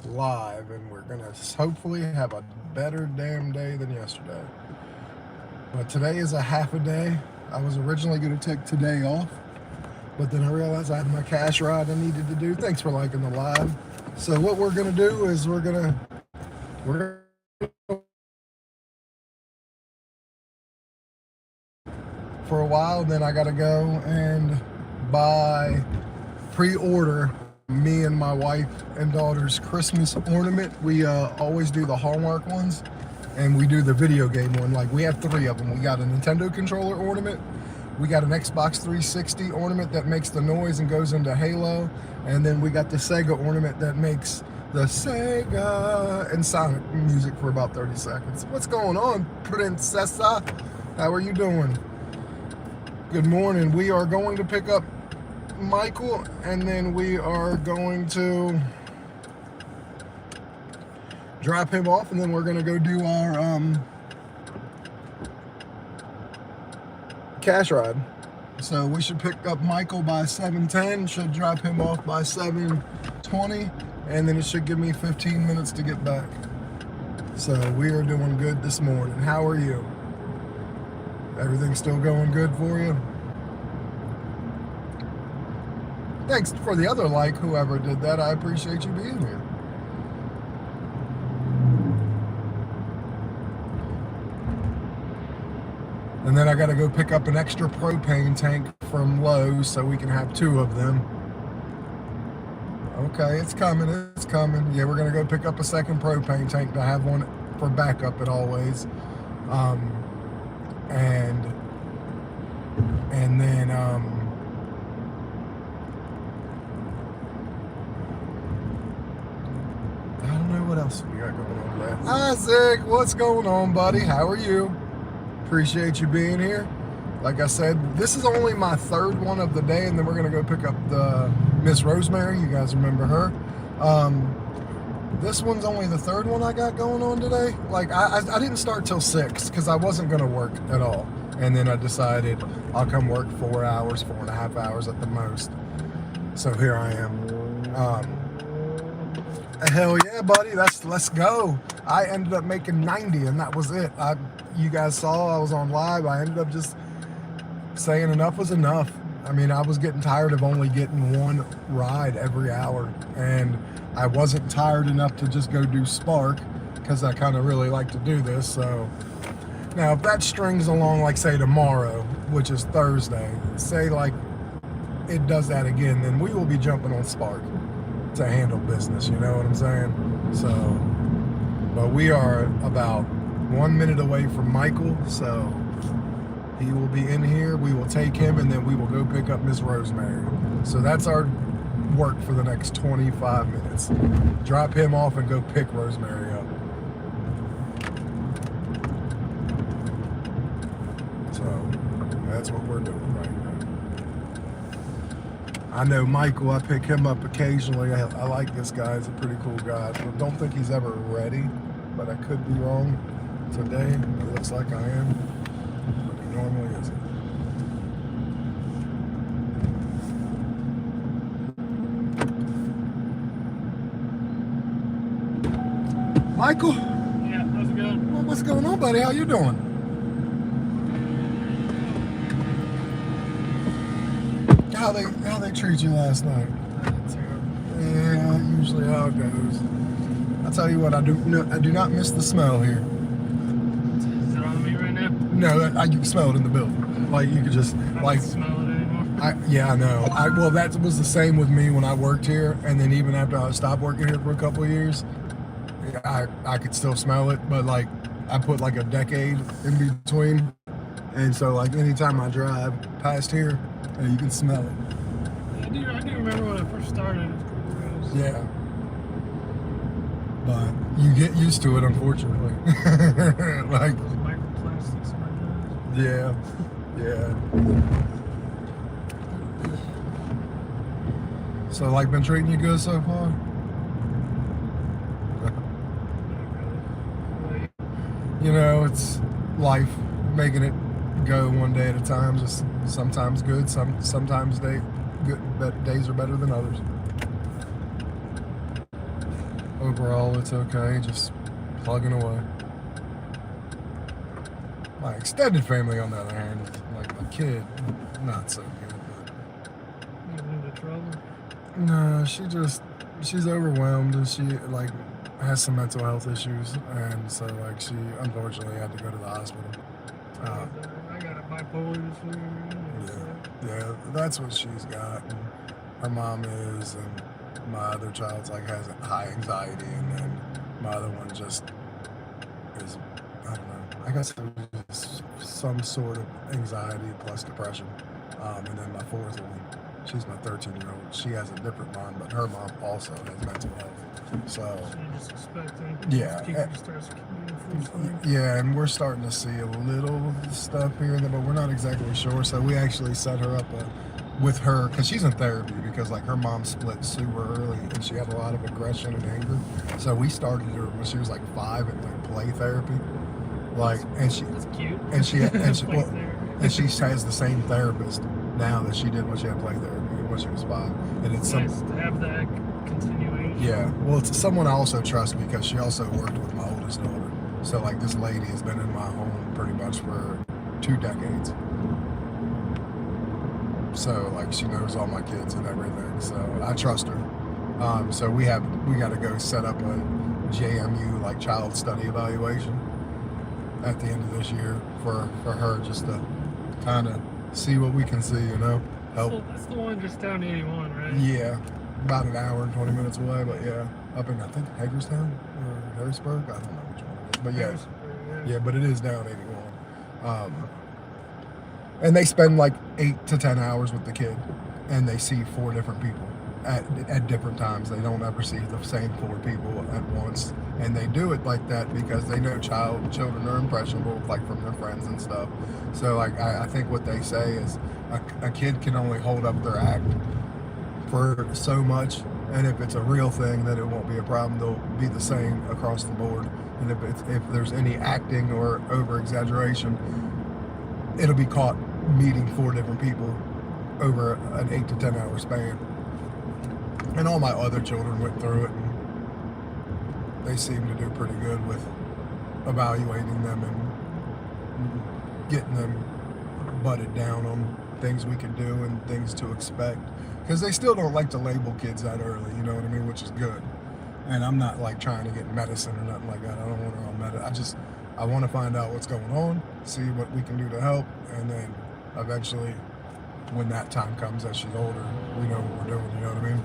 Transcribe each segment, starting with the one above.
live, and we're gonna hopefully have a better damn day than yesterday. But today is a half a day. I was originally gonna take today off, but then I realized I had my cash ride I needed to do. Thanks for liking the live. So what we're gonna do is we're for a while. Then I gotta go and buy pre-order me and my wife and daughter's Christmas ornament. We always do the Hallmark ones, and we do the video game one. Like, we have three of them. We got a Nintendo controller ornament, we got an Xbox 360 ornament that makes the noise and goes into Halo, and then we got the Sega ornament that makes the Sega and Sonic music for about 30 seconds. What's going on, Princessa? How are you doing? Good morning. We are going to pick up Michael, and then we are going to drop him off, and then we're going to go do our cash ride. So we should pick up Michael by 7:10, should drop him off by 7:20, and then it should give me 15 minutes to get back. So we are doing good this morning. How are you? Everything still going good for you? Thanks for the other like, whoever did that. I appreciate you being here. And then I got to go pick up an extra propane tank from Lowe's so we can have two of them. Okay, it's coming, it's coming. Yeah, we're going to go pick up a second propane tank to have one for backup at always. And then I don't know what else we got going on today. Isaac, what's going on, buddy? How are you? Appreciate you being here. Like I said, this is only my third one of the day, and then we're gonna go pick up the Miss Rosemary. You guys remember her? This one's only the third one I got going on today. Like, I didn't start till 6 because I wasn't gonna work at all, and then I decided I'll come work 4 hours, 4.5 hours at the most. So here I am. Hell yeah, buddy. Let's go. I ended up making 90, and that was it. You guys saw I was on live. I ended up just saying enough was enough. I mean, I was getting tired of only getting one ride every hour, and I wasn't tired enough to just go do Spark because I kind of really like to do this. So now, if that strings along, like say tomorrow, which is Thursday, say like it does that again, then we will be jumping on Spark to handle business. You know what I'm saying? So, but we are about 1 minute away from Michael, so he will be in here. We will take him, and then we will go pick up Miss Rosemary. So that's our work for the next 25 minutes. Drop him off and go pick Rosemary up. So that's what we're doing right now. I know Michael, I pick him up occasionally. I like this guy. He's a pretty cool guy. I don't think he's ever ready, but I could be wrong. Today, it looks like I am, but he normally isn't. Michael? Yeah, how's it going? Well, what's going on, buddy? How you doing? How they treat you last night? Yeah, usually how it goes. I tell you what, I do not miss the smell here. Is it on me right now? No, you can smell it in the building. Like, you could just I like. don't smell it anymore. Yeah, I know. Well, that was the same with me when I worked here, and then even after I stopped working here for a couple of years, I could still smell it. But like, I put like a decade in between, and so like anytime I drive past here, you can smell it. I do remember when I first started. It was pretty gross. Yeah. But you get used to it, unfortunately. Like, Those microplastics in my yeah, yeah. So, like, been treating you good so far? You know, it's life, making it go one day at a time. Just sometimes good, sometimes days are better than others. overall it's okay, just plugging away. My extended family, on the other hand, like my kid, not so good. Getting into trouble. But no, she's overwhelmed, and she like has some mental health issues, and so like she unfortunately had to go to the hospital. I got a bipolar disorder. Yeah, that's what she's got. And her mom is, and my other child's like has high anxiety, and then my other one just is, I don't know, I guess it was some sort of anxiety plus depression. And then my fourth one, she's my 13-year-old. She has a different mom, but her mom also has mental health. So So you just expect anything. Yeah. Starts coming full swing. yeah, and we're starting to see a little stuff here and there, but we're not exactly sure. So we actually set her up with her, because she's in therapy, because like her mom split super early and she had a lot of aggression and anger. So we started her when she was like 5 at like play therapy, like, and she That's cute. and she Play well, therapy. and she has the same therapist now that she did when she had play therapy when she was 5. And it's Nice to have that continuation. yeah, well, it's someone I also trust because she also worked with my oldest daughter. So like this lady has been in my home pretty much for 2 decades. So like she knows all my kids and everything. So I trust her. So we got to go set up a JMU like child study evaluation at the end of this year for her, just to kind of see what we can see, you know, help. That's the one just down 81, right? Yeah, about an hour and 20 minutes away, but yeah, up in I think Hagerstown or Harrisburg. I don't know which one it is, but yeah, but it is down 81. And they spend like 8 to 10 hours with the kid, and they see 4 different people at different times. They don't ever see the same 4 people at once, and they do it like that because they know children are impressionable, like from their friends and stuff. So like I think what they say is a kid can only hold up their act for so much, and if it's a real thing, then it won't be a problem. They'll be the same across the board. And if there's any acting or over exaggeration, it'll be caught meeting 4 different people over an 8 to 10 hour span. And all my other children went through it, and they seem to do pretty good with evaluating them and getting them butted down on things we can do and things to expect. Because they still don't like to label kids that early, you know what I mean, which is good. And I'm not like trying to get medicine or nothing like that. I don't want her on medicine. I want to find out what's going on, see what we can do to help, and then eventually, when that time comes that she's older, we know what we're doing, you know what I mean?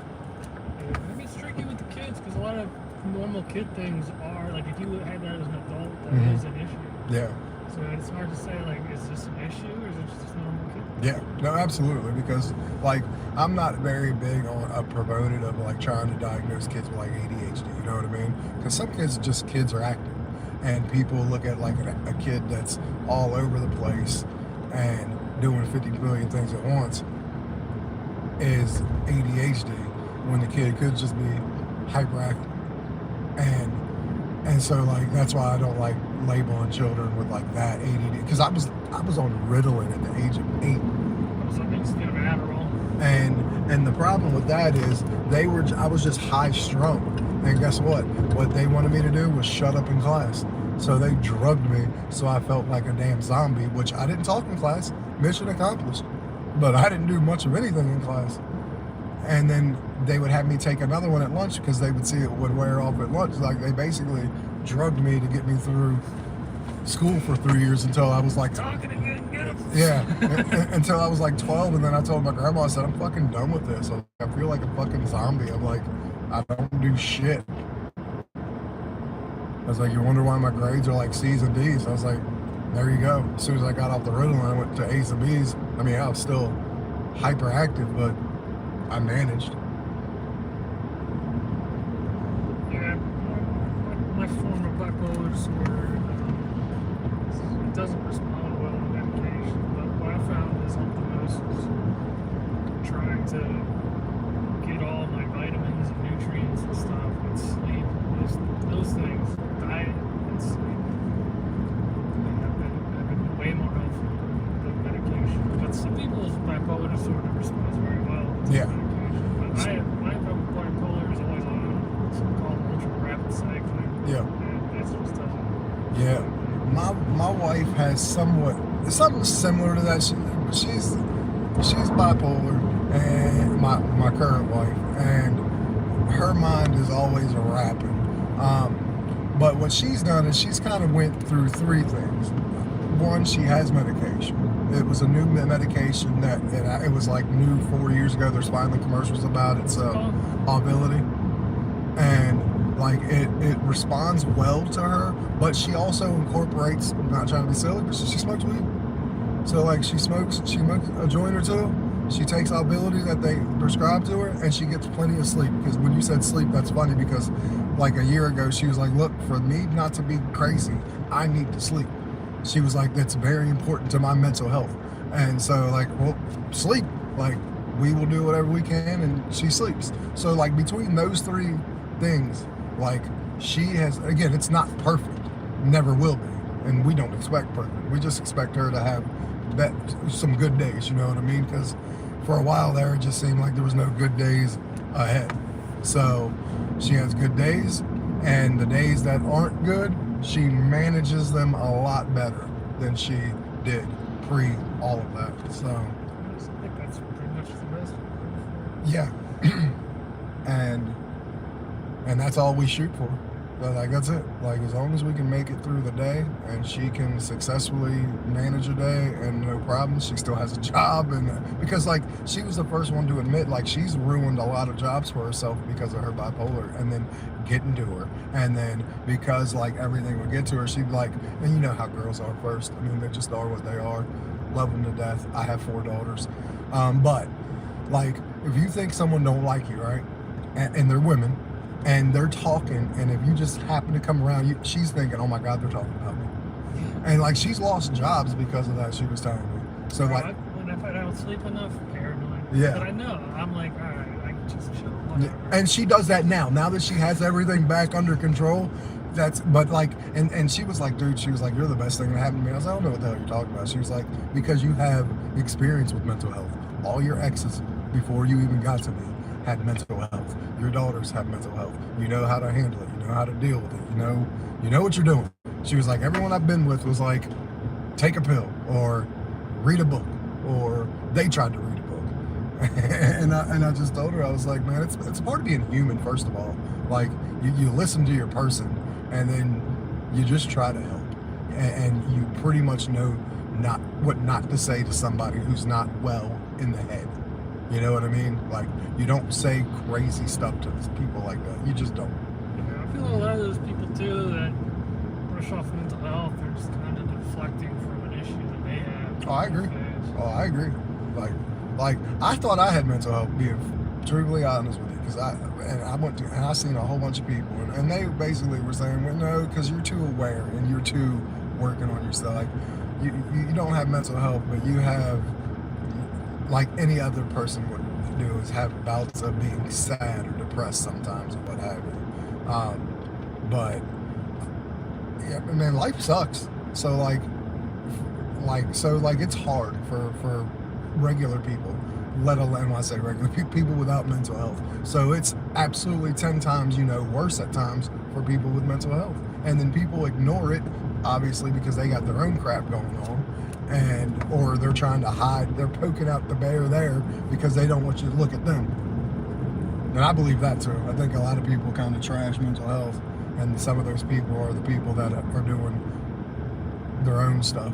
Maybe it's tricky with the kids because a lot of normal kid things are like if you had that as an adult, that is an issue. Yeah. So it's hard to say like, is this an issue or is it just a normal kid? Yeah, no, absolutely, because like I'm not very big on a proponent of like trying to diagnose kids with like ADHD, you know what I mean? Because some kids are active, and people look at like a kid that's all over the place and doing 50 billion things at once is ADHD, when the kid could just be hyperactive. And so like that's why I don't like labeling children with like that ADD, because I was on Ritalin at the age of 8. So it needs to get an Adderall. And the problem with that is I was just high strung, and guess what they wanted me to do was shut up in class. So they drugged me so I felt like a damn zombie, which I didn't talk in class. Mission accomplished. But I didn't do much of anything in class. And then they would have me take another one at lunch because they would see it would wear off at lunch. Like they basically drugged me to get me through school for 3 years until I was like, Talking again, get him. yeah, until I was like 12. And then I told my grandma, I said, I'm fucking done with this. I feel like a fucking zombie. I'm like, I don't do shit. I was like, you wonder why my grades are like C's and D's? I was like, there you go. As soon as I got off the Ritalin, I went to A's and B's. I mean, I was still hyperactive, but I managed. Yeah, my form of bipolar disorder, it doesn't respond well to medication, but what I found is I'm the most trying to get all my vitamins and nutrients and stuff, and sleep, those things, diet and sleep. I've been way more helpful than medication. But some people's bipolar disorder responds very well to Yeah. medication. But my bipolar is always on something called ultra Yeah. That just doesn't. Yeah. My wife has something similar to that. She's bipolar, and my current wife, and her mind is always rapping. But what she's done is she's kind of went through three things. One, she has medication. It was a new medication that it was like new 4 years ago. There's finally commercials about it. So, Ability, and like it responds well to her, but she also incorporates. Not trying to be silly, but she smokes weed. So like she smokes a joint or two. She takes Ability that they prescribe to her, and she gets plenty of sleep. Because when you said sleep, that's funny because like a year ago she was like, look, for me not to be crazy, I need to sleep. She was like, that's very important to my mental health. And so like, well, sleep, like we will do whatever we can, and she sleeps. So like between those three things, like she has, again, it's not perfect, never will be, and we don't expect perfect. We just expect her to have some good days, you know what I mean? Because for a while there, it just seemed like there was no good days ahead. So she has good days, and the days that aren't good, she manages them a lot better than she did pre all of that. So I think that's pretty much the best. yeah. and that's all we shoot for. But like that's it. Like as long as we can make it through the day and she can successfully manage a day and no problems, she still has a job. And because like she was the first one to admit like she's ruined a lot of jobs for herself because of her bipolar, and then getting to her, and then because like everything would get to her, she'd like, and you know how girls are first. I mean, they just are what they are. Love them to death. I have 4 daughters, but like if you think someone don't like you, right, and they're women, and they're talking, and if you just happen to come around, she's thinking, oh my God, they're talking about me. And like she's lost jobs because of that, she was telling me. So like, if I don't sleep enough, paranoid. Yeah. But I know, I'm like, all right, I can just chill. Whatever. And she does that now that she has everything back under control. But like, and she was like, dude, she was like, you're the best thing that happened to me. I was like, I don't know what the hell you're talking about. She was like, because you have experience with mental health. All your exes before you even got to me had mental health. Your daughters have mental health. You know how to handle it. You know how to deal with it. You know what you're doing. She was like, everyone I've been with was like, take a pill or read a book, or they tried to read a book. and I just told her, I was like, man, it's part of being human. First of all, like you listen to your person, and then you just try to help, and you pretty much know what not to say to somebody who's not well in the head. You know what I mean? Like, you don't say crazy stuff to people like that. You just don't. Yeah, I feel a lot of those people too that brush off mental health, they're just kind of deflecting from an issue that they have. Oh, I agree. I agree. Like I thought I had mental health, being truthfully honest with you, because I went to, and I seen a whole bunch of people, and they basically were saying, well, no, because you're too aware and you're too working on yourself. Like, you don't have mental health, but you have, like any other person would do, is have bouts of being sad or depressed sometimes or what have you. But yeah, man, life sucks. So like it's hard for regular people, let alone, when I say regular people without mental health. So it's absolutely 10 times, worse at times for people with mental health. And then people ignore it, obviously, because they got their own crap going on, or they're trying to hide, they're poking out the bear there because they don't want you to look at them. And I believe that too. I think a lot of people kind of trash mental health, and some of those people are the people that are doing their own stuff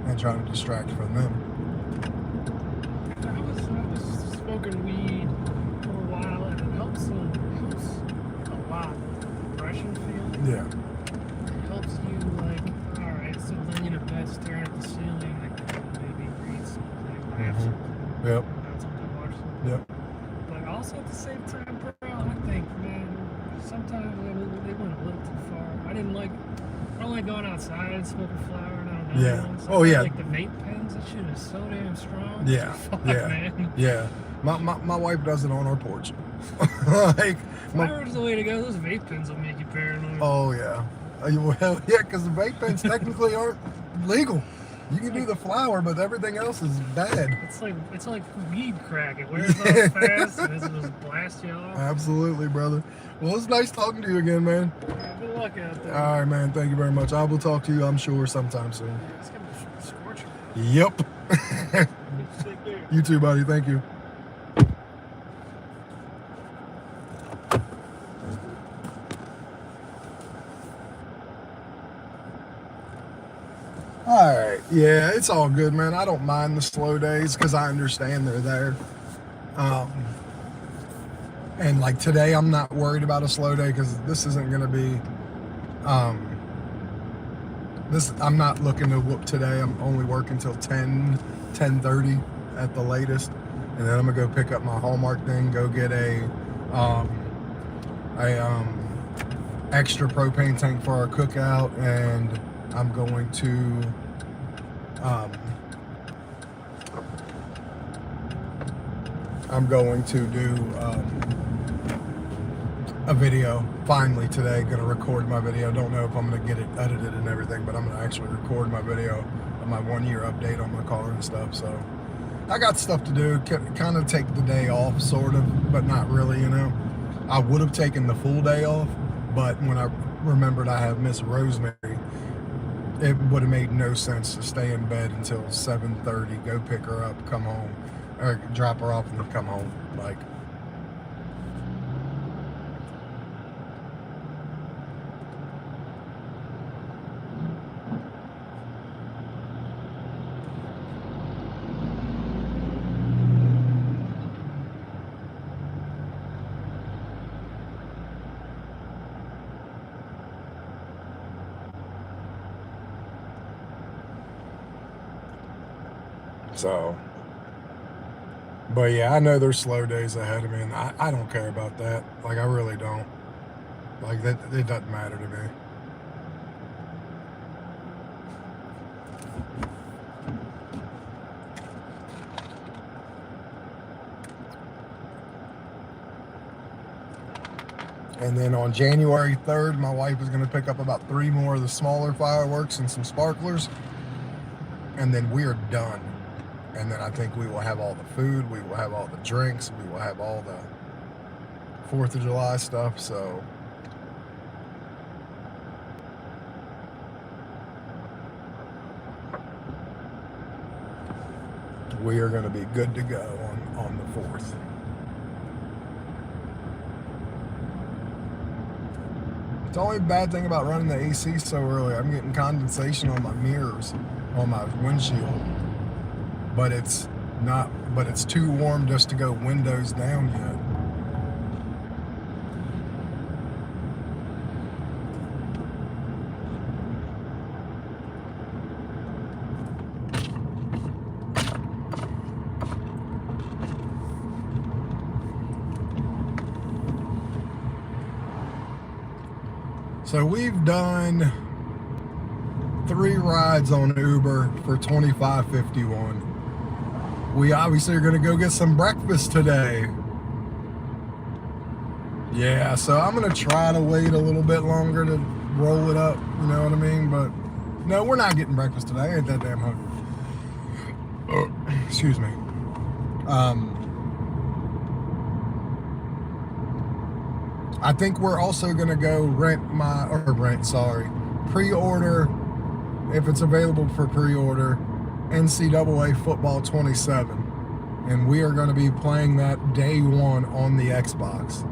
and trying to distract from them. I was smoking weed for a while, and it helps a lot. Depression feeling. Yeah. It helps you, like, all right, so laying in bed staring at the ceiling, like maybe read something, laugh something. Yep. Not something, watch something. Yep. But also at the same time, bro, I think, man, sometimes they went a little too far. I don't like going outside and smoking flower, and I don't know. Yeah. So Oh, yeah. Like the vape pens, that shit is so damn strong. Yeah. Fuck, Yeah. man. Yeah. My wife does it on our porch. Like, Flower's the way to go. Those vape pens will make you paranoid. oh yeah. Well, yeah, because the vape pens technically aren't legal. You can do the flower, but everything else is bad. It's like weed crack. It wears off fast and it'll just blast you off. Absolutely, brother. Well, it's nice talking to you again, man. Yeah, good luck out there. All right, man. Thank you very much. I will talk to you, I'm sure, sometime soon. It's gonna be scorching. Yep. Take care. You too, buddy. Thank you. All right. Yeah, it's all good, man. I don't mind the slow days because I understand they're there. And like today, I'm not worried about a slow day because this isn't going to be. I'm not looking to whoop today. I'm only working till 10:30 at the latest, and then I'm gonna go pick up my Hallmark thing. Go get a extra propane tank for our cookout, and I'm going to do a video finally today. Gonna record my video. Don't know if I'm gonna get it edited and everything, but I'm gonna actually record my video of my 1-year update on my car and stuff. So I got stuff to do. Kind of take the day off, sort of, but not really, you know. I would have taken the full day off, but when I remembered I have Miss Rosemary, it would have made no sense to stay in bed until 7:30, go pick her up, come home, or drop her off and then come home. Like, so, but yeah, I know there's slow days ahead of me, and I don't care about that. Like, I really don't. Like, that, it doesn't matter to me. And then on January 3rd, my wife is going to pick up about 3 more of the smaller fireworks and some sparklers. And then we're done. And then I think we will have all the food, we will have all the drinks, we will have all the 4th of July stuff, so. We are going to be good to go on the 4th. The only bad thing about running the AC so early, I'm getting condensation on my mirrors, on my windshield. But it's too warm just to go windows down yet. So we've done 3 rides on Uber for $25.51. We obviously are going to go get some breakfast today. Yeah, so I'm going to try to wait a little bit longer to roll it up, you know what I mean? But no, we're not getting breakfast today. I ain't that damn hungry. Oh, excuse me. I think we're also going to go pre-order, if it's available for pre-order, NCAA Football 27. And we are going to be playing that day 1 on the Xbox.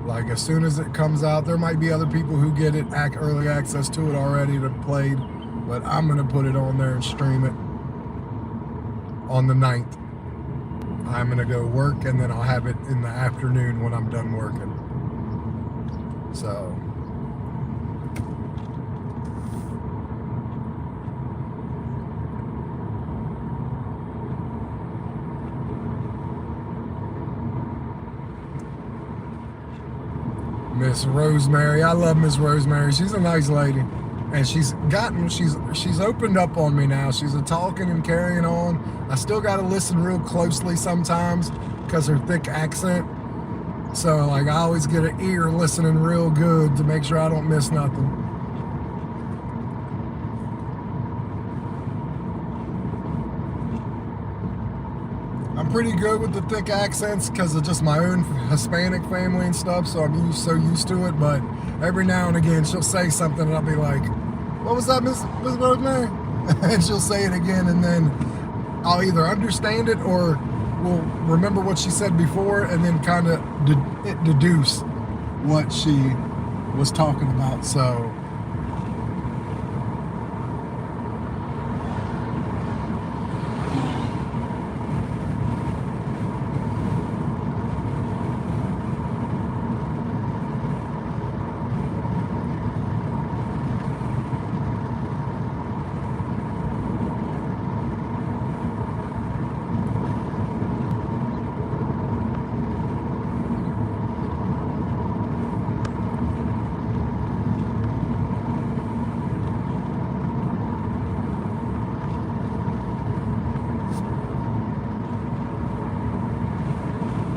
Like, as soon as it comes out, there might be other people who get it, early access to it already to play, but I'm going to put it on there and stream it on the 9th. I'm going to go work, and then I'll have it in the afternoon when I'm done working. So, Miss Rosemary, I love Miss Rosemary. She's a nice lady, and she's opened up on me now. She's a talking and carrying on. I still got to listen real closely sometimes because her thick accent. So, like, I always get an ear listening real good to make sure I don't miss nothing. I'm pretty good with the thick accents because of just my own Hispanic family and stuff, so I'm so used to it. But every now and again, she'll say something, and I'll be like, "What was that, Miss Rosemary?" And she'll say it again, and then I'll either understand it or will remember what she said before, and then kind of deduce what she was talking about. So.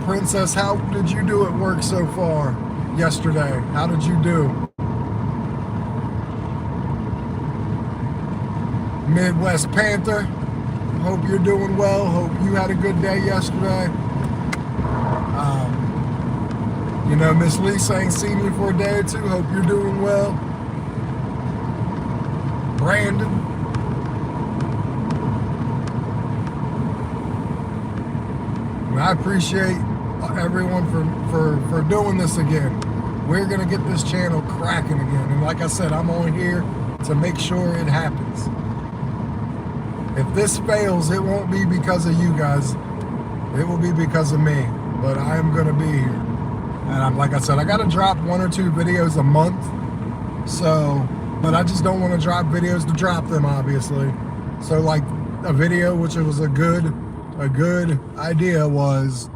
Princess, how did you do at work so far yesterday? How did you do? Midwest Panther, hope you're doing well. Hope you had a good day yesterday. You know, Miss Lisa ain't seen you for a day or two. Hope you're doing well. Brandon. I appreciate everyone for doing this again. We're gonna get this channel cracking again, and like I said, I'm on here to make sure it happens. If this fails, it won't be because of you guys, it will be because of me. But I am gonna be here, and like I said, I gotta drop 1 or 2 videos a month. So, but I just don't want to drop videos to drop them, obviously. So like a video, which was a good idea, was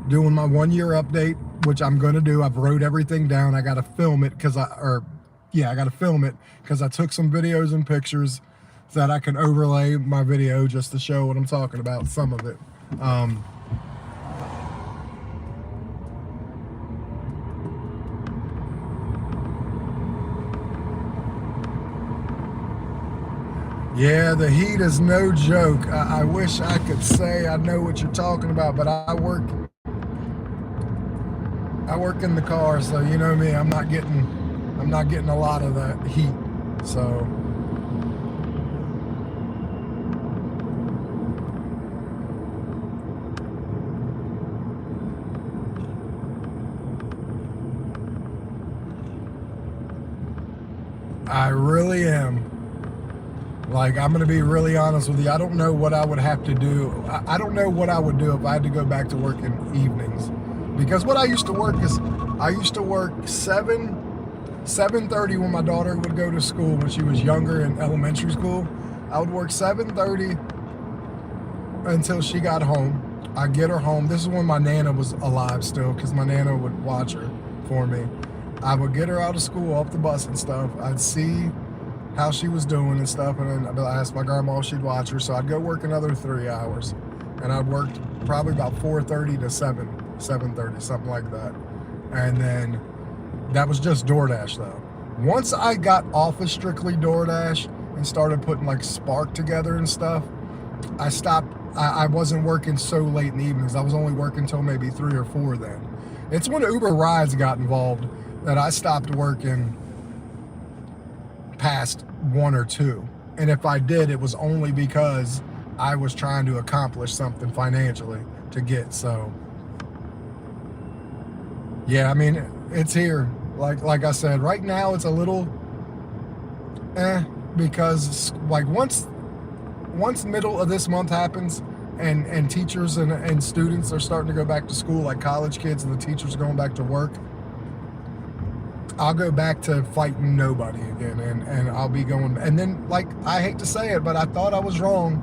doing my 1-year update, which I'm gonna do. I've wrote everything down. I gotta film it because I gotta film it because I took some videos and pictures so that I can overlay my video just to show what I'm talking about, some of it. Yeah, the heat is no joke. I wish I could say I know what you're talking about, but I work in the car, so you know me. I'm not getting a lot of that heat. So I really am. Like, I'm gonna be really honest with you. I don't know what I would have to do. I don't know what I would do if I had to go back to work in evenings. Because what I used to work is, I used to work 7:30 when my daughter would go to school when she was younger in elementary school. I would work 7:30 until she got home. I'd get her home. This is when my Nana was alive still, because my Nana would watch her for me. I would get her out of school, off the bus and stuff. I'd see how she was doing and stuff, and then I'd ask my grandma if she'd watch her. So I'd go work another 3 hours, and I'd work probably about 4:30 to 7:30, something like that. And then that was just DoorDash though. Once I got off of strictly DoorDash and started putting like Spark together and stuff, I stopped. I wasn't working so late in the evenings. I was only working till maybe 3 or 4 then. It's when Uber Rides got involved that I stopped working past 1 or 2. And if I did, it was only because I was trying to accomplish something financially to get. So yeah, I mean, it's here. Like I said, right now it's a little because like once middle of this month happens and teachers and students are starting to go back to school, like college kids, and the teachers are going back to work, I'll go back to fighting nobody again, and I'll be going. And then, like, I hate to say it, but I thought I was wrong.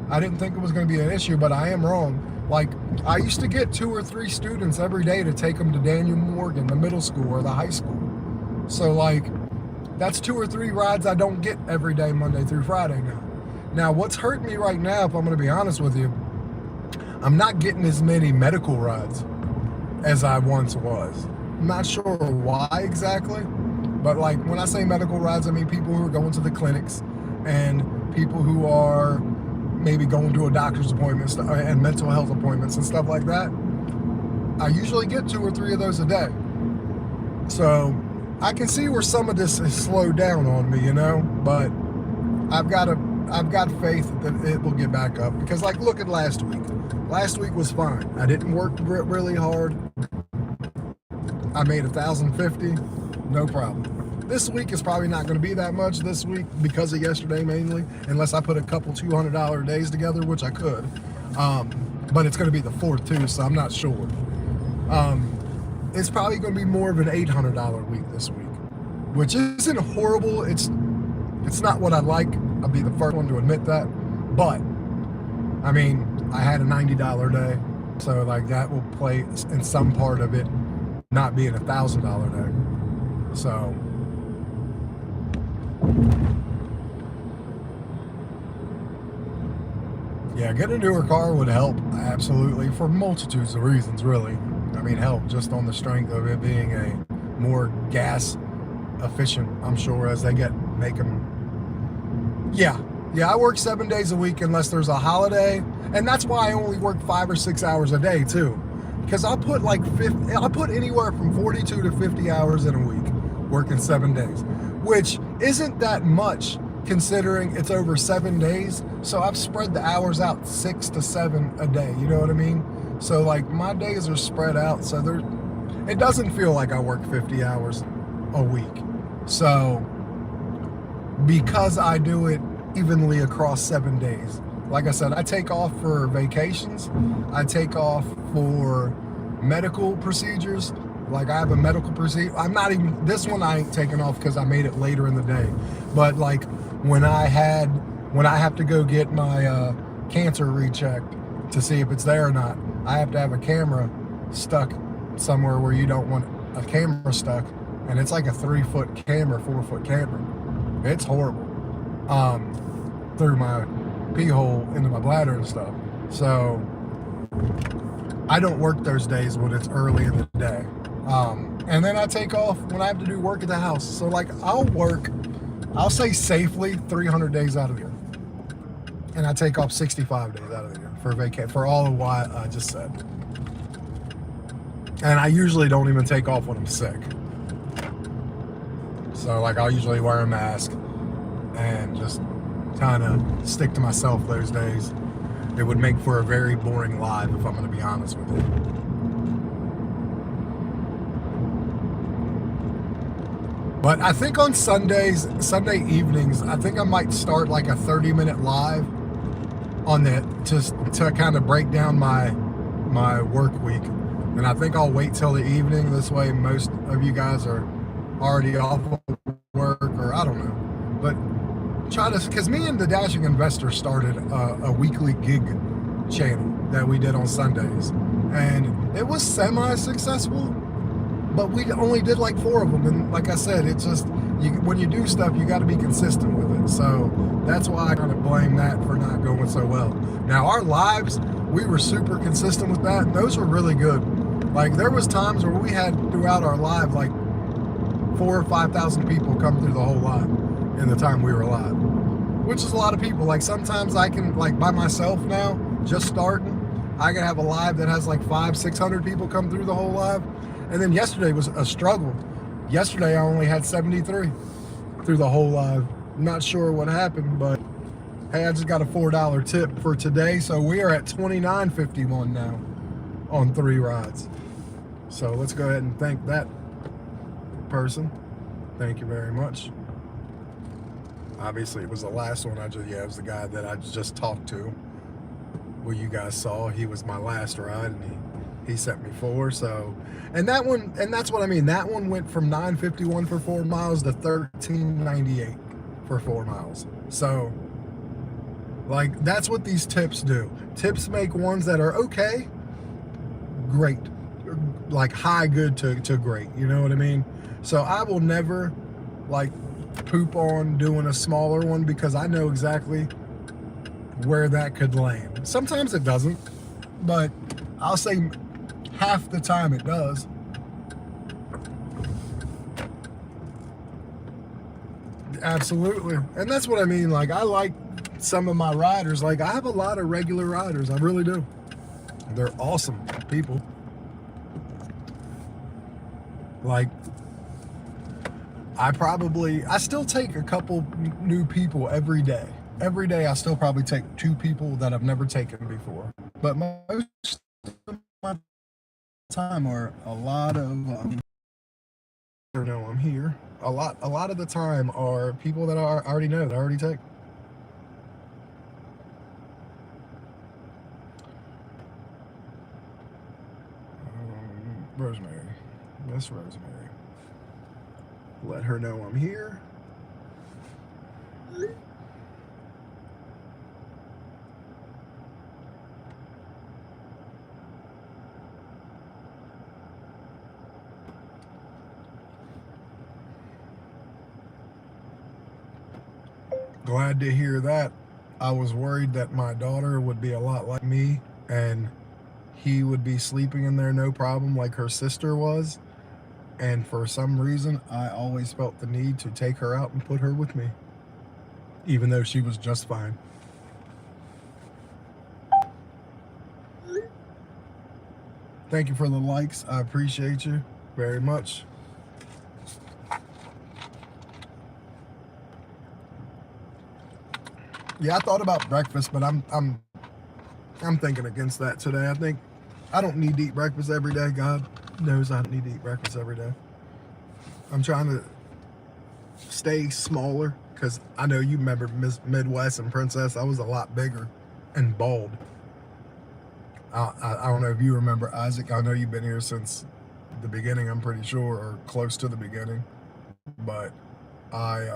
I didn't think it was going to be an issue, but I am wrong. Like, I used to get 2 or 3 students every day to take them to Daniel Morgan, the middle school or the high school. So, like, that's 2 or 3 rides I don't get every day, Monday through Friday now. Now, what's hurting me right now, if I'm going to be honest with you, I'm not getting as many medical rides as I once was. I'm not sure why exactly, but like when I say medical rides, I mean people who are going to the clinics and people who are maybe going to a doctor's appointment and mental health appointments and stuff like that, I usually get 2 or 3 of those a day. So I can see where some of this has slowed down on me, you know, but I've got faith that it will get back up, because like, look at last week. Last week was fine. I didn't work really hard. I made 1,050, no problem. This week is probably not going to be that much this week because of yesterday mainly, unless I put a couple $200 days together, which I could. But it's going to be the 4th too, so I'm not sure. It's probably going to be more of an $800 week this week, which isn't horrible. It's not what I like. I'll be the first one to admit that. But I mean, I had a $90 day, so like that will play in some part of it not being $1,000 day. So yeah, getting a newer car would help, absolutely, for multitudes of reasons, really. I mean, help just on the strength of it being a more gas efficient, I'm sure, as they make them. Yeah, I work 7 days a week unless there's a holiday, and that's why I only work 5 or 6 hours a day too, because I'll put I'll put anywhere from 42 to 50 hours in a week working 7 days, which isn't that much considering it's over 7 days. So I've spread the hours out 6 to 7 a day, you know what I mean? So like my days are spread out, so it doesn't feel like I work 50 hours a week. So because I do it evenly across 7 days, like I said, I take off for vacations, I take off for medical procedures. Like I have a medical procedure. This one I ain't taking off because I made it later in the day. But like when I have to go get my cancer rechecked to see if it's there or not, I have to have a camera stuck somewhere where you don't want a camera stuck. And it's like a 3-foot camera, 4-foot camera. It's horrible. Through my pee hole into my bladder and stuff. So I don't work those days when it's early in the day. And then I take off when I have to do work at the house. So like I'll say safely 300 days out of the year. And I take off 65 days out of the year for all of what I just said. And I usually don't even take off when I'm sick. So like I'll usually wear a mask and just kind of stick to myself those days. It would make for a very boring live, if I'm going to be honest with you. But I think on Sunday evenings, I think I might start like a 30-minute live on that to kind of break down my work week. And I think I'll wait till the evening. This way most of you guys are already off of work, or I don't know. But because me and the Dashing Investor started a weekly gig channel that we did on Sundays, and it was semi-successful, but we only did like 4 of them. And like I said, it's just when you do stuff, you got to be consistent with it. So that's why I kind of blame that for not going so well. Now our lives, we were super consistent with that, and those were really good. Like there was times where we had throughout our live like 4,000 or 5,000 people come through the whole live in the time we were live, which is a lot of people. Like sometimes I can, like by myself now, just starting, I can have a live that has like 500-600 people come through the whole live. And then yesterday was a struggle. Yesterday I only had 73 through the whole live. Not sure what happened, but hey, I just got a $4 tip for today, so we are at $29.51 now on 3 rides. So let's go ahead and thank that person. Thank you very much. Obviously it was the last one. It was the guy that I just talked to. Well, you guys saw, he was my last ride, and he sent me 4. So, and that one, and that's what I mean, that one went from $9.51 for 4 miles to $13.98 for 4 miles. So like that's what these tips do. Tips make ones that are okay, great, like high good to great, you know what I mean? So I will never like poop on doing a smaller one, because I know exactly where that could land. Sometimes it doesn't, but I'll say half the time it does. Absolutely. And that's what I mean. Like I like some of my riders, like I have a lot of regular riders, I really do. They're awesome people. Like, I still take a couple new people every day. Every day I still probably take 2 people that I've never taken before. But most of my time are a lot of, I'm here. A lot of the time are people that I already know, that I already take. Rosemary. Miss Rosemary. Let her know I'm here. Glad to hear that. I was worried that my daughter would be a lot like me and he would be sleeping in there no problem like her sister was. And for some reason, I always felt the need to take her out and put her with me, even though she was just fine. Thank you for the likes. I appreciate you very much. Yeah, I thought about breakfast, but I'm thinking against that today. I think I don't need to eat breakfast every day. God knows I don't need to eat breakfast every day. I'm trying to stay smaller because I know you remember Miss Midwest and Princess. I was a lot bigger and bald. I don't know if you remember Isaac. I know you've been here since the beginning, I'm pretty sure, or close to the beginning. But like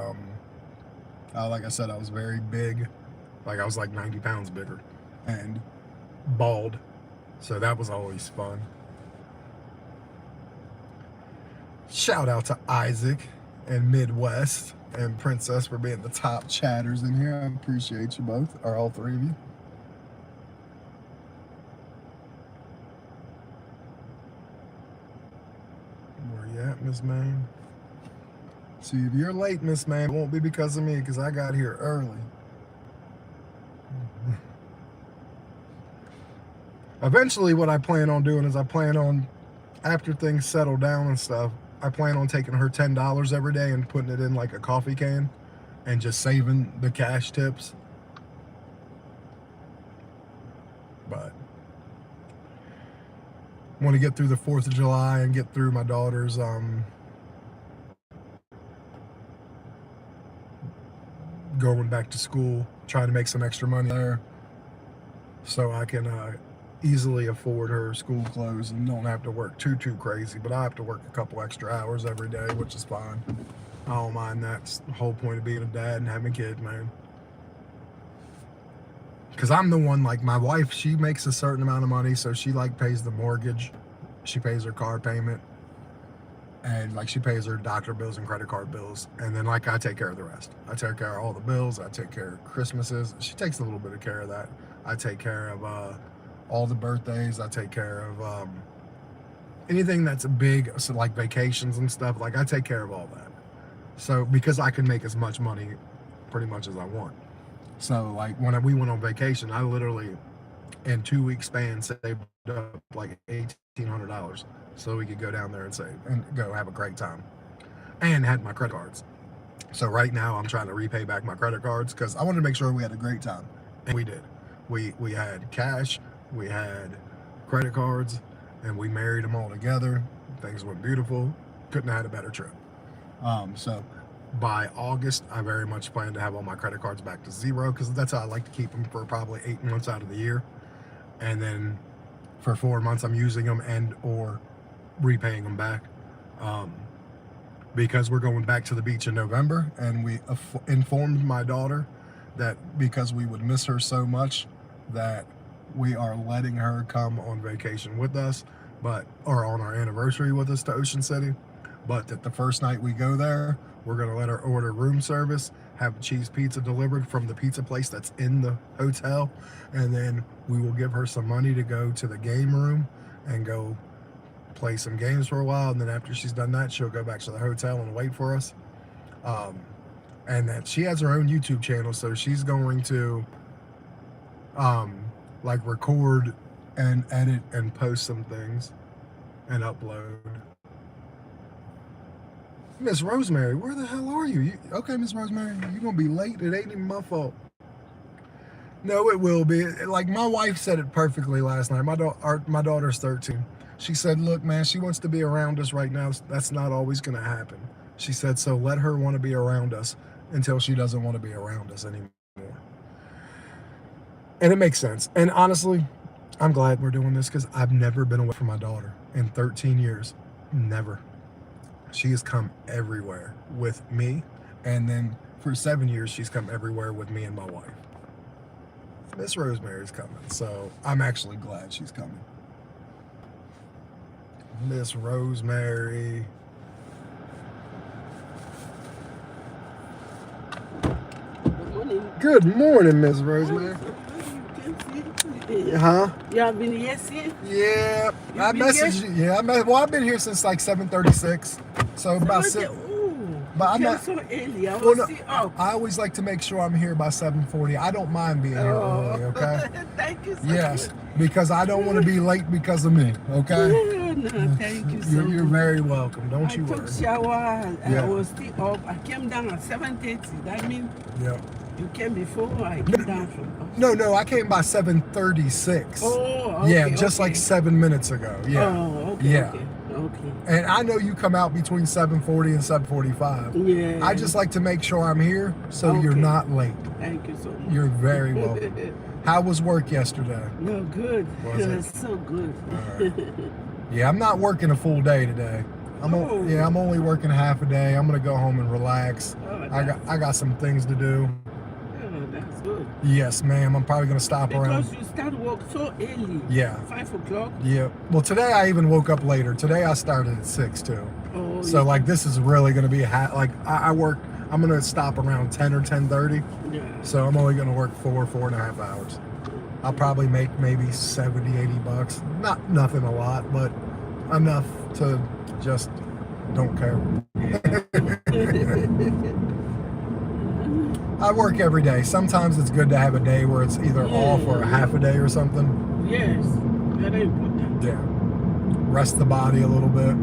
I said, I was very big. Like I was like 90 pounds bigger and bald. So that was always fun. Shout out to Isaac and Midwest and Princess for being the top chatters in here. I appreciate you both, or all 3 of you. Where you at, Miss Maine? See, if you're late, Miss Maine, it won't be because of me, because I got here early. Eventually, what I plan on doing is after things settle down and stuff, I plan on taking her $10 every day and putting it in like a coffee can and just saving the cash tips. But I want to get through the 4th of July and get through my daughter's going back to school, trying to make some extra money there so I can easily afford her school clothes and don't have to work too crazy. But I have to work a couple extra hours every day, which is fine. I don't mind. That's the whole point of being a dad and having kids, man. Because I'm the one, like my wife, she makes a certain amount of money, so she like pays the mortgage, she pays her car payment, and like she pays her doctor bills and credit card bills, and then like I take care of the rest. I take care of all the bills. I take care of Christmases. She takes a little bit of care of that. I take care of all the birthdays. I take care of anything that's big, so like vacations and stuff. Like I take care of all that. So because I can make as much money pretty much as I want. So like when we went on vacation, I literally in 2 weeks span saved up like $1,800 so we could go down there and save and go have a great time, and had my credit cards. So right now I'm trying to repay back my credit cards because I wanted to make sure we had a great time, and we did. We had cash, we had credit cards, and we married them all together. Things went beautiful. Couldn't have had a better trip. So by August, I very much plan to have all my credit cards back to zero because that's how I like to keep them for probably 8 months out of the year. And then for 4 months, I'm using them and or repaying them back. Because we're going back to the beach in November, and we informed my daughter that because we would miss her so much that we are letting her come on vacation with us, or on our anniversary with us to Ocean City. But that the first night we go there, we're going to let her order room service, have cheese pizza delivered from the pizza place that's in the hotel, and then we will give her some money to go to the game room and go play some games for a while. And then after she's done that, she'll go back to the hotel and wait for us. and that she has her own YouTube channel, so she's going to like record and edit and post some things and upload. Miss Rosemary, where the hell are you? Okay, Miss Rosemary, you're gonna be late. It ain't even my fault. No, it will be. Like my wife said it perfectly last night. My daughter's 13. She said, look, man, she wants to be around us right now. That's not always gonna happen. She said, so let her want to be around us until she doesn't want to be around us anymore. And it makes sense. And honestly, I'm glad we're doing this because I've never been away from my daughter in 13 years. Never. She has come everywhere with me. And then for 7 years, she's come everywhere with me and my wife. Miss Rosemary's coming. So I'm actually glad she's coming. Miss Rosemary. Good morning. Good morning, Miss Rosemary. Huh? You have been here since? Yeah, You I been messaged you. Yeah, well, I've been here since like 7:36, so about six. But I'm not so early. I Well, was no, still up. I always like to make sure I'm here by 7:40. I don't mind being here early, okay? Thank you so Yes, much. because I don't want to be late because of me, okay? No, thank you so You're much. very welcome. Don't you I took worry. shower. Yeah. I was still up. I came down at 7:30. That means Yeah. you came before I came down from. No, I came by 7:36. Oh, okay. Yeah, just like okay. 7 minutes ago. Yeah. Oh, okay. Yeah. Okay. And I know you come out between 7:40 and 7:45. Yeah. I just like to make sure I'm here so you're Okay. not late. Thank you so much. You're very welcome. How was work yesterday? No, good. Was it it? was so good. Yeah, I'm not working a full day today. I'm only working half a day. I'm gonna go home and relax. I got some things to do. Oh, that's good. Yes, ma'am. I'm probably gonna stop around. Because you start work so early. Yeah. 5 o'clock. Yeah. Well, today I even woke up later. Today I started at 6 too. Oh, So like this is really gonna be I work. I'm gonna stop around 10 or 10:30. yeah. So I'm only gonna work 4.5 hours. I'll probably make maybe 70, 80 bucks. Nothing a lot, but enough to just don't care. I work every day. Sometimes it's good to have a day where it's either off or a half a day or something. Yes. Very important. Yeah. Rest the body a little bit.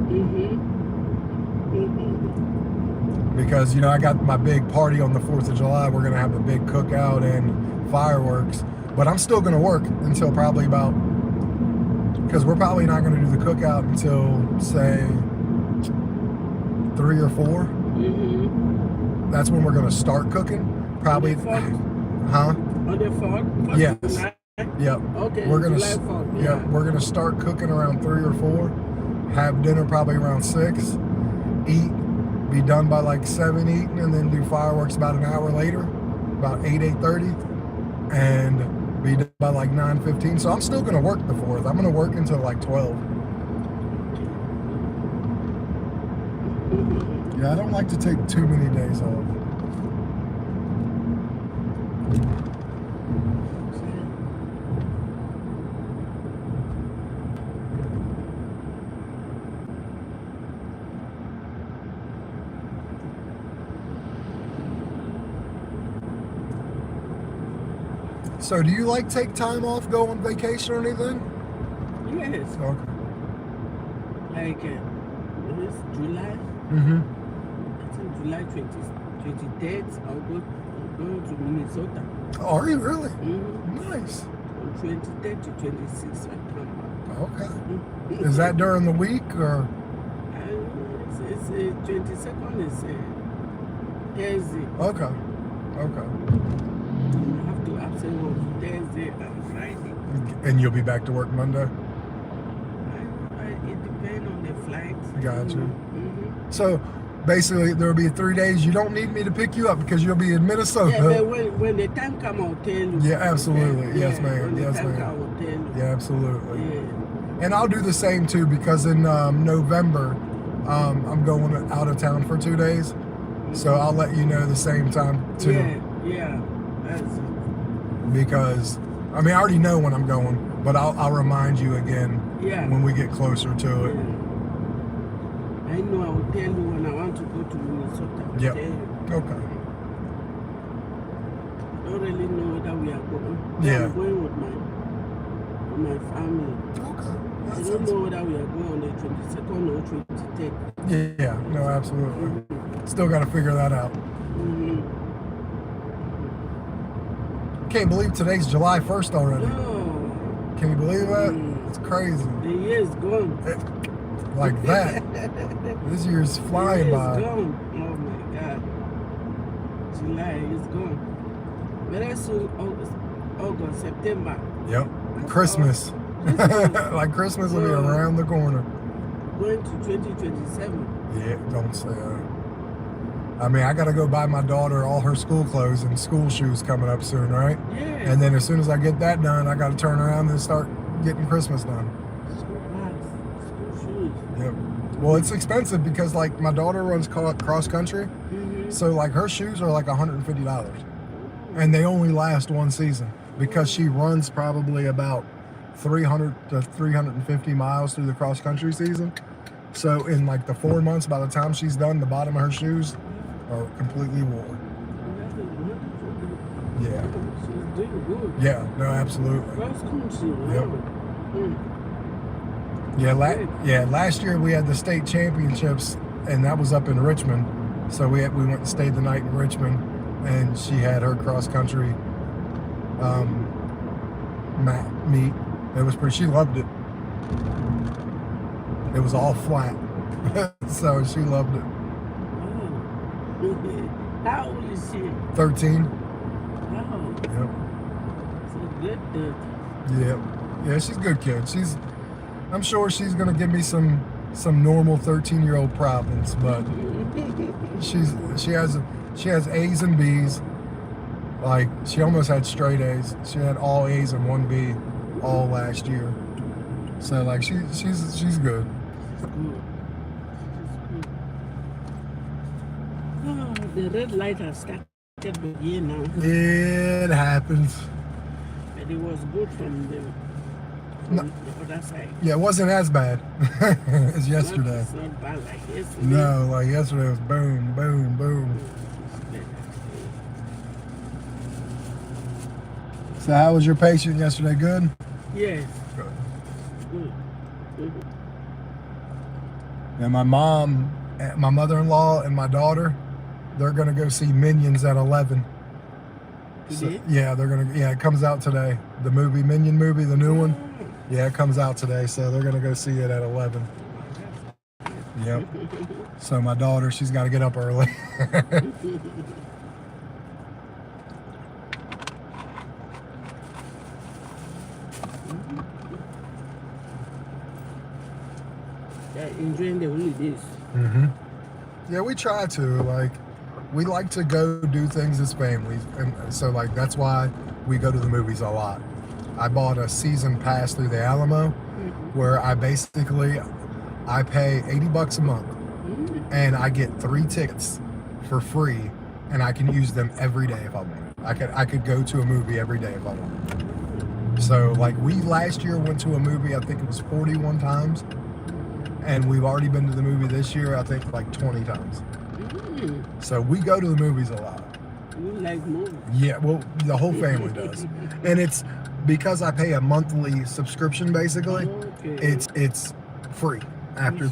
Because, you know, I got my big party on the 4th of July. We're going to have a big cookout and fireworks. But I'm still going to work until probably about, because we're probably not going to do the cookout until, say, 3 or 4. That's when we're going to start cooking. Probably. On the 4th? Huh? On the 4th? Yes. July? Yep. Okay. We're gonna July 4th. yeah, we're gonna start cooking around 3 or 4. Have dinner probably around 6. Eat. Be done by like 7 eating, and then do fireworks about an hour later, about 8:30, and be done by like 9:15. So I'm still gonna work the 4th. I'm gonna work until like 12. Yeah, I don't like to take too many days off. So do you like take time off, go on vacation or anything? Yes. Okay. Like, it's July. Mm-hmm. I think July 23rd, I'll go to Minnesota. Are you really? Mm-hmm. Nice. From 23rd to 26th, I come back. Okay. Is that during the week or? It's 22nd is Thursday. Okay. Okay. I have to absent work Thursday and Friday. And you'll be back to work Monday? It depends on the flight. Gotcha. Mm-hmm. So basically there'll be 3 days you don't need me to pick you up because you'll be in Minnesota. Yeah, but when the time comes, I'll tell you. Yeah, absolutely. Okay? Yes, ma'am. When Yes, the time ma'am. comes, I will tell you. Yeah, absolutely. Yeah. And I'll do the same too because in November, I'm going out of town for 2 days. So I'll let you know the same time too. Yeah. That's it. Because, I mean, I already know when I'm going, but I'll remind you again Yeah. when we get closer to it. Yeah. I know I will tell you when I want to go to Minnesota. I'll Yep. tell you. Okay. Yeah. I'm going with my family. Okay. I That don't sounds- know whether we are going on the 22nd or 23rd. Yeah, no, absolutely. Still got to figure that out. Mm-hmm. Can't believe today's July 1st already. No, Can you believe that? Mm. It's crazy. the year is gone. Like that. This year's flying the year by. is gone. Oh my God. July is gone. Very soon, August, September. Yep. Christmas. Like Christmas will be around the corner. Going to 2027. Yeah, don't say that. I mean, I got to go buy my daughter all her school clothes and school shoes coming up soon, right? Yeah. And then as soon as I get that done, I got to turn around and start getting Christmas done. School bags, school shoes. Yep. Well, it's expensive because like my daughter runs cross country, Mm-hmm. so like her shoes are like $150, and they only last one season because she runs probably about 300 to 350 miles through the cross country season. So in like the 4 months, by the time she's done, the bottom of her shoes are completely worn. Yeah. She's doing good. Yeah. No, absolutely. Cross country. Yep. Wow. Mm. Yeah. Last year we had the state championships, and that was up in Richmond. So we went and stayed the night in Richmond, and she had her cross country meet. It was pretty. She loved it. It was all flat, so she loved it. Oh. How old is she? 13. Wow. Yep. So good. Yep. Yeah, she's a good kid. I'm sure she's gonna give me some normal 13-year-old problems, but she has A's and B's. Like she almost had straight A's. She had all A's and 1 B all last year. So like she's good. She's good. Oh, the red light has started again now. It happens. But it was good from the other side. Yeah, it wasn't as bad as yesterday. It's not bad like yesterday. No, like yesterday was boom, boom, boom. So how was your patient yesterday? Good? Yes. Good. Good. Mhm. And my mom, my mother-in-law, and my daughter, they're gonna go see Minions at 11. So, Today? yeah, it comes out today. The movie, Minion movie, the new one. Yeah, it comes out today, so they're gonna go see it at 11. Yep. So my daughter, she's got to get up early. Yeah, enjoying the holidays. Mm-hmm. Yeah, we try to. Like, we like to go do things as families, and so like that's why we go to the movies a lot. I bought a season pass through the Alamo, where I pay $80 a month, and I get 3 tickets for free, and I can use them every day if I want. I could go to a movie every day if I want. So like we last year went to a movie, I think it was 41 times. And we've already been to the movie this year, I think like 20 times. So we go to the movies a lot. You like movies? Yeah, well, the whole family does. And it's because I pay a monthly subscription basically. Okay. It's free after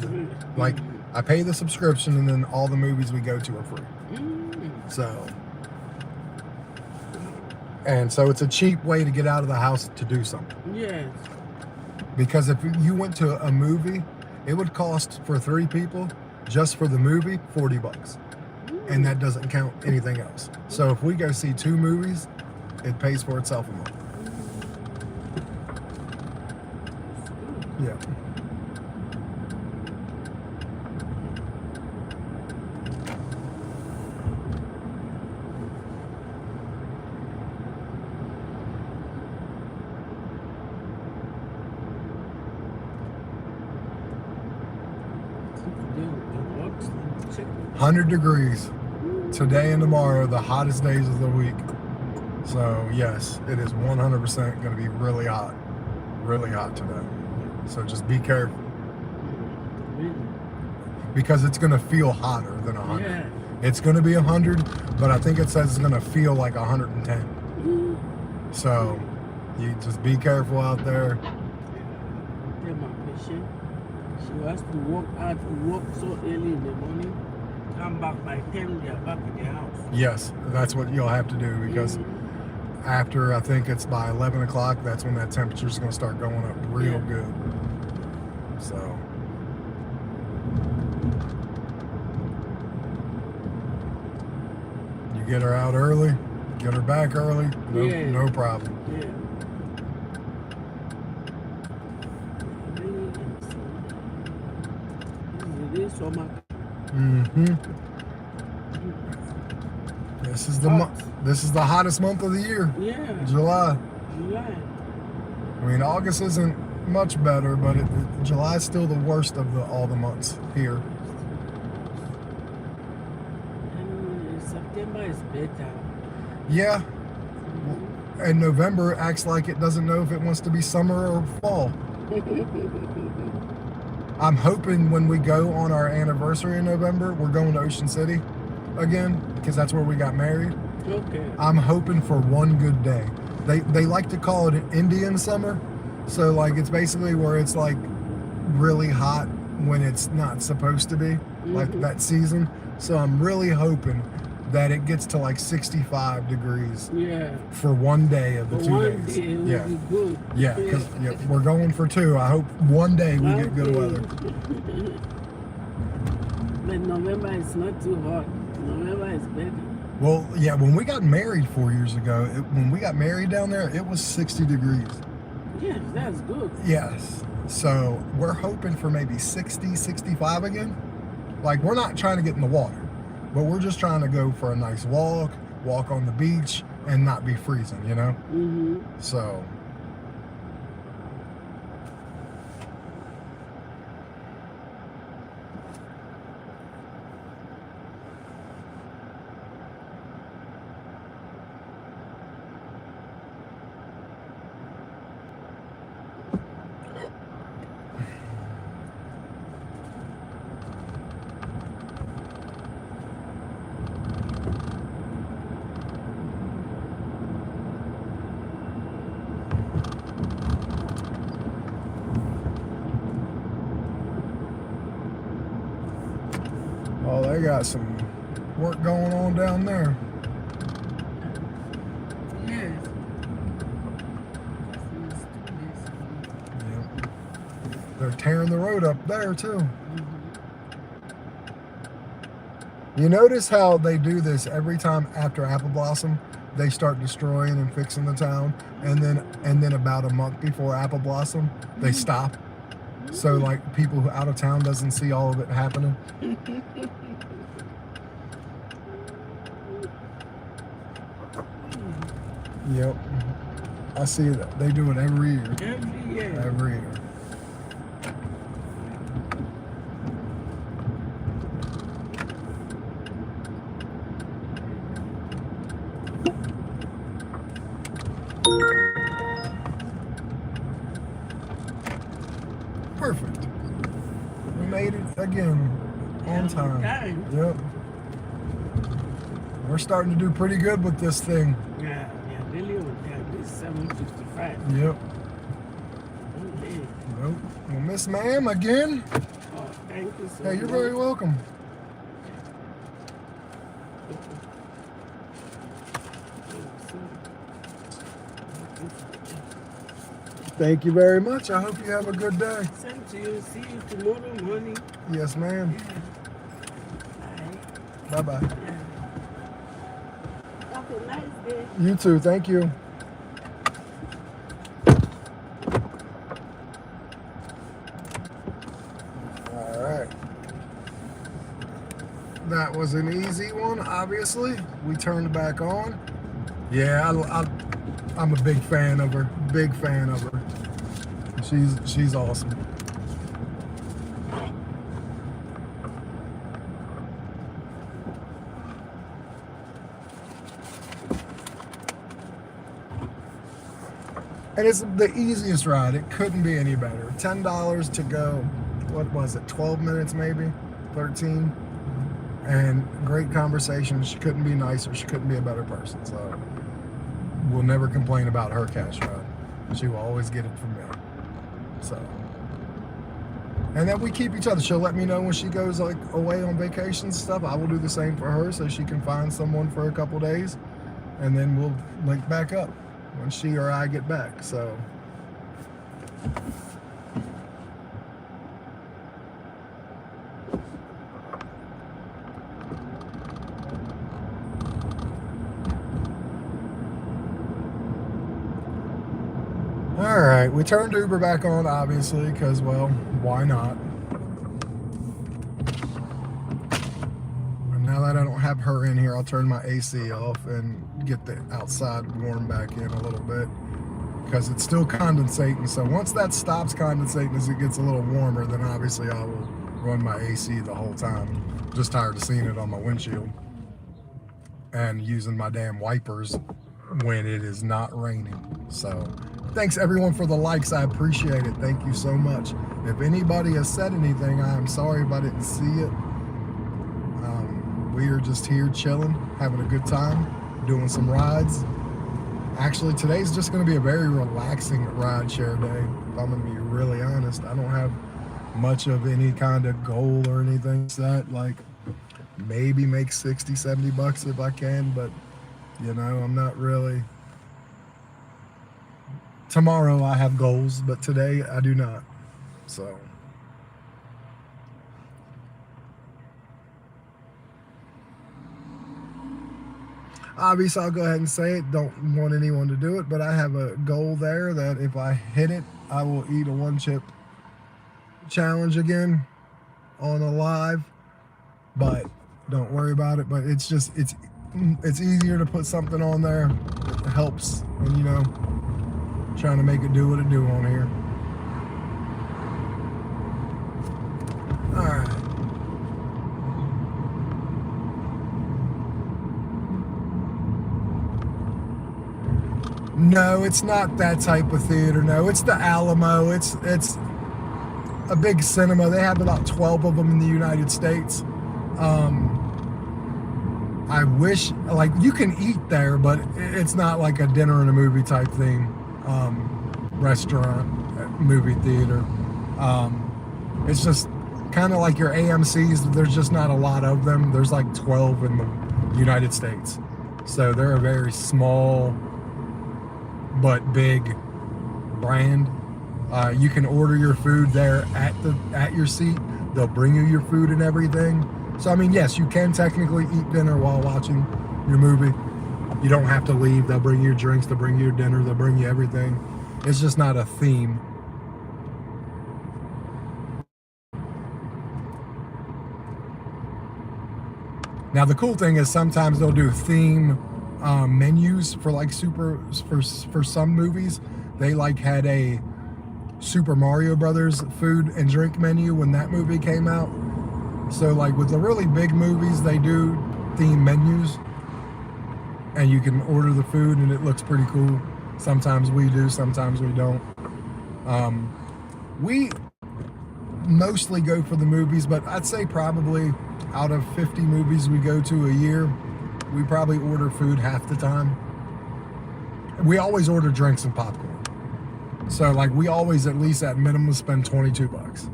like I pay the subscription and then all the movies we go to are free. So it's a cheap way to get out of the house to do something. Yes. Because if you went to a movie, it would cost for 3 people just for the movie $40, and that doesn't count anything else. So if we go see 2 movies, it pays for itself a month. Yeah. Today, what? Check. 100 degrees today and tomorrow, the hottest days of the week. So yes, it is 100% going to be really hot today. So just be careful Really? because it's going to feel hotter than 100. Yeah. It's going to be 100, but I think it says it's going to feel like 110. So you just be careful out there. Tell my patient, she has to work out, work so early in the morning, come back by 10, they are back in the house. Yes, that's what you'll have to do because after I think it's by 11 o'clock, that's when that temperature is going to start going up real good. So. You get her out early, get her back early, no problem. Yeah. It is summer. This is the This is the hottest month of the year. Yeah. July. July. I mean, August isn't much better, but July's still the worst of all the months here. And September is better. Yeah. And November acts like it doesn't know if it wants to be summer or fall. I'm hoping when we go on our anniversary in November, we're going to Ocean City again, because that's where we got married. Okay. I'm hoping for one good day. They like to call it an Indian summer. So like it's basically where it's like really hot when it's not supposed to be, like that season. So I'm really hoping that it gets to like 65 degrees for one day of the 2 days. Day will be good. Yeah, because we're going for 2. I hope one day we get good weather. But November is not too hot. November is better. Well, yeah, when we got married 4 years ago, when we got married down there, it was 60 degrees. Yes, that's good. Yes. So we're hoping for maybe 60, 65 again. Like, we're not trying to get in the water, but we're just trying to go for a nice walk on the beach, and not be freezing, you know? So. Oh, they got some work going on down there. Yes. Yep. They're tearing the road up there too. You notice how they do this every time after Apple Blossom, they start destroying and fixing the town, and then about a month before Apple Blossom, they stop. So like people who out of town doesn't see all of it happening. Yep. I see that. They do it every year. Every year. Every year. Perfect. We made it again on time. Yep. We're starting to do pretty good with this thing. Yeah, really on time. This is 7:55. Yep. Okay. Nope. Well, Miss Ma'am, again. Oh, thank you so much. Hey, you're very welcome. Thank you very much. I hope you have a good day. Same to you. See you tomorrow morning. Yes, ma'am. Bye. Bye-bye. Yeah. Have a nice day. You too. Thank you. All right. That was an easy one, obviously. We turned back on. Yeah, I'm a big fan of her. Big fan of her. She's awesome. And it's the easiest ride. It couldn't be any better. $10 to go, what was it, 12 minutes maybe? 13? And great conversation. She couldn't be nicer. She couldn't be a better person. So will never complain about her cash ride. She will always get it from me. So, and then we keep each other. She'll let me know when she goes like away on vacations and stuff. I will do the same for her so she can find someone for a couple days, and then we'll link back up when she or I get back. So. All right, we turned Uber back on, obviously, because, well, why not? And now that I don't have her in here, I'll turn my AC off and get the outside warm back in a little bit, because it's still condensating. So once that stops condensating as it gets a little warmer, then obviously I will run my AC the whole time. Just tired of seeing it on my windshield and using my damn wipers when it is not raining. So thanks everyone for the likes. I appreciate it. Thank you so much. If anybody has said anything, I am sorry if I didn't see it. We are just here chilling, having a good time, doing some rides. Actually, today's just going to be a very relaxing ride share day, if I'm going to be really honest. I don't have much of any kind of goal or anything set, like maybe make 60, 70 bucks if I can, but you know, I'm not really. Tomorrow I have goals, but today I do not. So. Obviously, I'll go ahead and say it. Don't want anyone to do it, but I have a goal there that if I hit it, I will eat a one chip challenge again on a live. But don't worry about it. But it's just, it's easier to put something on there. It helps, and you know, trying to make it do what it do on here. All right. No, it's not that type of theater. No, it's the Alamo. It's a big cinema. They have about 12 of them in the United States. I wish, like, you can eat there, but it's not like a dinner and a movie type thing. Restaurant, movie theater. It's just kind of like your AMC's. There's just not a lot of them. There's like 12 in the United States. So they're a very small but big brand. You can order your food there at your seat. They'll bring you your food and everything. So I mean, yes, you can technically eat dinner while watching your movie. You don't have to leave. They'll bring you your drinks, they'll bring you your dinner, they'll bring you everything. It's just not a theme. Now the cool thing is sometimes they'll do theme menus for like for some movies. They like had a Super Mario Brothers food and drink menu when that movie came out. So like with the really big movies, they do theme menus and you can order the food and it looks pretty cool. Sometimes we do, sometimes we don't. We mostly go for the movies, but I'd say probably out of 50 movies we go to a year, we probably order food half the time. We always order drinks and popcorn. So like we always at least at minimum spend 22 bucks.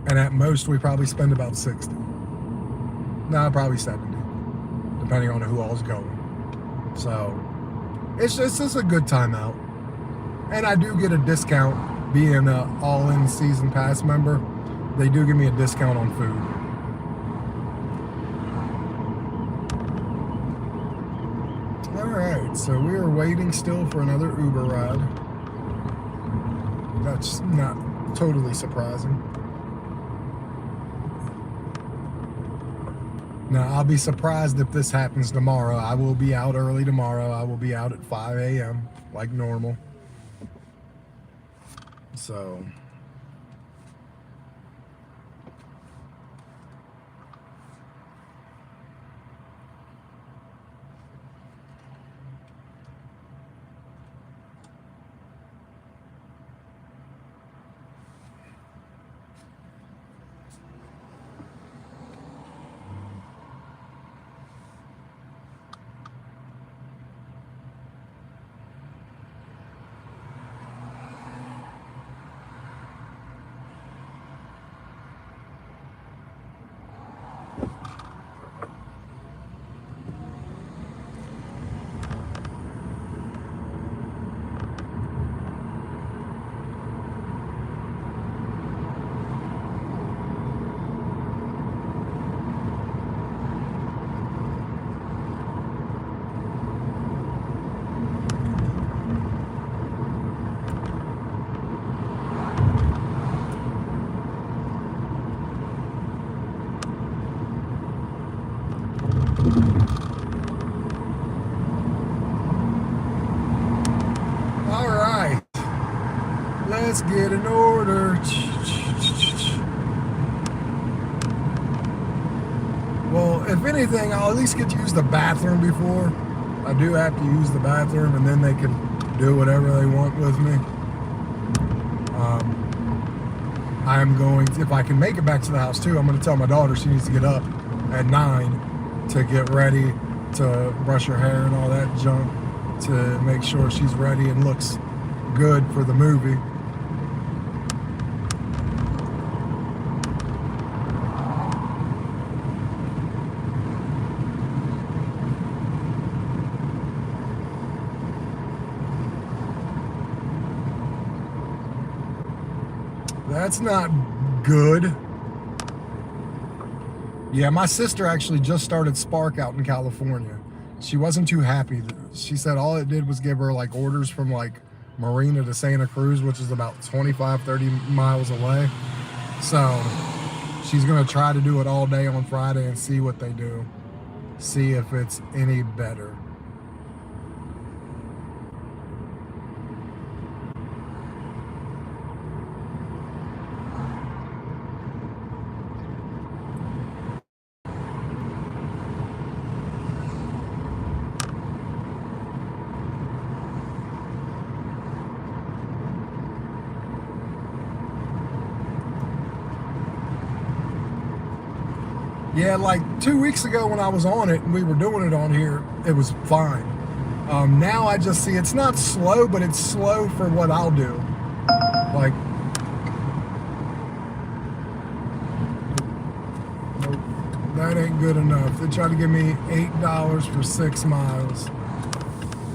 And at most we probably spend about 60. No, probably 70, depending on who all's going. So it's just a good time out. And I do get a discount being an all-in season pass member. They do give me a discount on food. Alright, so we are waiting still for another Uber ride. That's not totally surprising. Now, I'll be surprised if this happens tomorrow. I will be out early tomorrow. I will be out at 5 a.m. like normal. So... let's get an order. Well, if anything, I'll at least get to use the bathroom before. I do have to use the bathroom, and then they can do whatever they want with me. I'm going to, if I can make it back to the house too, I'm going to tell my daughter she needs to get up at 9 to get ready to brush her hair and all that junk to make sure she's ready and looks good for the movie. That's not good. Yeah, my sister actually just started Spark out in California. She wasn't too happy. She said all it did was give her like orders from like Marina to Santa Cruz, which is about 25, 30 miles away. So she's gonna try to do it all day on Friday and see what they do. See if it's any better. Yeah, like 2 weeks ago when I was on it and we were doing it on here, it was fine. Now I just see it's not slow, but it's slow for what I'll do. Like, nope, that ain't good enough. They try to give me $8 for 6 miles.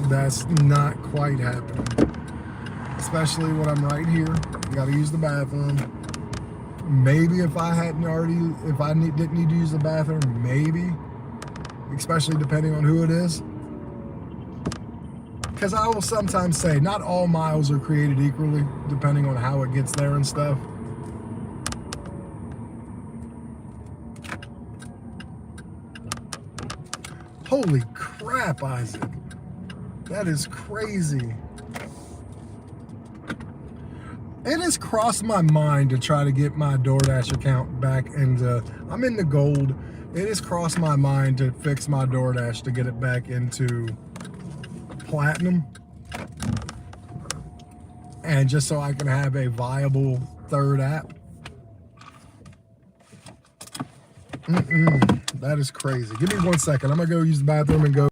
That's not quite happening. Especially when I'm right here. Gotta use the bathroom. Maybe if I hadn't already, if I didn't need to use the bathroom, maybe, especially depending on who it is. Because I will sometimes say, not all miles are created equally, depending on how it gets there and stuff. Holy crap, Isaac. That is crazy. It has crossed my mind to try to get my DoorDash account back into, I'm in the gold. It has crossed my mind to fix my DoorDash to get it back into platinum. And just so I can have a viable third app. That is crazy. Give me 1 second. I'm gonna go use the bathroom and go.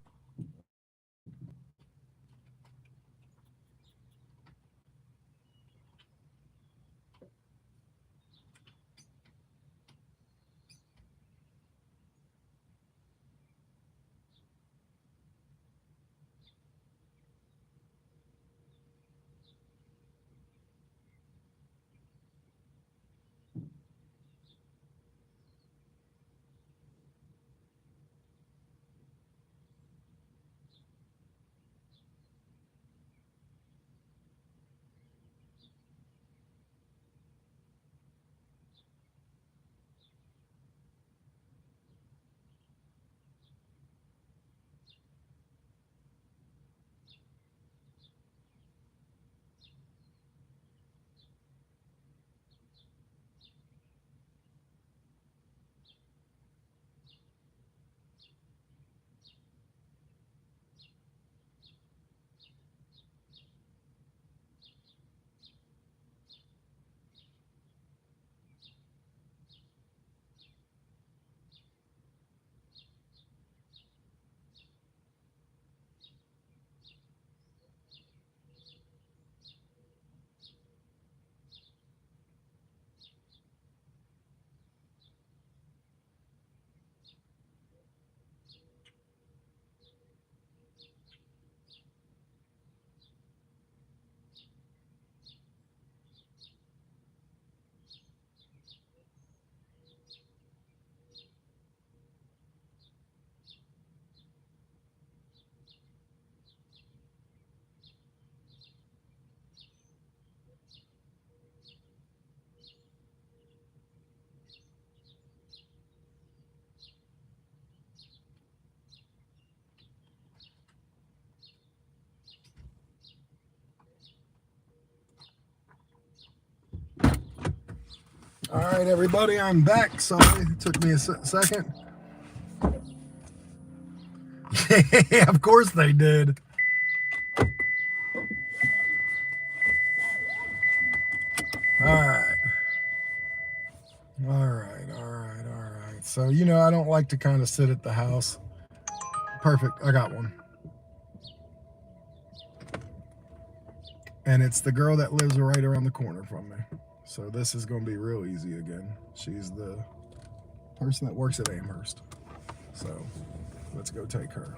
All right, everybody, I'm back. Sorry, it took me a second. Yeah, of course they did. All right. So, you know, I don't like to kind of sit at the house. Perfect, I got one. And it's the girl that lives right around the corner from me. So this is going to be real easy again. She's the person that works at Amherst. So let's go take her.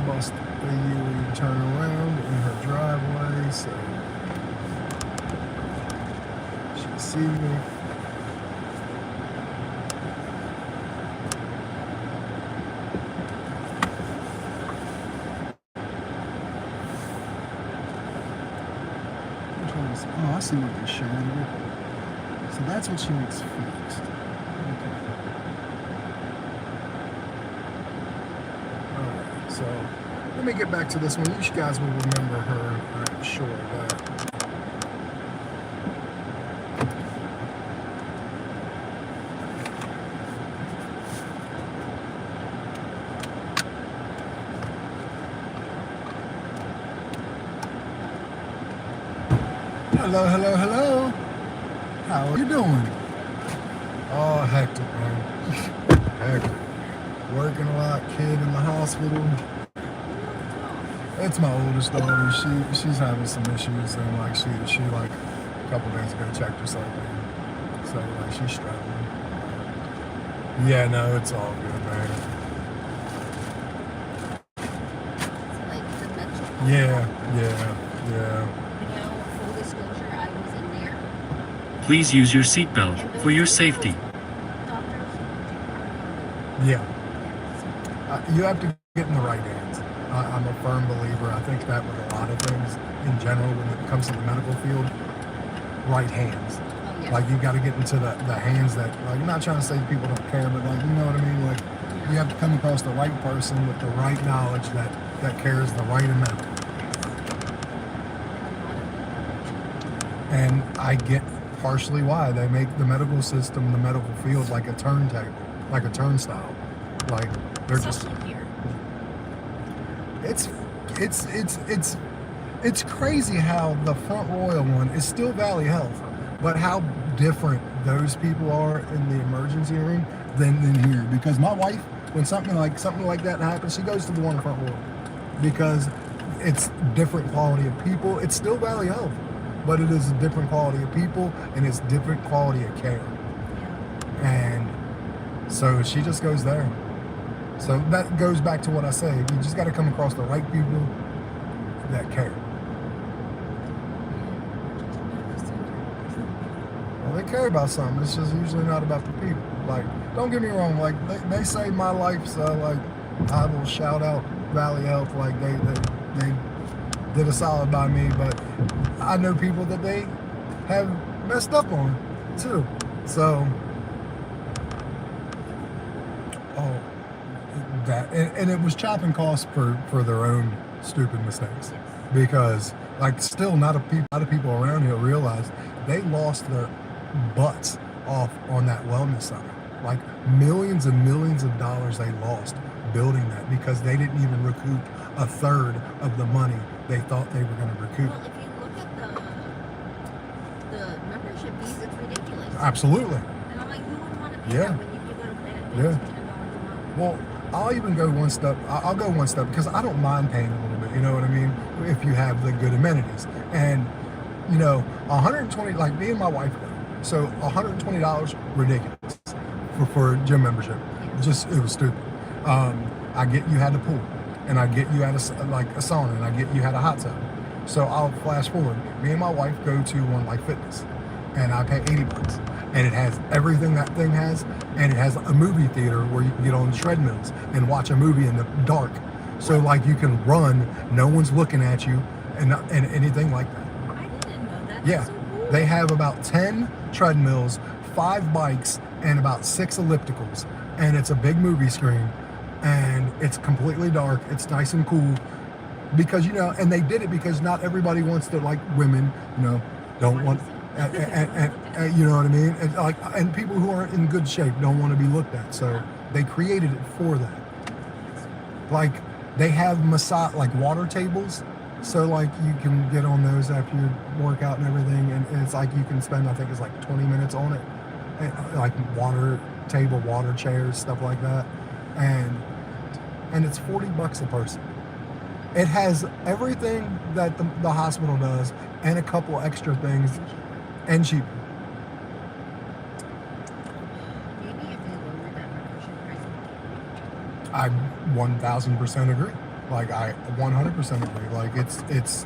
Bust a U turn around in her driveway, so she see me. Oh, I see what they're showing you. So that's what she makes fixed. Okay. Alright, so let me get back to this one. You guys will remember her, I'm sure of that. Hello. How are you doing? Oh, hectic, man. Hectic. Working a lot, kid in the hospital. It's my oldest daughter. She's having some issues, and like she like a couple days ago checked herself in. So like she's struggling. Yeah, no, it's all good, man. Like the mental. Yeah. Please use your seatbelt for your safety. Yeah. You have to get in the right hands. I'm a firm believer. I think that with a lot of things in general when it comes to the medical field, right hands. Oh, yes. Like you got to get into the hands that, like, I'm not trying to say people don't care, but like, you know what I mean? Like you have to come across the right person with the right knowledge that cares the right amount. And I get partially why they make the medical system, the medical field, like a turntable, like a turnstile. Like they're just here. It's crazy how the Front Royal one is still Valley Health, but how different those people are in the emergency room than here. Because my wife, when something like that happens, she goes to the one in Front Royal because it's different quality of people. It's still Valley Health, but it is a different quality of people and it's different quality of care. And so she just goes there. So that goes back to what I say. You just got to come across the right people that care. Well, they care about something. It's just usually not about the people. Like, don't get me wrong. Like, they saved my life, so like, I will shout out Valley Health. Like, they did a solid by me. But I know people that they have messed up on too. So, that and it was chopping costs for their own stupid mistakes, because like still not a lot of people around here realize they lost their butts off on that wellness center. Like millions and millions of dollars they lost building that because they didn't even recoup a third of the money they thought they were going to recoup. Well, if you look at the membership fees, it's ridiculous. Absolutely. And I'm like, who would want to pay Yeah. that when you go to Planet Fitness Yeah. for $10 a month? Well, I'll even go one step. I'll go one step because I don't mind paying a little bit. You know what I mean? If you have the good amenities, and you know, 120. Like me and my wife go. So $120, ridiculous for gym membership. Just it was stupid. I get you had a pool, and I get you had a sauna, and I get you had a hot tub. So I'll flash forward. Me and my wife go to One Life Fitness, and I pay $80. And it has everything that thing has, and it has a movie theater where you can get on treadmills and watch a movie in the dark. So like you can run, no one's looking at you, and anything like that. I didn't know that. Yeah, That's so cool. they have about 10 treadmills, 5 bikes, and about 6 ellipticals, and it's a big movie screen. and it's completely dark. It's nice and cool because, you know, and they did it because not everybody wants to, like, women, you know, don't want, and you know what I mean? And, like, and people who aren't in good shape don't want to be looked at. So they created it for that. Like, they have massage, like, water tables. So, like, you can get on those after your workout and everything. And it's like you can spend, I think it's like 20 minutes on it. And, like, water table, water chairs, stuff like that. And it's $40 a person. It has everything that the hospital does and a couple extra things and cheaper. Maybe if they lowered that membership price. I 1000% agree. Like, I 100% agree. Like, it's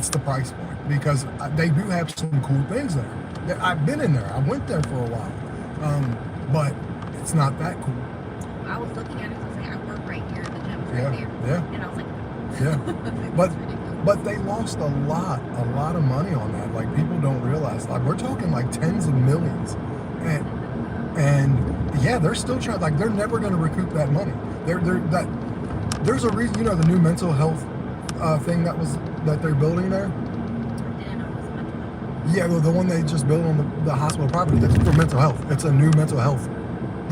the price point because they do have some cool things there. I've been in there. I went there for a while, but it's not that cool. I was looking at it, I was like, I work right here, the gym's right Yeah, there. yeah. And I was like, Yeah, that's ridiculous. but they lost a lot of money on that. Like, people don't realize. Like, we're talking like tens of millions, and yeah, they're still trying. Like, they're never going to recoup that money. There's a reason. You know, the new mental health thing that they're building there. And I was like, Yeah, well, the one they just built on the hospital property, that's for mental health. It's a new mental health.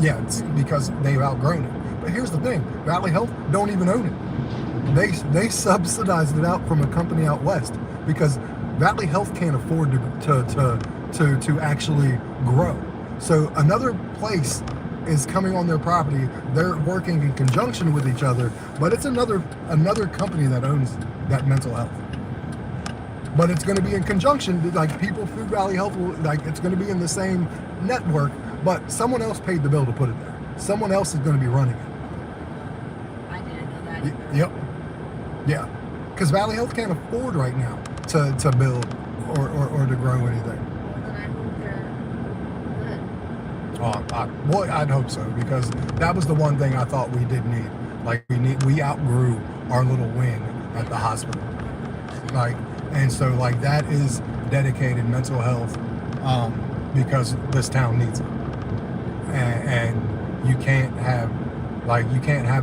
Yeah, it's because they've outgrown it. But here's the thing, Valley Health don't even own it. They subsidized it out from a company out west because Valley Health can't afford to actually grow. So another place is coming on their property. They're working in conjunction with each other, but it's another company that owns that mental health. But it's going to be in conjunction, like people through Valley Health, like it's going to be in the same network, but someone else paid the bill to put it there. Someone else is going to be running it. I didn't know that either. Yep. Yeah. Because Valley Health can't afford right now to build or to grow anything. Well, then I hope they're good. Boy, I'd hope so, because that was the one thing I thought we did need. Like, we outgrew our little wing at the hospital. Like, and so, like, that is dedicated mental health, because this town needs it. And you can't have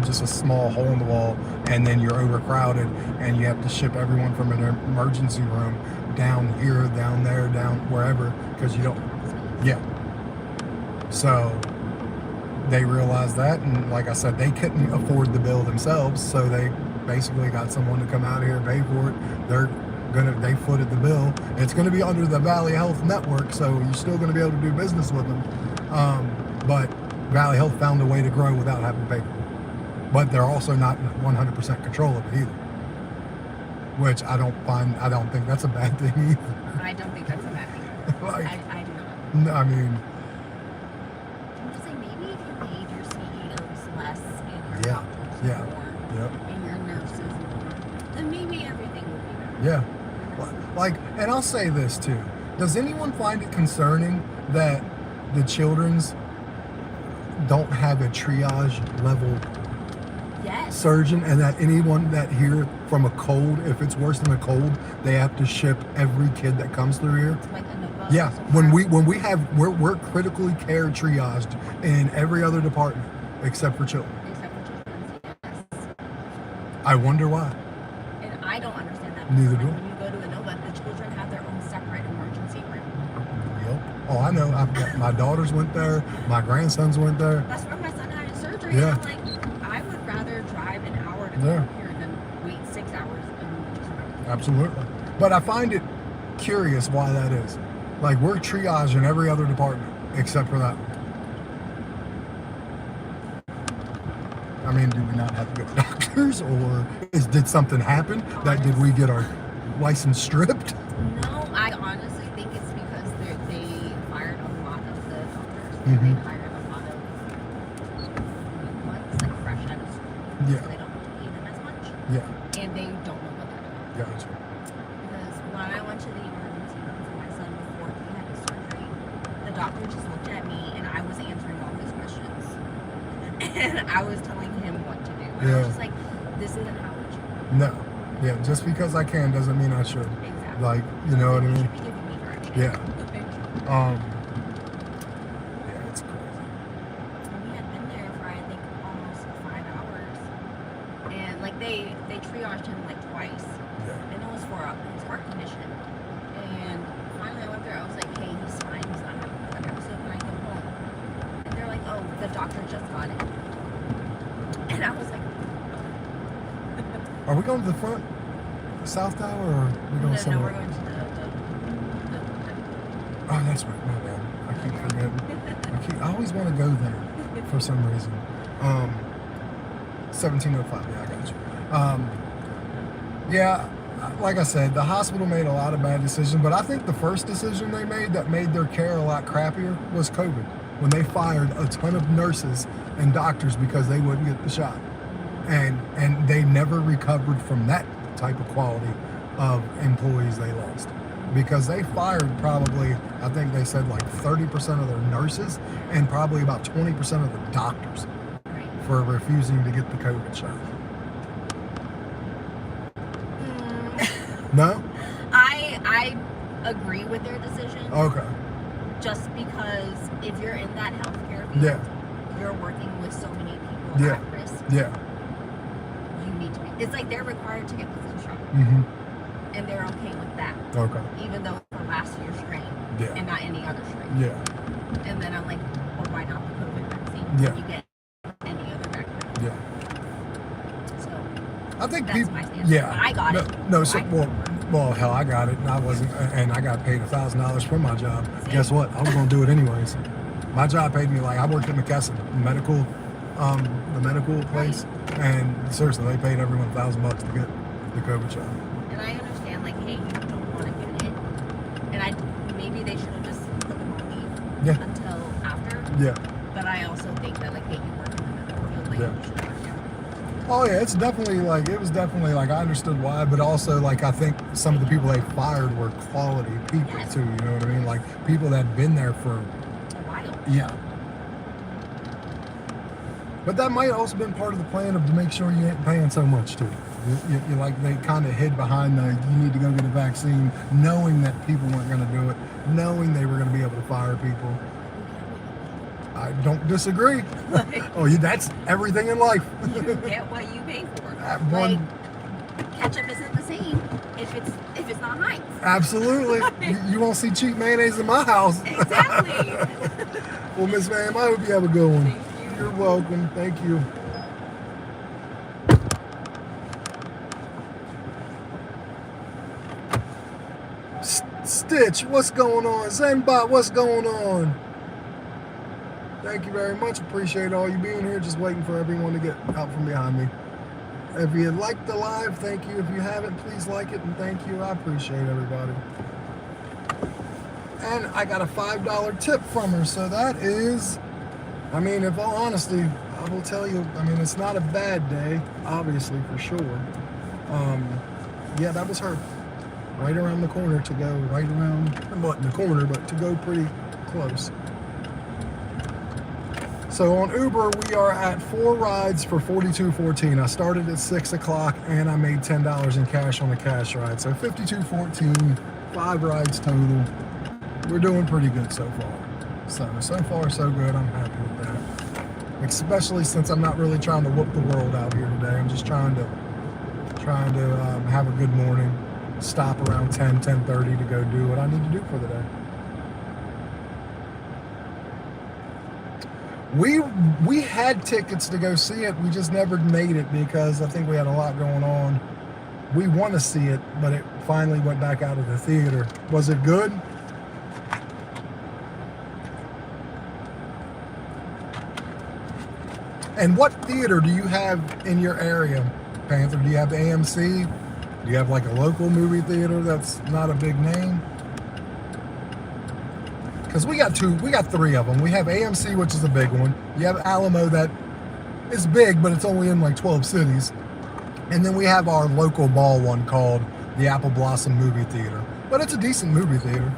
just a small hole in the wall and then you're overcrowded and you have to ship everyone from an emergency room down here, down there, down wherever, because you don't. Yeah. So they realized that, and like I said, they couldn't afford the bill themselves, so they basically got someone to come out here and pay for it. They footed the bill. It's gonna be under the Valley Health network, so you're still gonna be able to do business with them. But Valley Health found a way to grow without having to pay for it. But they're also not in 100% control of it either. Which I don't think that's a bad thing either. I don't think that's a bad thing. Like, I do not. I mean, I'm just saying, maybe if you paid your CEOs less and your Yeah, doctors yeah, more yep. and your nurses more, then maybe everything would be better. Yeah. Like, and I'll say this too. Does anyone find it concerning that the children's don't have a triage level Yes. surgeon, and that anyone that here from a cold, if it's worse than a cold, they have to ship every kid that comes through here? Like a Nova. Yeah. When we're critically care triaged in every other department except for children. Except for children's, yes. I wonder why. And I don't understand that. Neither because, do like, when you go to a Nova, the children have their own separate emergency room. Yep. Oh, I know. My daughters went there. My grandsons went there. That's where my son had his surgery. Yeah. And I'm like, I would rather drive an hour to come Yeah. here than wait 6 hours and just Absolutely. But I find it curious why that is. Like, we're triaged in every other department except for that one. I mean, do we not have to go to doctors, or did something happen? Did we get our license stripped? No, I honestly think it's because they fired a lot of the doctors. Mhm. They hired a lot of new ones, like fresh out of school. Yeah. So they don't have to pay them as much. Yeah, And they don't know what they're doing. gotcha. Because when I went to the emergency room for my son before he had his surgery, the doctor just looked at me and I was answering all his questions. And I was telling him what to do. And I Yeah. was just like, this isn't how it should be. No. Yeah, just because I can doesn't mean I should. Exactly. Like, you know what I You mean? should be giving me direction. Yeah. Yeah, it's crazy. And we had been there for, I think, almost 5 hours Are we going to the front, the South Tower, or are we going No, somewhere? we're going to the Oh, that's right. My bad. I keep forgetting. I always want to go there for some reason. 1705. Yeah, I got you. Yeah, like I said, the hospital made a lot of bad decisions, but I think the first decision they made that made their care a lot crappier was COVID, when they fired a ton of nurses and doctors because they wouldn't get the shot, and they never recovered from that type of quality of employees they lost. Because they fired probably, I think they said like 30% of their nurses and probably about 20% of the doctors right. for refusing to get the COVID shot. No? I agree with their decision. Okay. Just because if you're in that healthcare field, Yeah. you're working with so many people Yeah. at risk. Yeah. You need to be. It's like they're required to get the flu shot, Mm-hmm. and they're okay with that, Okay. even though it's the last year's strain Yeah. and not any other strain. Yeah. And then I'm like, well, why not the COVID vaccine? Yeah. You get any other vaccine. Yeah. So I think that's people. my stance. Yeah. I got no, it. No. So So, well, hell, I got it, and I wasn't, and I got paid $1,000 for my job. Guess what? I was gonna do it anyways. My job paid me like I worked at McKesson medical, the medical place, and seriously, they paid everyone $1,000 to get the COVID shot. And I understand, like, hey, you don't want to get it, and maybe they should have just put them on leave Yeah. until after. Yeah. But I also think that, like, hey, you work in the medical field, like, Yeah. you should have. Oh yeah, it was definitely like I understood why, but also like I think some of the people they fired were quality people Yes. too. You know what I mean? Like people that had been there for A while. yeah. But that might also been part of the plan of to make sure you ain't paying so much too. You like they kind of hid behind the you need to go get a vaccine, knowing that people weren't going to do it, knowing they were going to be able to fire people. I don't disagree. Oh, that's everything in life. You get what you pay for. One- Like, ketchup isn't the same if it's not Heinz. Absolutely. You won't see cheap mayonnaise in my house. Exactly. Well, Miss Ma'am, I hope you have a good one. Thank you. You're welcome. Thank you. Stitch, what's going on? Zenbot, what's going on? Thank you very much. Appreciate all you being here. Just waiting for everyone to get out from behind me. If you liked the live, thank you. If you haven't, please like it and thank you. I appreciate everybody. And I got a $5 tip from her, so that is, I mean, in all honesty, I will tell you, I mean, it's not a bad day, obviously, for sure. Yeah, that was her. Right around the corner to go, right around, not in the corner, but to go pretty close. So on Uber, we are at 4 rides for $42.14. I started at 6 o'clock and I made $10 in cash on a cash ride. So $52.14, 5 rides total. We're doing pretty good so far. So far so good. I'm happy with that. Especially since I'm not really trying to whoop the world out here today. I'm just trying to have a good morning. Stop around 10:30 to go do what I need to do for the day. We had tickets to go see it. We just never made it because I think we had a lot going on. We want to see it, but it finally went back out of the theater. Was it good? And what theater do you have in your area, Panther? Do you have the AMC? Do you have like a local movie theater that's not a big name? Because we got 3 of them. We have AMC, which is a big one. You have Alamo that is big, but it's only in like 12 cities. And then we have our local mall one called the Apple Blossom Movie Theater. But it's a decent movie theater.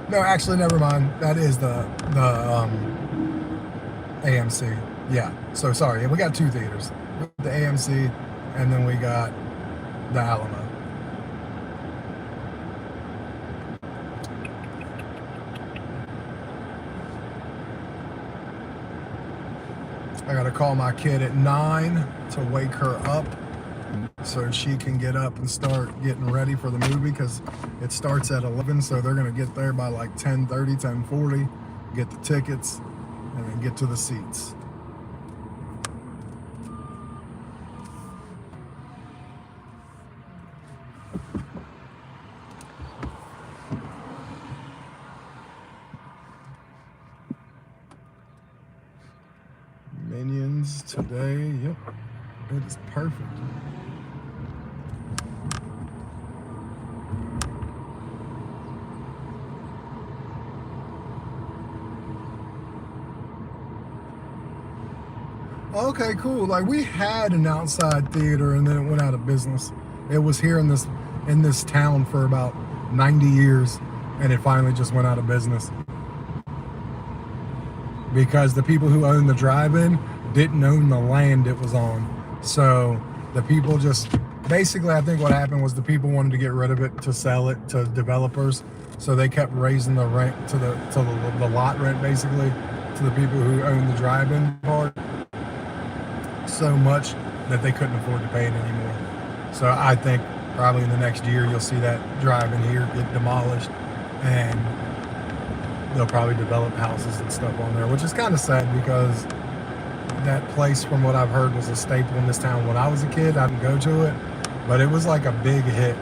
No, actually, never mind. That is the AMC. Yeah, so sorry. We got 2 theaters. The AMC, and then we got the Alamo. I gotta call my kid at 9 to wake her up so she can get up and start getting ready for the movie because it starts at 11, so they're gonna get there by like 10:30, 10:40, get the tickets, and then get to the seats. today. Yep, it is perfect. Okay, cool. Like we had an outside theater and then it went out of business. It was here in this town for about 90 years and it finally just went out of business. Because the people who owned the drive-in didn't own the land it was on. So the people just basically, I think what happened was the people wanted to get rid of it to sell it to developers. So they kept raising the rent to the lot rent basically to the people who owned the drive-in part so much that they couldn't afford to pay it anymore. So I think probably in the next year you'll see that drive-in here get demolished and they'll probably develop houses and stuff on there, which is kind of sad because that place, from what I've heard, was a staple in this town when I was a kid. I didn't go to it, but it was like a big hit.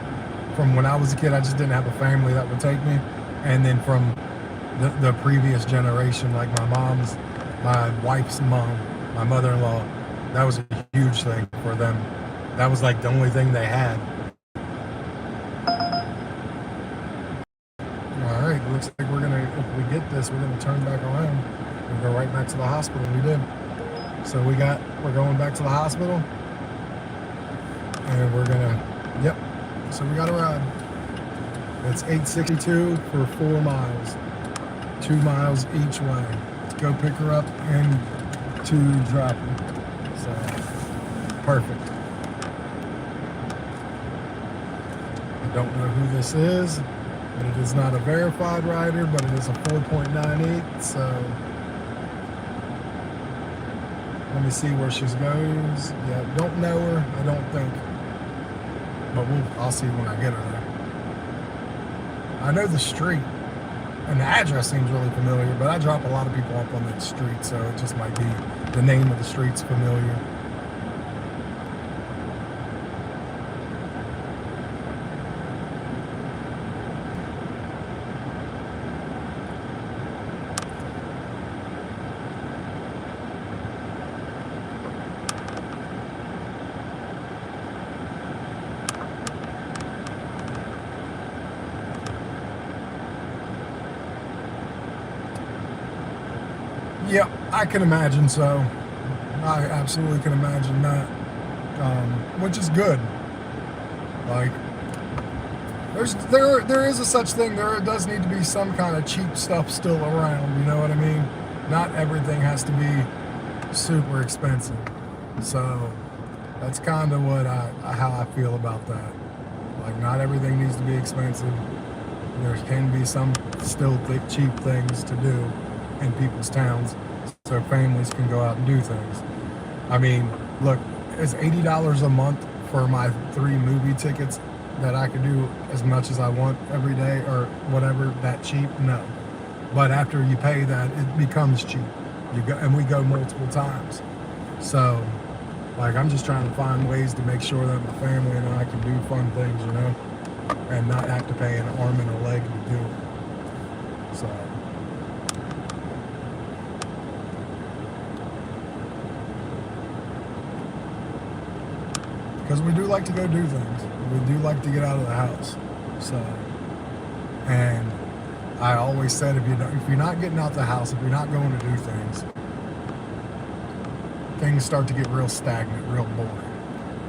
From when I was a kid, I just didn't have a family that would take me. And then from the previous generation, like my wife's mom, my mother-in-law, that was a huge thing for them. That was like the only thing they had. All right, looks like if we get this, we're gonna turn back around and go right back to the hospital. We did. So we're going back to the hospital and we're gonna, yep. So we got a ride. It's $8.62 for 4 miles, 2 miles each way to go pick her up and to drop her. So perfect. I don't know who this is, but it is not a verified rider, but it is a 4.98. So let me see where she goes. Yeah, don't know her, I don't think. But I'll see when I get her there. I know the street, and the address seems really familiar, but I drop a lot of people off on that street, so it just might be the name of the street's familiar. Yep, I can imagine so. I absolutely can imagine that, which is good. Like, there is a such thing. There does need to be some kind of cheap stuff still around. You know what I mean? Not everything has to be super expensive. So that's kind of how I feel about that. Like, not everything needs to be expensive. There can be some still cheap things to do in people's towns so families can go out and do things. I mean, look, it's $80 a month for my 3 movie tickets that I could do as much as I want every day or whatever. That cheap? No. But after you pay that, it becomes cheap. And we go multiple times. So, like, I'm just trying to find ways to make sure that my family and I can do fun things, you know, and not have to pay an arm and a leg to do it. So. Because we do like to go do things. We do like to get out of the house. So, and I always said, if you're not getting out the house, if you're not going to do things start to get real stagnant, real boring.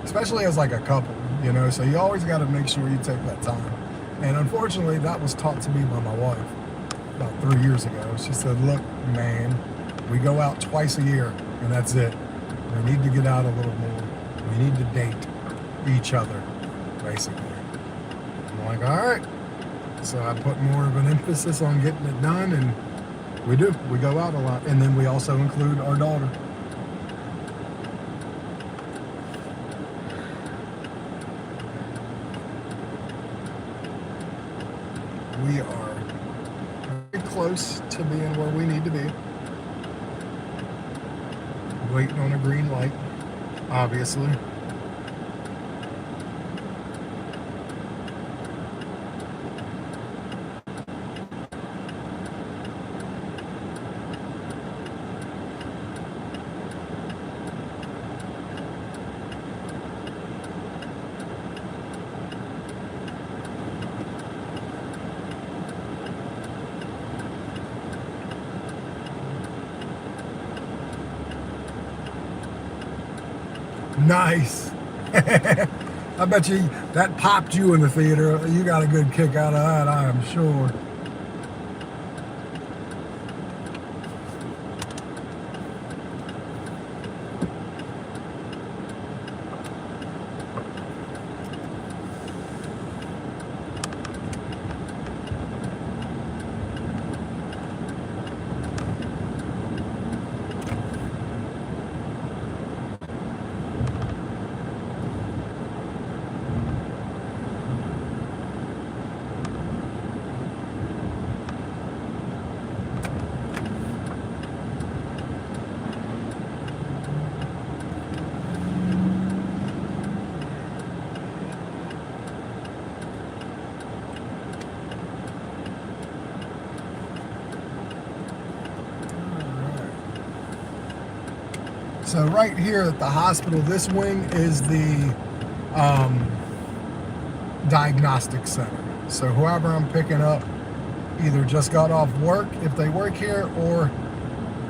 Especially as like a couple, you know. So you always got to make sure you take that time. And unfortunately, that was taught to me by my wife about 3 years ago. She said, "Look, man, we go out twice a year, and that's it. We need to get out a little more. We need to date each other, basically." I'm like, all right. So I put more of an emphasis on getting it done, and we do. We go out a lot. And then we also include our daughter. We are very close to being where we need to be. Waiting on a green light, obviously. Nice. I bet you that popped you in the theater. You got a good kick out of that, I am sure. So right here at the hospital, this wing is the diagnostic center. So whoever I'm picking up either just got off work, if they work here, or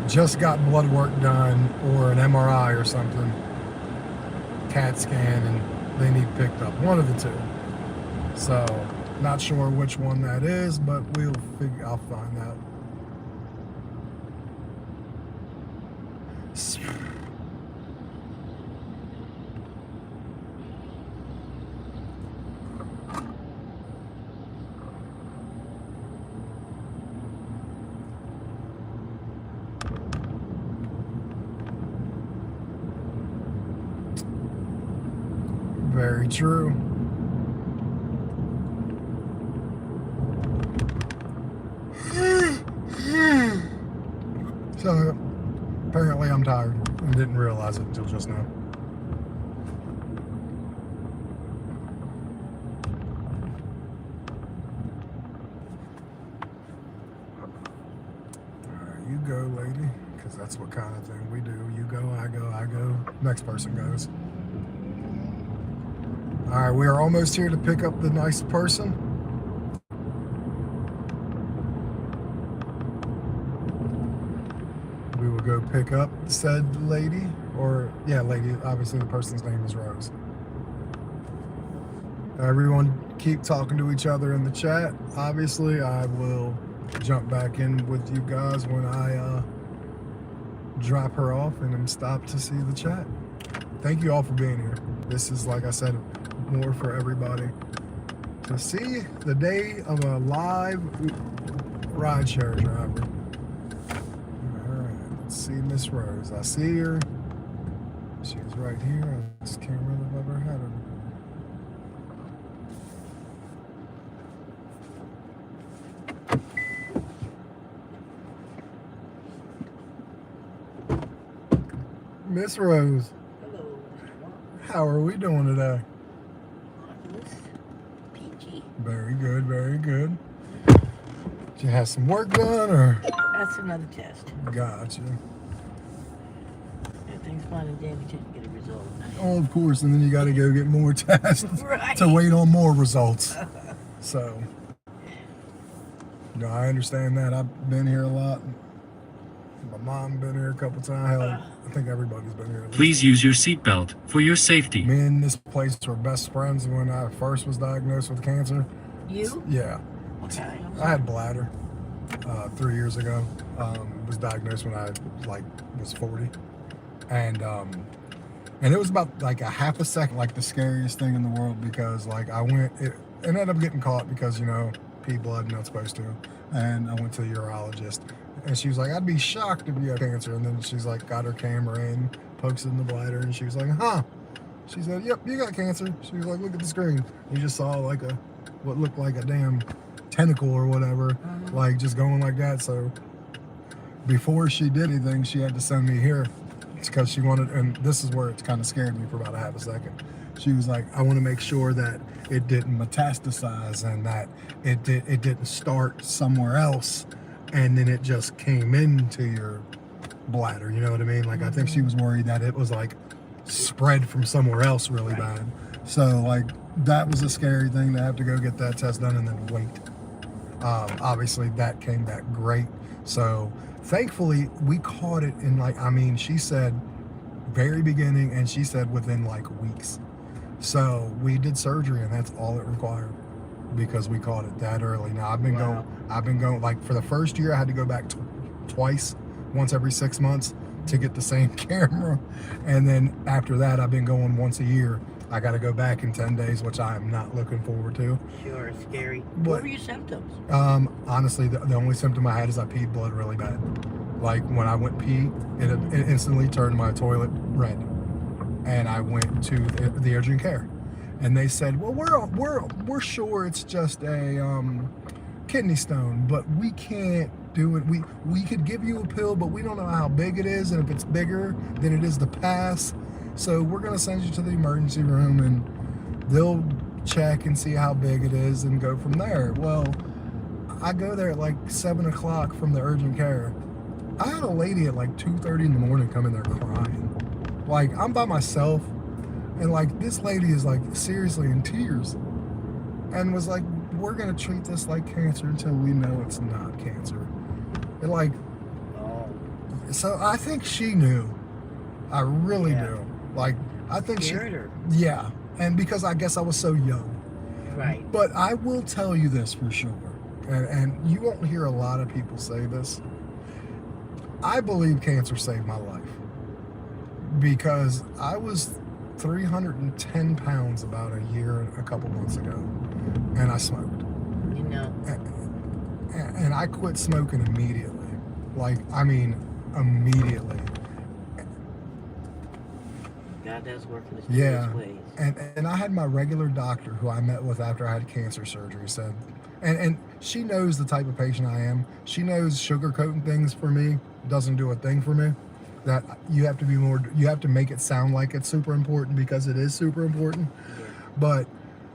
just got blood work done, or an MRI or something, CAT scan, and they need picked up. One of the two. So not sure which one that is, but I'll find out. Very true. So apparently I'm tired and didn't realize it until just now. Alright, you go, lady, because that's what kind of thing we do. You go, I go, next person goes. All right, we are almost here to pick up the nice person. We will go pick up said lady, or yeah, lady, obviously the person's name is Rose. Everyone keep talking to each other in the chat. Obviously, I will jump back in with you guys when I drop her off and am stopped to see the chat. Thank you all for being here. This is, like I said, more for everybody to see the day of a live rideshare driver. All right, let's see Miss Rose. I see her. She's right here. I just can't remember if I've ever had her. Miss Rose. Hello. How are we doing today? Peachy. Very good, very good. Did you have some work done, or? That's another test. Gotcha. Everything's fine and dandy till you get a result. Oh, of course, and then you got to go get more tests Right. to wait on more results. So, no, I understand that. I've been here a lot. My mom been here a couple times. Hell, I think everybody's been here. Please use your seatbelt for your safety. Me and this place were best friends when I first was diagnosed with cancer. You? Yeah. Okay. I had bladder 3 years ago. Was diagnosed when I was 40, and it was about like a half a second, like the scariest thing in the world, because like it ended up getting caught because pee blood, not supposed to, and I went to the urologist, and she was like, I'd be shocked if you had cancer, and then she's like got her camera in, pokes it in the bladder, and she was like, huh? She said, yep, you got cancer. She was like, look at the screen. You just saw like what looked like a damn tentacle or whatever, like just going like that. So before she did anything, she had to send me here because she wanted, and this is where it kind of scared me for about a half a second. She was like, I want to make sure that it didn't metastasize and that it didn't start somewhere else and then it just came into your bladder, you know what I mean? Like I think she was worried that it was like spread from somewhere else really bad. So like that was a scary thing to have to go get that test done and then wait. Obviously that came back great. So thankfully we caught it in she said very beginning, and she said within like weeks. So we did surgery, and that's all it required because we caught it that early. Now I've been going like for the first year I had to go back twice, once every 6 months to get the same camera, and then after that I've been going once a year. I got to go back in 10 days, which I am not looking forward to. Sure, scary. But- What were your symptoms? Honestly, the only symptom I had is I peed blood really bad. Like when I went pee, it instantly turned my toilet red, and I went to the urgent care, and they said, "Well, we're sure it's just a kidney stone, but we can't do it. We could give you a pill, but we don't know how big it is, and if it's bigger than it is the pass, so we're gonna send you to the emergency room, and they'll check and see how big it is and go from there." Well, I go there at like 7 o'clock from the urgent care. I had a lady at like 2:30 in the morning come in there crying. Like, I'm by myself, and like this lady is like seriously in tears, and was like, "We're gonna treat this like cancer until we know it's not cancer." And like, Oh, so I think she knew. I really Yeah. do. Like, I think scared her. yeah. And because I guess I was so young. Right. But I will tell you this for sure, and you won't hear a lot of people say this. I believe cancer saved my life because I was 310 pounds about a year and a couple months ago, and I smoked. You know, And I quit smoking immediately. Like, I mean, immediately. God does work in Yeah. mysterious ways. And I had my regular doctor who I met with after I had cancer surgery said, and she knows the type of patient I am. She knows sugarcoating things for me doesn't do a thing for me. That you have to make it sound like it's super important because it is super important. Yeah. But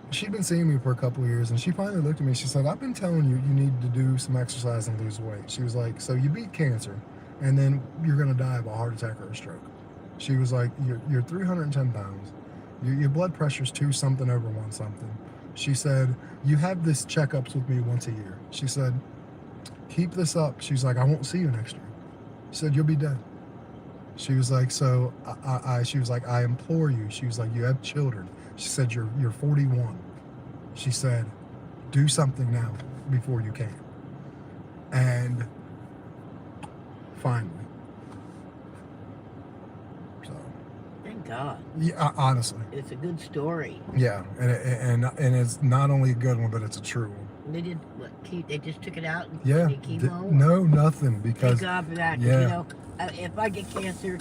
she'd been seeing me for a couple of years, and she finally looked at me. She said, "I've been telling you need to do some exercise and lose weight." She was like, "So you beat cancer, and then you're gonna die of a heart attack or a stroke." She was like, "You're 310 pounds. Your blood pressure's 2 something over 1 something." She said, "You have this checkups with me once a year." She said, "Keep this up." She's like, "I won't see you next year." She said, "You'll be dead." She was like, "So she was like, I implore you." She was like, "You have children." She said, You're 41." She said, "Do something now before you can." And finally. So, Thank God. yeah, honestly, It's a good story. yeah, and it's not only a good one, but it's a true one. They did what? They just took it out and Yeah, did chemo. no, nothing Thank because God for that. 'Cause, yeah. You know, if I get cancer,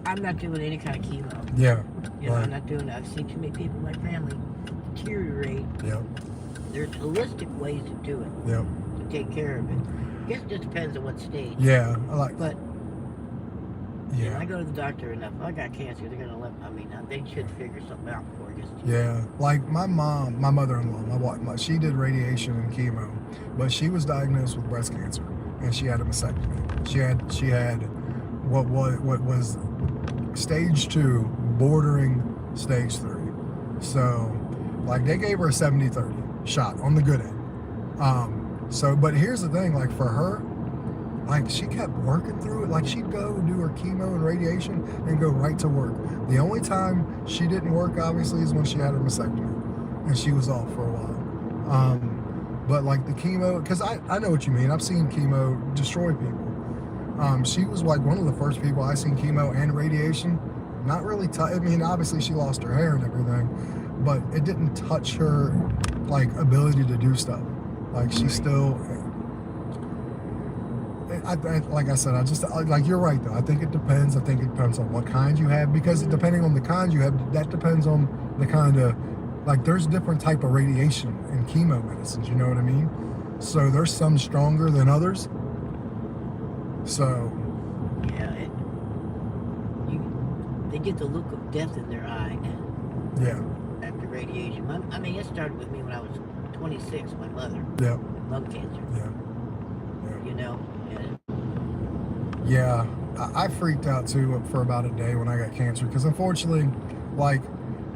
I'm not doing any kind of chemo. yeah, You know, right. I'm not doing that. I've seen too many people in my family deteriorate. Yep, There's holistic ways to do it, yep, to take care of it. I guess it just depends on what stage. yeah, I like, But when I yeah, go to the doctor enough, if I got cancer, they're gonna let. I mean, they should figure something out before it gets too yeah. Like my mom, my mother-in-law, she did radiation and chemo, but she was diagnosed with breast cancer, and she had a mastectomy. She had what was stage 2, bordering stage 3. So, like, they gave her a 70-30 shot on the good end. So, but here's the thing, like, for her, like, she kept working through it. Like, she'd go do her chemo and radiation and go right to work. The only time she didn't work, obviously, is when she had her mastectomy, and she was off for a while. But like the chemo, because I know what you mean. I've seen chemo destroy people. She was like one of the first people I seen chemo and radiation. Not really I mean, obviously she lost her hair and everything, but it didn't touch her like ability to do stuff. Like she still. Like I said, like you're right though. I think it depends. I think it depends on what kind you have, because depending on the kind you have, that depends on the kind of, like there's different type of radiation and chemo medicines. You know what I mean? So there's some stronger than others. So Yeah, they get the look of death in their eye yeah, after radiation. I mean, it started with me when I was 26. My mother, yeah, lung cancer. yeah. You know, and Yeah, I freaked out too for about a day when I got cancer, because unfortunately, like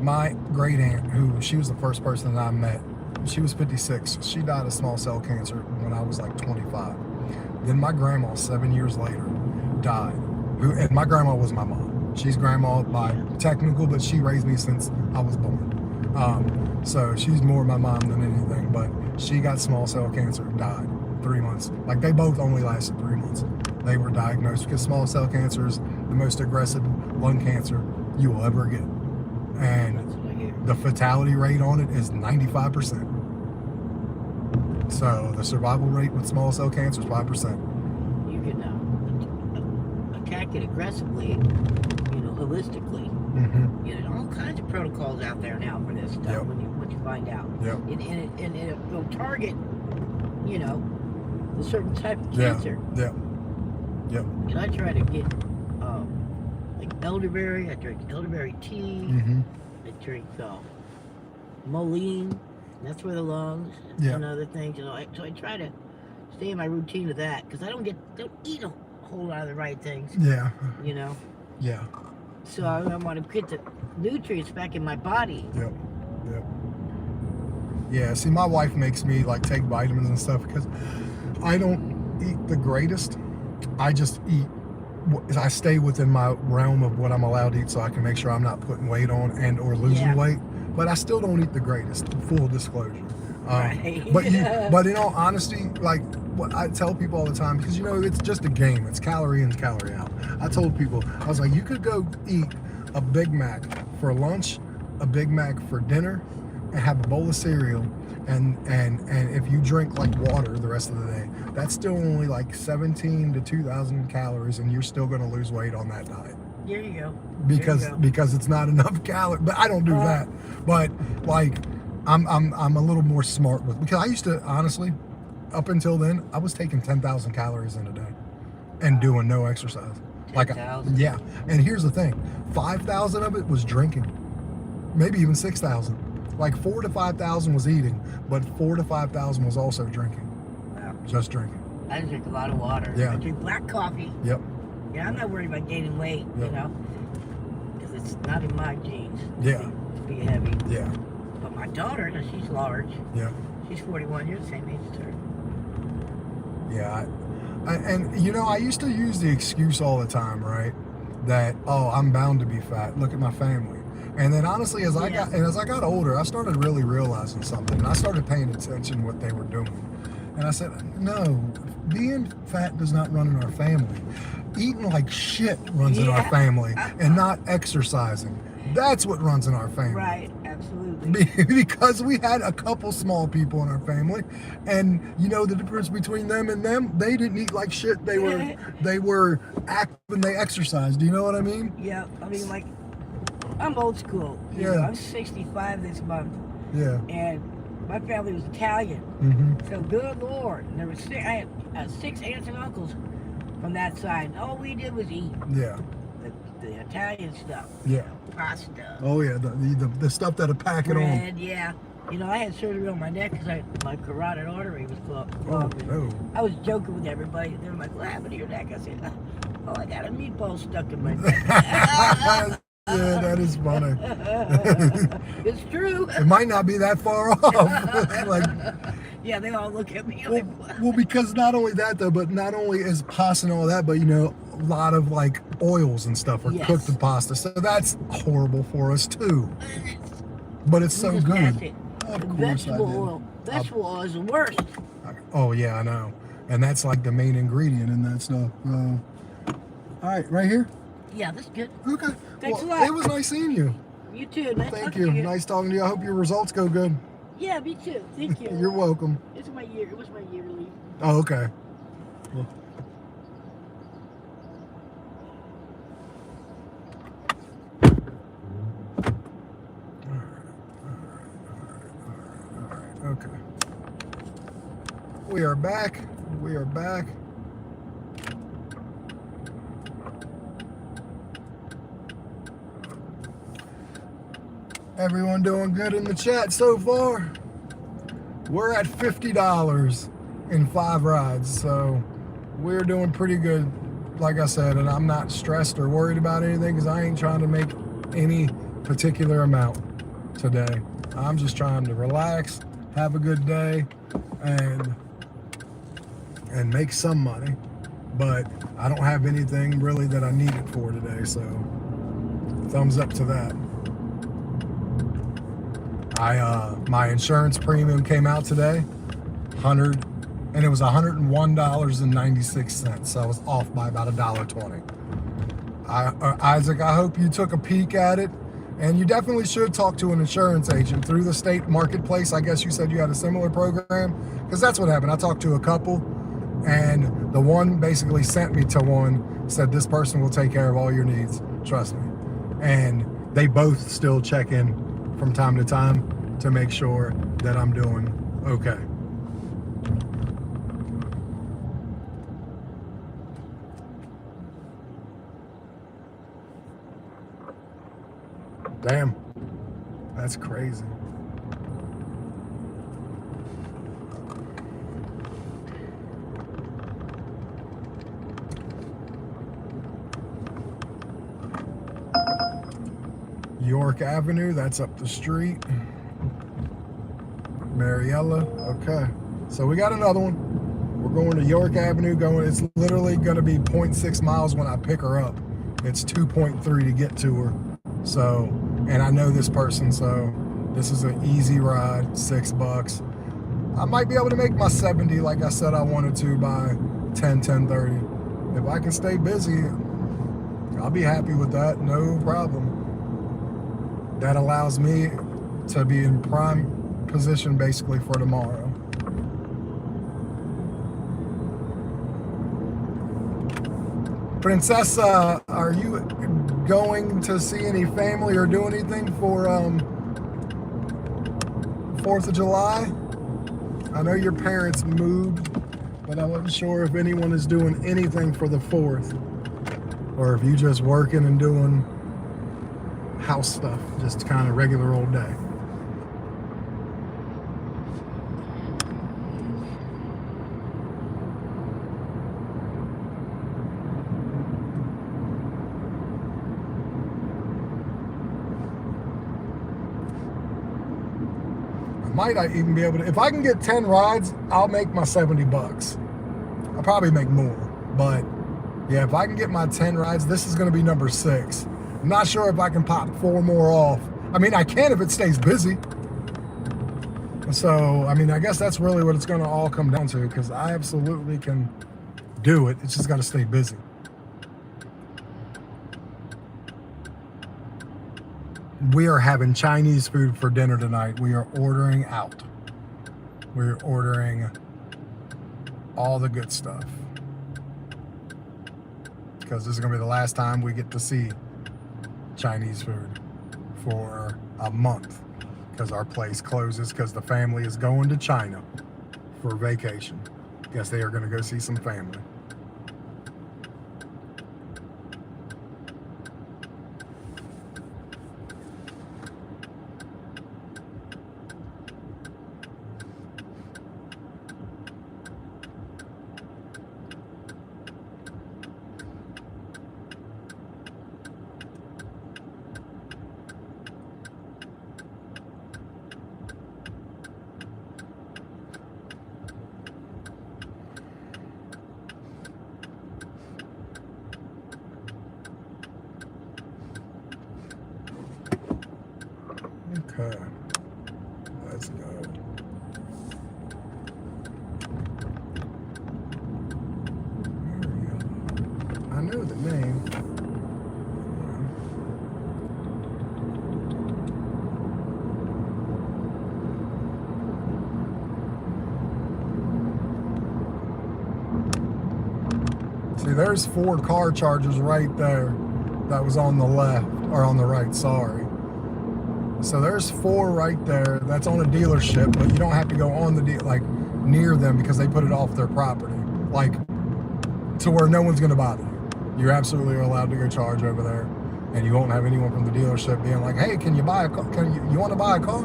my great aunt, who she was the first person that I met, she was 56. She died of small cell cancer when I was like 25. Then my grandma, 7 years later, died. And my grandma was my mom. She's grandma by technical, but she raised me since I was born. So she's more my mom than anything. But she got small cell cancer and died 3 months. Like they both only lasted 3 months. They were diagnosed because small cell cancer is the most aggressive lung cancer you will ever get, and That's what I hear. the fatality rate on it is 95%. So the survival rate with small cell cancer is 5%. You can attack it aggressively, holistically. Mm-hmm. All kinds of protocols out there now for this stuff. Yep. When you find out, Yep. and it will target, a certain type of Yeah. cancer. Yeah. Yep. And I try to get like elderberry. I drink elderberry tea. Mm-hmm. I drink Moline. That's for the lungs Yeah. and other things. So I try to stay in my routine of that because I don't eat a whole lot of the right things. Yeah. Yeah. So I want to get the nutrients back in my body. Yep. Yep. Yeah. See, my wife makes me like take vitamins and stuff because I don't eat the greatest. I just eat. I stay within my realm of what I'm allowed to eat, so I can make sure I'm not putting weight on and or losing Yeah. weight. But I still don't eat the greatest. Full disclosure. Right. But in all honesty, like what I tell people all the time, because it's just a game. It's calorie in, calorie out. I told people, I was like, you could go eat a Big Mac for lunch, a Big Mac for dinner, and have a bowl of cereal, and if you drink like water the rest of the day, that's still only like 17 to 2,000 calories, and you're still going to lose weight on that diet. There you go. Because it's not enough calories. But I don't do that. But like I'm a little more smart because I used to, honestly, up until then, I was taking 10,000 calories in a day and doing no exercise. 10,000? Yeah. And here's the thing, 5,000 of it was drinking, maybe even 6,000. Like 4,000 to 5,000 was eating, but 4,000 to 5,000 was also drinking. Wow. Just drinking. I drink a lot of water. Yeah. I drink black coffee. Yep. Yeah, I'm not worried about gaining weight, Yep. because it's not in my genes. Yeah. To be heavy. Yeah. But my daughter, she's large. Yeah. She's 41. You're the same age as her. Yeah, I used to use the excuse all the time, right? That I'm bound to be fat. Look at my family. And then honestly, as I got older, I started really realizing something, and I started paying attention to what they were doing. And I said, no, being fat does not run in our family. Eating like shit runs in our family, and not exercising. That's what runs in our family. Right, absolutely. Because we had a couple small people in our family, and the difference between them and them, they didn't eat like shit. They were active and they exercised. Do you know what I mean? Yeah, I mean, like, I'm old school. I'm 65 this month, Yeah. and my family was Italian. Mm-hmm. So good Lord, there was I had 6 aunts and uncles from that side. And all we did was eat Yeah. the Italian stuff. Yeah. Pasta. Oh yeah, the stuff that'll pack it on. Bread, yeah. I had surgery on my neck because my carotid artery was clogged. Oh no. I was joking with everybody. They were like, "What happened to your neck?" I said, "Oh, I got a meatball stuck in my neck." Yeah, that is funny. It's true. It might not be that far off. Like, Yeah, they all look at me like, "What?" well, because not only that though, but not only is pasta and all that, but a lot of like oils and stuff are Yes. cooked in pasta, so that's horrible for us too. But it's We so just good. match it. Of The course I vegetable did. oil. Vegetable oil is the worst. Oh yeah, I know, and that's like the main ingredient in that stuff. All right, right here. Yeah, that's good. Okay. Thanks Well, a lot. It was nice seeing you. You too. Nice Thank talking you. to you. Nice talking to you. I hope your results go good. Yeah, me too. Thank you. You're welcome. It's my year. It was my yearly. Oh, okay. Well, okay. We are back. We are back. Everyone doing good in the chat so far? We're at $50 in 5 rides, so we're doing pretty good, like I said, and I'm not stressed or worried about anything because I ain't trying to make any particular amount today. I'm just trying to relax, have a good day, and make some money, but I don't have anything really that I need it for today, so Thumbs up to that. My insurance premium came out today, and it was $101.96. So I was off by about $1.20. Isaac, I hope you took a peek at it, and you definitely should talk to an insurance agent through the state marketplace. I guess you said you had a similar program, because that's what happened. I talked to a couple, and the one basically sent me to one, said this person will take care of all your needs, trust me. And they both still check in from time to time to make sure that I'm doing okay. Damn, that's crazy. York Avenue, that's up the street. Mariella, okay. So we got another one. We're going to York Avenue, it's literally gonna be 0.6 miles when I pick her up. It's 2.3 to get to her. So, and I know this person, so this is an easy ride, $6. I might be able to make my 70 like I said I wanted to by 10:30. If I can stay busy, I'll be happy with that, no problem. That allows me to be in prime position basically for tomorrow. Princessa, are you going to see any family or do anything for 4th of July? I know your parents moved, but I wasn't sure if anyone is doing anything for the 4th, or if you just working and doing house stuff, just kind of regular old day. Might I even be able to, if I can get 10 rides, I'll make my $70. I'll probably make more, but yeah, if I can get my 10 rides, this is going to be number 6. I'm not sure if I can pop 4 more off. I mean, I can if it stays busy. So, I mean, I guess that's really what it's going to all come down to, because I absolutely can do it. It's just got to stay busy. We are having Chinese food for dinner tonight. We are ordering out. We're ordering all the good stuff, because this is going to be the last time we get to see Chinese food for a month, because our place closes because the family is going to China for vacation. Guess they are going to go see some family. Okay, let's go. I know the name. See, there's 4 car chargers right there. That was on the left, or on the right, sorry. So there's 4 right there. That's on a dealership, but you don't have to go on the near them, because they put it off their property, like to where no one's gonna bother you. You're absolutely allowed to go charge over there, and you won't have anyone from the dealership being like, "Hey, can you buy a car? You want to buy a car?"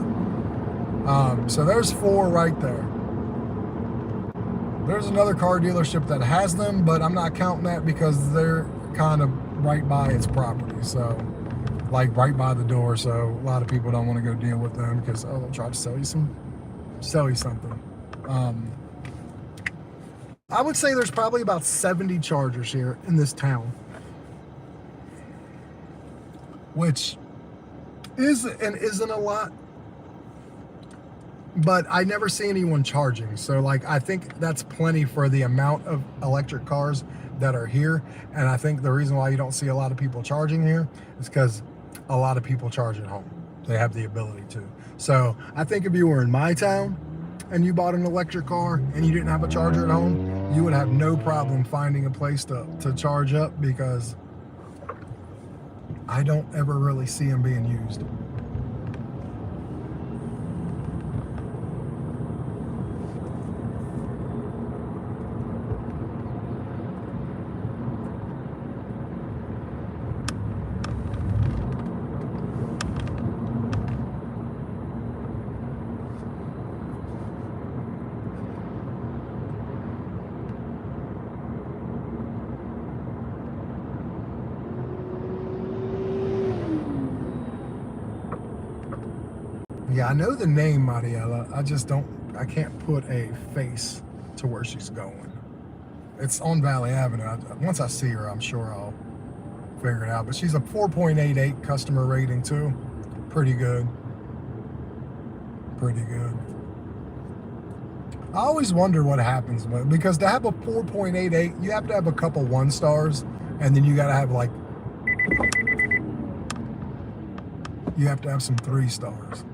So there's 4 right there. There's another car dealership that has them, but I'm not counting that because they're kind of right by its property. So, like right by the door. So a lot of people don't want to go deal with them because they'll try to sell you something. I would say there's probably about 70 chargers here in this town. which is and isn't a lot. But I never see anyone charging. So like, I think that's plenty for the amount of electric cars that are here. And I think the reason why you don't see a lot of people charging here is because a lot of people charge at home. They have the ability to. So I think if you were in my town and you bought an electric car and you didn't have a charger at home, you would have no problem finding a place to charge up, because I don't ever really see them being used. Yeah, I know the name Mariela. I can't put a face to where she's going. It's on Valley Avenue. Once I see her, I'm sure I'll figure it out. But she's a 4.88 customer rating too. Pretty good. Pretty good. I always wonder what happens because to have a 4.88, you have to have a couple 1 stars, and then you got to have like, you have to have some 3 stars.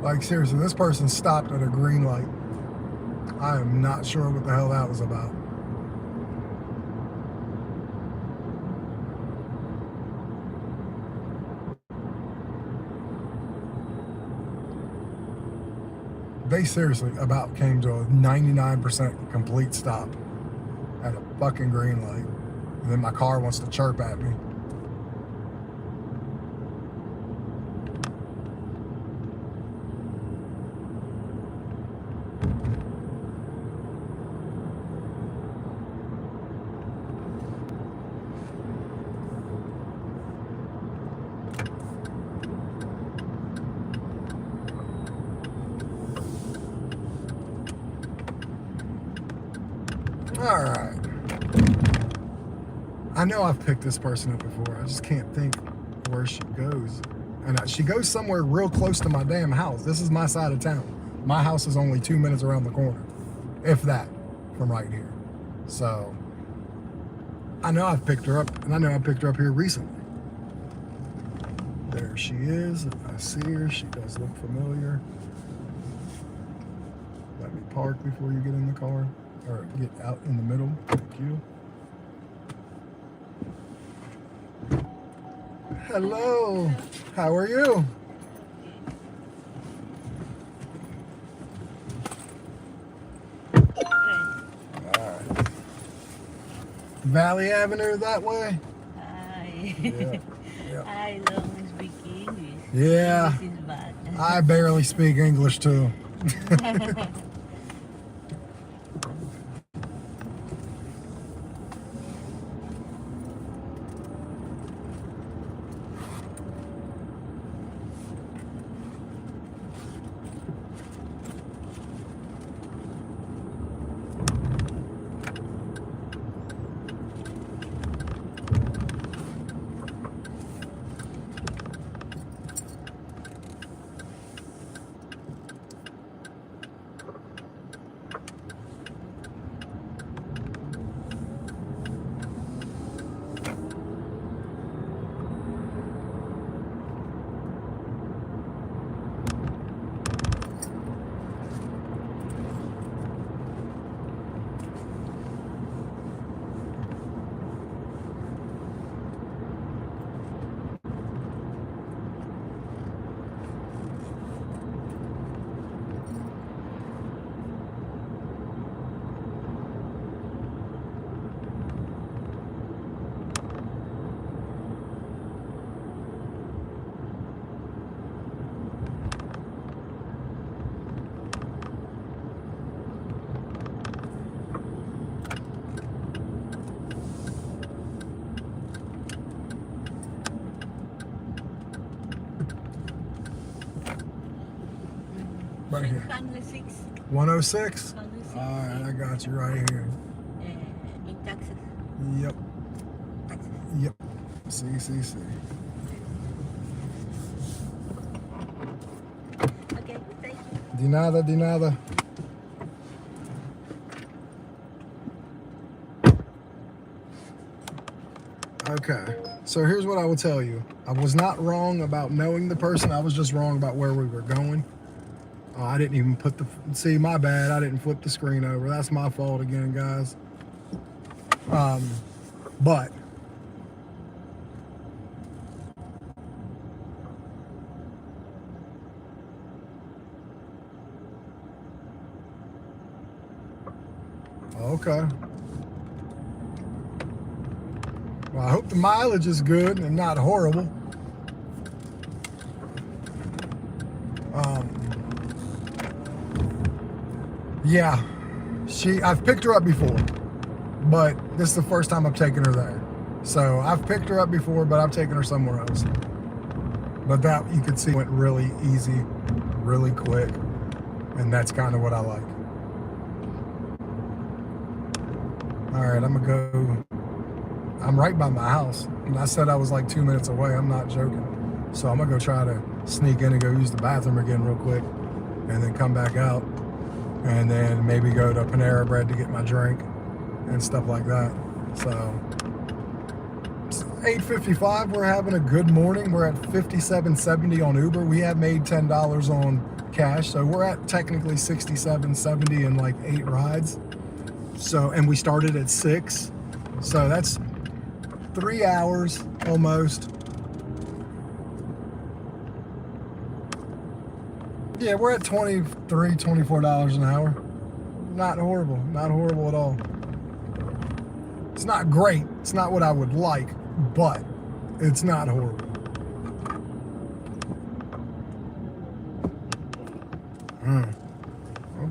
Like seriously, this person stopped at a green light. I am not sure what the hell that was about. They seriously about came to a 99% complete stop at a fucking green light. And then my car wants to chirp at me. All right. I know I've picked this person up before. I just can't think where she goes. And she goes somewhere real close to my damn house. This is my side of town. My house is only 2 minutes around the corner, if that, from right here. So I know I've picked her up, and I know I picked her up here recently. There she is. I see her. She does look familiar. Let me park before you get in the car. Or get out in the middle. Thank you. Hello. How are you? Alright. Valley Avenue that way? Hi. Yeah. Yeah. I don't speak English. Yeah. English is bad. I barely speak English too. Right here. 106. 106? 106. Alright, I got you right here. Yep. Yep. CCC. Okay, thank you. De nada, de nada. Okay, so here's what I will tell you. I was not wrong about knowing the person. I was just wrong about where we were going. I didn't even put the, see, my bad. I didn't flip the screen over. That's my fault again, guys. But okay. Well, I hope the mileage is good and not horrible. Yeah, I've picked her up before, but this is the first time I've taken her there. So I've picked her up before, but I've taken her somewhere else. But that, you can see, went really easy, really quick, and that's kind of what I like. All right, I'm gonna go. I'm right by my house, and I said I was like 2 minutes away. I'm not joking. So I'm gonna go try to sneak in and go use the bathroom again real quick, and then come back out, and then maybe go to Panera Bread to get my drink and stuff like that. So it's 8:55. We're having a good morning. We're at 57.70 on Uber. We have made $10 on cash, so we're at technically 67.70 in like 8 rides. So, and we started at 6, so that's 3 hours almost. Yeah, we're at $23, $24 an hour. Not horrible, not horrible at all. It's not great, it's not what I would like, but it's not horrible.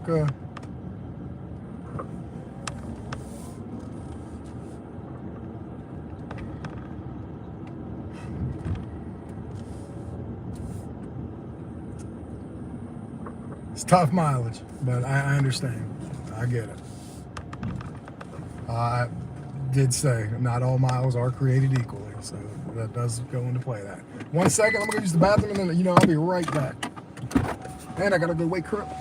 Okay. It's tough mileage, but I understand. I get it. I did say not all miles are created equally, so that does go into play. That 1 second, I'm gonna use the bathroom, and then I'll be right back. And I gotta go wake her up.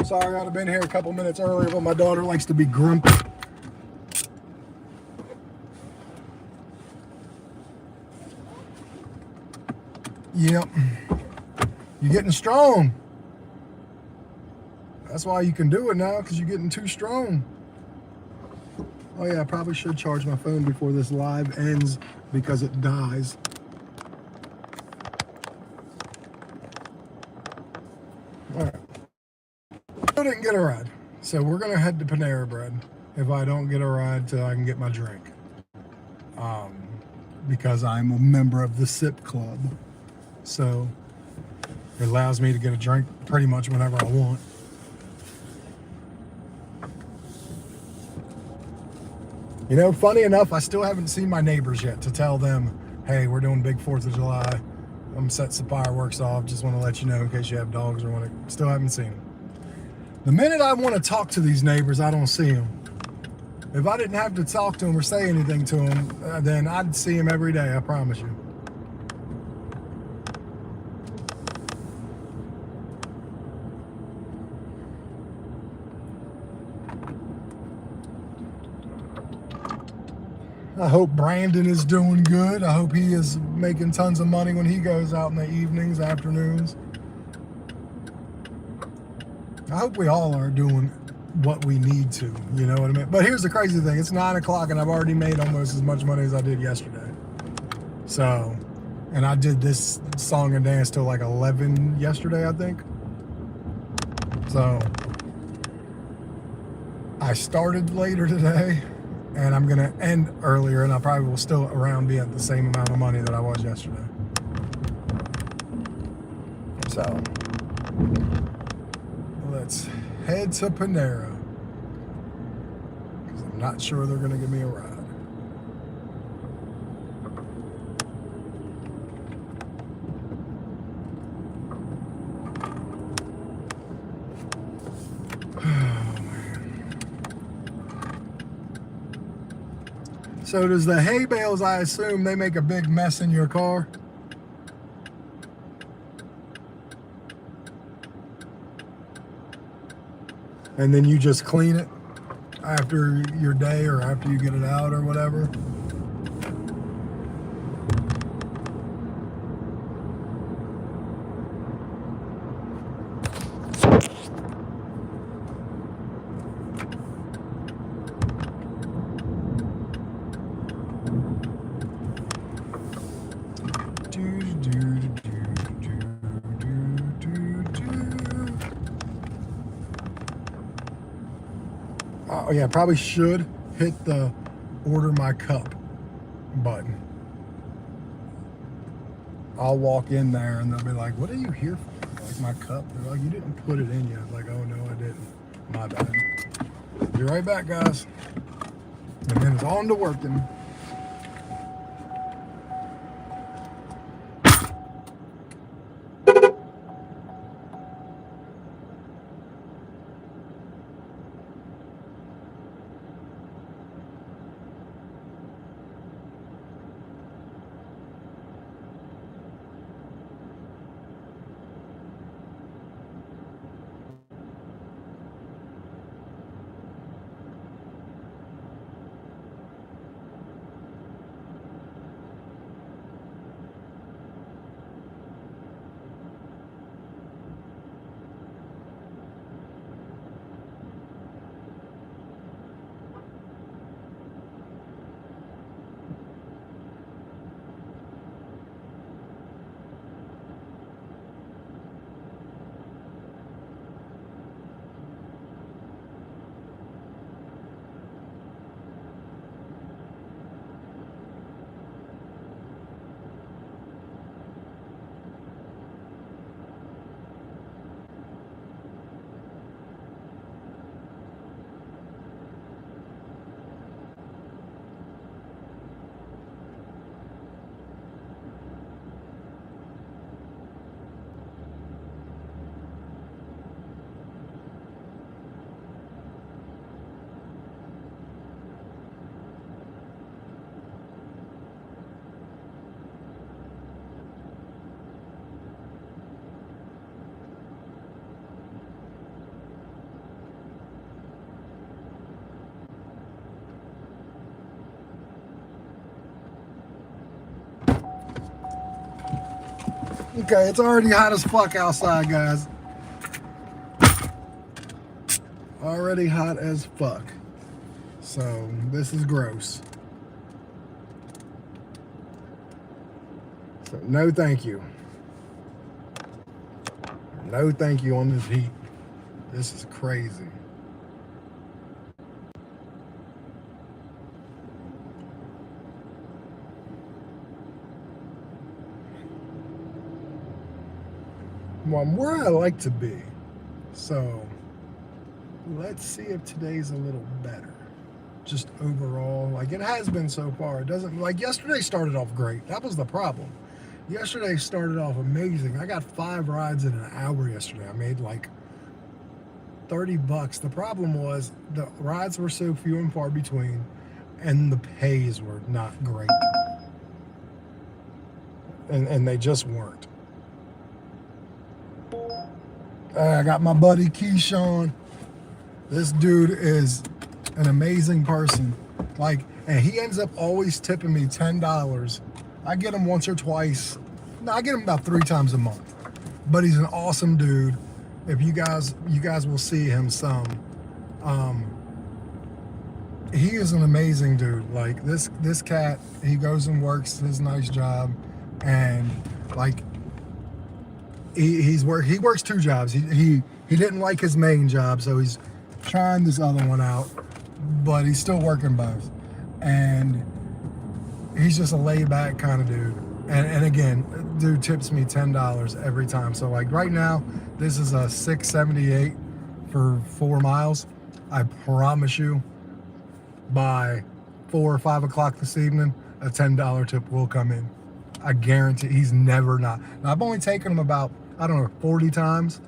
Sorry, I'd have been here a couple minutes earlier, but my daughter likes to be grumpy. Yep. You're getting strong. That's why you can do it now, because you're getting too strong. Oh yeah, I probably should charge my phone before this live ends because it dies. All right. I didn't get a ride, so we're gonna head to Panera Bread if I don't get a ride till I can get my drink. Because I'm a member of the SIP Club, so it allows me to get a drink pretty much whenever I want. You know, funny enough, I still haven't seen my neighbors yet to tell them, hey, we're doing big 4th of July. I'm setting some fireworks off. Just want to let you know in case you have dogs or want to. Still haven't seen them. The minute I want to talk to these neighbors, I don't see them. If I didn't have to talk to them or say anything to them, then I'd see them every day, I promise you. I hope Brandon is doing good. I hope he is making tons of money when he goes out in the evenings, afternoons. I hope we all are doing what we need to, you know what I mean? But here's the crazy thing. It's 9 o'clock and I've already made almost as much money as I did yesterday. So, and I did this song and dance till like 11 yesterday, I think. So, I started later today. And I'm gonna end earlier, and I probably will still around be at the same amount of money that I was yesterday. So let's head to Panera, because I'm not sure they're gonna give me a ride. So does the hay bales, I assume, they make a big mess in your car? And then you just clean it after your day or after you get it out or whatever? Oh yeah, probably should hit the order my cup button. I'll walk in there and they'll be like, what are you here for? Like, my cup? They're like, you didn't put it in yet. I'm like, oh no, I didn't. My bad. Be right back, guys. And then it's on to working. Okay, it's already hot as fuck outside, guys. Already hot as fuck. So, this is gross. So, no thank you. No thank you on this heat. This is crazy. Well, I'm where I like to be. So, let's see if today's a little better. Just overall, like it has been so far. It doesn't, like yesterday started off great. That was the problem. Yesterday started off amazing. I got 5 rides in an hour yesterday. I made like $30. The problem was the rides were so few and far between, and the pays were not great. And they just weren't. I got my buddy Keyshawn. This dude is an amazing person. Like, and he ends up always tipping me $10. I get him once or twice. No, I get him about 3 times a month. But he's an awesome dude. If you guys will see him some. He is an amazing dude. Like this cat, he goes and works his nice job, and like he works 2 jobs. He didn't like his main job, so he's trying this other one out, but he's still working both. And he's just a laid back kind of dude. And again, dude tips me $10 every time. So like right now, this is a $6.78 for 4 miles. I promise you, by 4 or 5 o'clock this evening, a $10 tip will come in. I guarantee. He's never not. Now, I've only taken him about, I don't know, 40 times.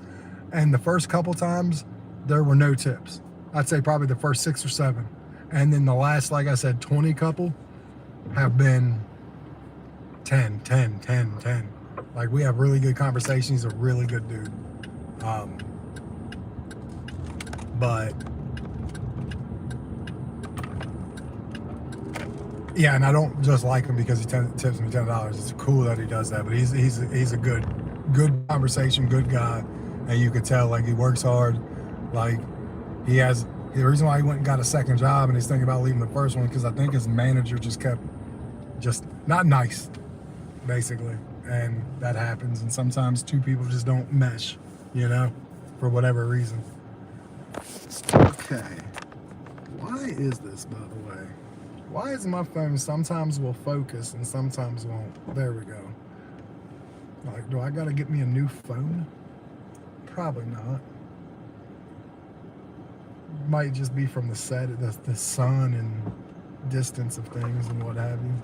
And the first couple times, there were no tips. I'd say probably the first 6 or 7. And then the last, like I said, 20 couple have been 10, 10, 10, 10. Like, we have really good conversations. He's a really good dude. But yeah, and I don't just like him because he tips me $10. It's cool that he does that, but he's a good conversation, good guy, and you could tell like he works hard. Like he has the reason why he went and got a second job, and he's thinking about leaving the first one because I think his manager just kept not nice, basically, and that happens. And sometimes 2 people just don't mesh, you know, for whatever reason. Okay, why is this, by the way? Why is my phone sometimes will focus and sometimes won't? There we go. Like, do I gotta get me a new phone? Probably not. Might just be from the sun and distance of things and what have you.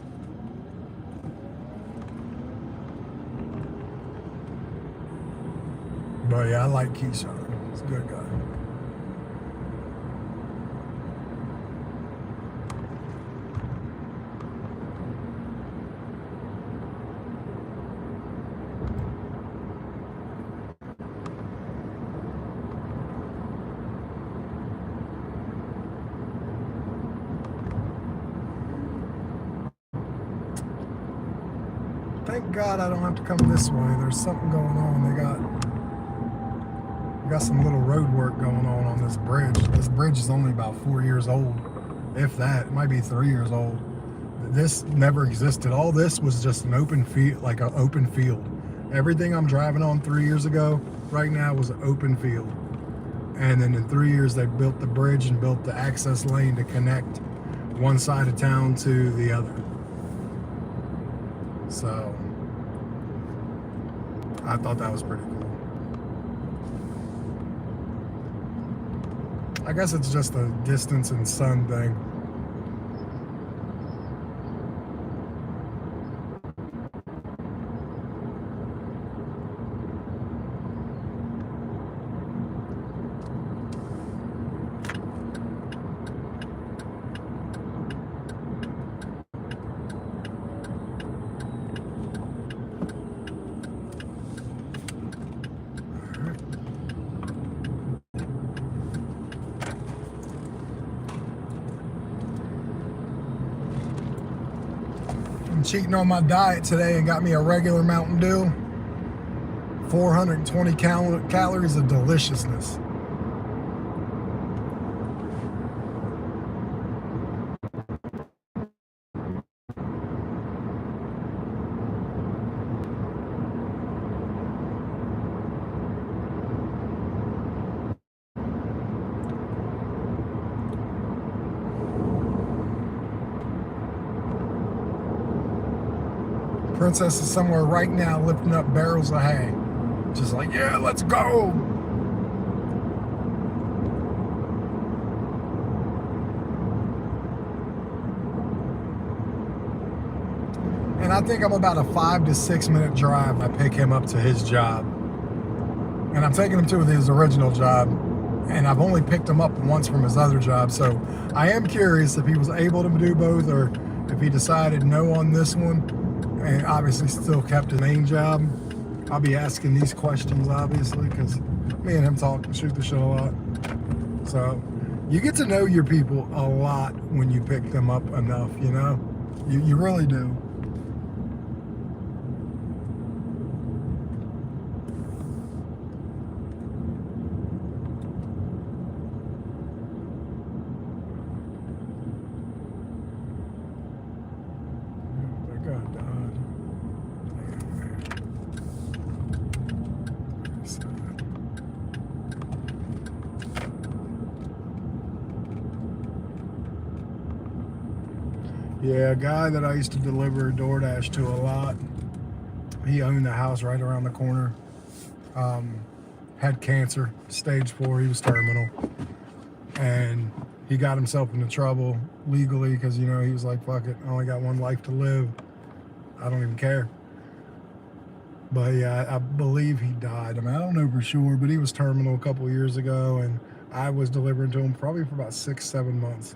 But yeah, I like Keyshawn. He's a good guy. Thank God I don't have to come this way. There's something going on. They got some little road work going on this bridge. This bridge is only about 4 years old, if that. It might be 3 years old. This never existed. All this was just an open field, like an open field. Everything I'm driving on 3 years ago, right now, was an open field. And then in 3 years, they built the bridge and built the access lane to connect one side of town to the other. So I thought that was pretty cool. I guess it's just a distance and sun thing. Cheating on my diet today and got me a regular Mountain Dew. 420 calories of deliciousness. Princess is somewhere right now lifting up barrels of hay. Just like, yeah, let's go. And I think I'm about a 5 to 6 minute drive. I pick him up to his job. And I'm taking him to his original job. And I've only picked him up once from his other job. So I am curious if he was able to do both or if he decided no on this one and obviously still kept his main job. I'll be asking these questions, obviously, because me and him talk and shoot the shit a lot. So you get to know your people a lot when you pick them up enough, you know? You really do. Yeah, a guy that I used to deliver DoorDash to a lot, he owned the house right around the corner, had cancer, stage 4, he was terminal, and he got himself into trouble legally because, you know, he was like, fuck it, I only got one life to live, I don't even care. But yeah, I believe he died. I mean, I don't know for sure, but he was terminal a couple years ago, and I was delivering to him probably for about 6-7 months.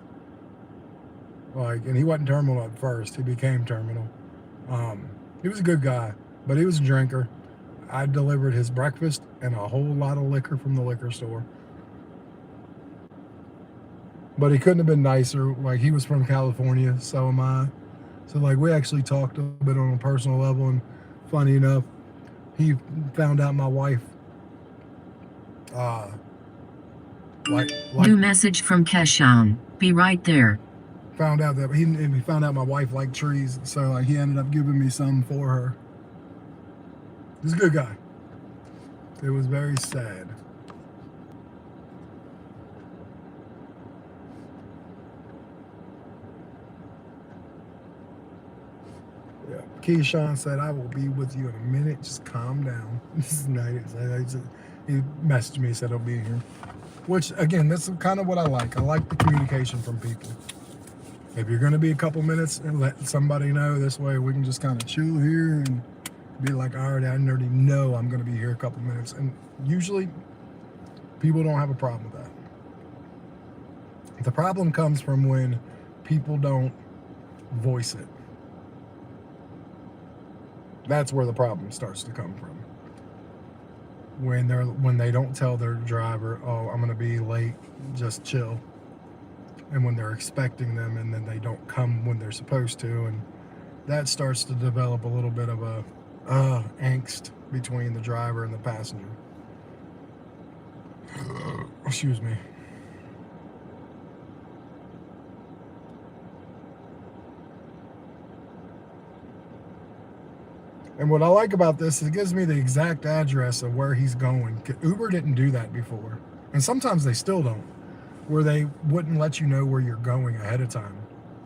Like, and he wasn't terminal at first. He became terminal. He was a good guy, but he was a drinker. I delivered his breakfast and a whole lot of liquor from the liquor store. But he couldn't have been nicer. Like, he was from California, so am I. So, like, we actually talked a bit on a personal level, and funny enough, he found out my wife, New message from Keshan. Be right there. Found out that he found out my wife liked trees, so like he ended up giving me some for her. He's a good guy. It was very sad. Yeah. Keyshawn said, I will be with you in a minute. Just calm down. This is nice. He messaged me, said he'll be here. Which, again, that's kind of what I like. I like the communication from people. If you're going to be a couple minutes and let somebody know, this way we can just kind of chill here and be like, all right, I already know I'm going to be here a couple minutes. And usually people don't have a problem with that. The problem comes from when people don't voice it. That's where the problem starts to come from. When they don't tell their driver, oh, I'm going to be late, just chill. And when they're expecting them and then they don't come when they're supposed to, and that starts to develop a little bit of a angst between the driver and the passenger. Excuse me. And what I like about this is it gives me the exact address of where he's going. Uber didn't do that before. And sometimes they still don't, where they wouldn't let you know where you're going ahead of time.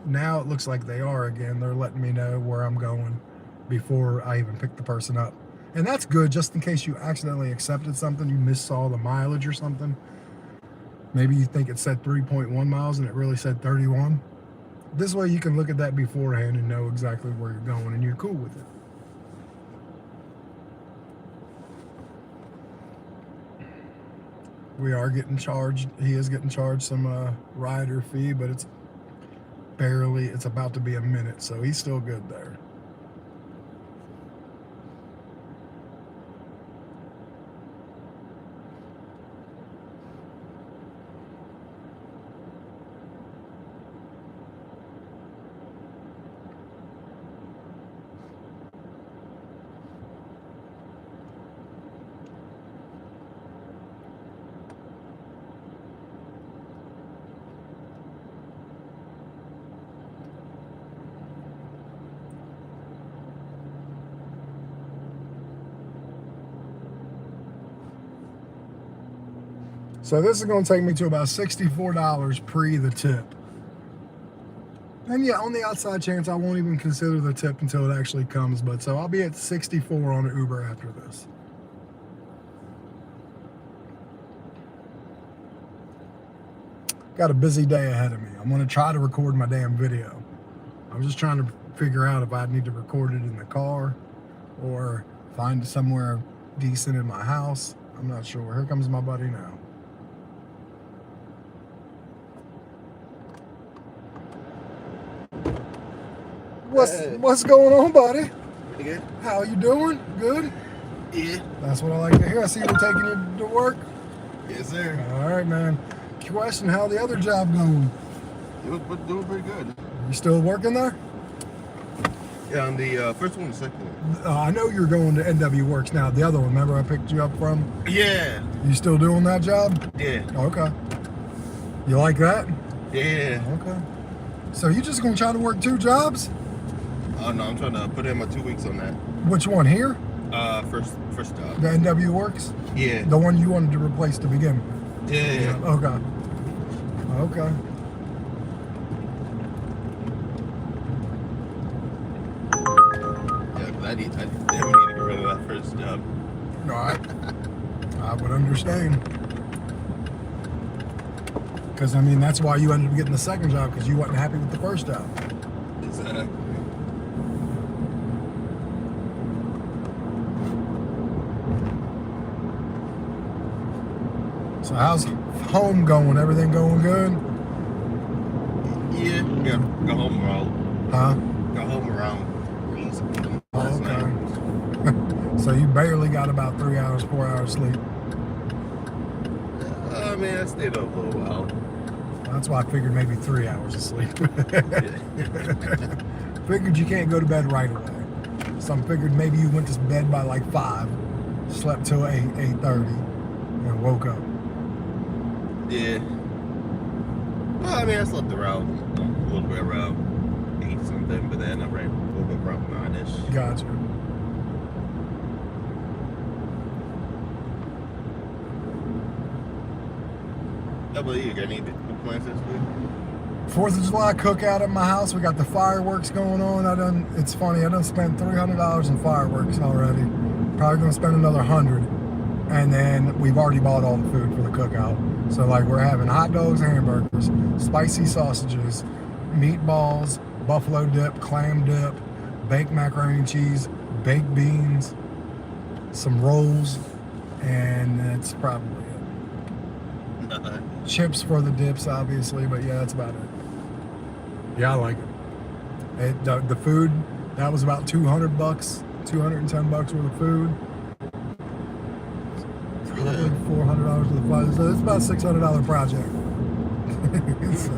Now it looks like they are again. They're letting me know where I'm going before I even pick the person up. And that's good, just in case you accidentally accepted something, you missaw the mileage or something. Maybe you think it said 3.1 miles and it really said 31. This way you can look at that beforehand and know exactly where you're going and you're cool with it. We are getting charged. He is getting charged some rider fee, but it's about to be a minute, so he's still good there. So this is going to take me to about $64 pre the tip. And yeah, on the outside chance, I won't even consider the tip until it actually comes. But so I'll be at 64 on an Uber after this. Got a busy day ahead of me. I'm going to try to record my damn video. I'm just trying to figure out if I need to record it in the car or find somewhere decent in my house. I'm not sure. Here comes my buddy now. What's going on, buddy? Pretty good. How you doing? Good? Yeah. That's what I like to hear. I see you're taking you to work. Yes, sir. All right, man. Question, how the other job going? It was doing pretty good. You still working there? Yeah, on the first one and second one. I know you're going to NW Works now. The other one, remember I picked you up from? Yeah. You still doing that job? Yeah. Okay. You like that? Yeah. Okay. So you just gonna try to work 2 jobs? Oh no, I'm trying to put in my 2 weeks on that. Which one, here? First job. The NW Works? Yeah. The one you wanted to replace to begin with? Yeah. Okay. Okay. Yeah, 'cause I definitely need to get rid of that first job. No, I would understand. Because, I mean, that's why you ended up getting the second job, because you wasn't happy with the first job. Exactly. So how's home going? Everything going good? Yeah. Yeah. Got home around. Huh? Got home around 3 something Oh, last okay. night. So you barely got about 3 hours, 4 hours sleep. I mean, I stayed up a little while. That's why I figured maybe 3 hours of sleep. Yeah. Figured you can't go to bed right away. So I figured maybe you went to bed by like 5, slept till 8:30, and woke up. Yeah. Well, I mean, I slept around a little bit around 8 something, but then I woke up around 9ish. Gotcha. How about you? Got any big plans this week? 4th of July cookout at my house. We got the fireworks going on. It's funny, I done spent $300 in fireworks already. Probably gonna spend another 100. And then we've already bought all the food for the cookout. So like we're having hot dogs, hamburgers, spicy sausages, meatballs, buffalo dip, clam dip, baked macaroni and cheese, baked beans, some rolls, and that's probably it. Chips for the dips, obviously, but yeah, that's about it. Yeah, I like it. The food, that was about $200, $210 worth of food. Probably $400 worth of flights. So it's about a $600 project. So,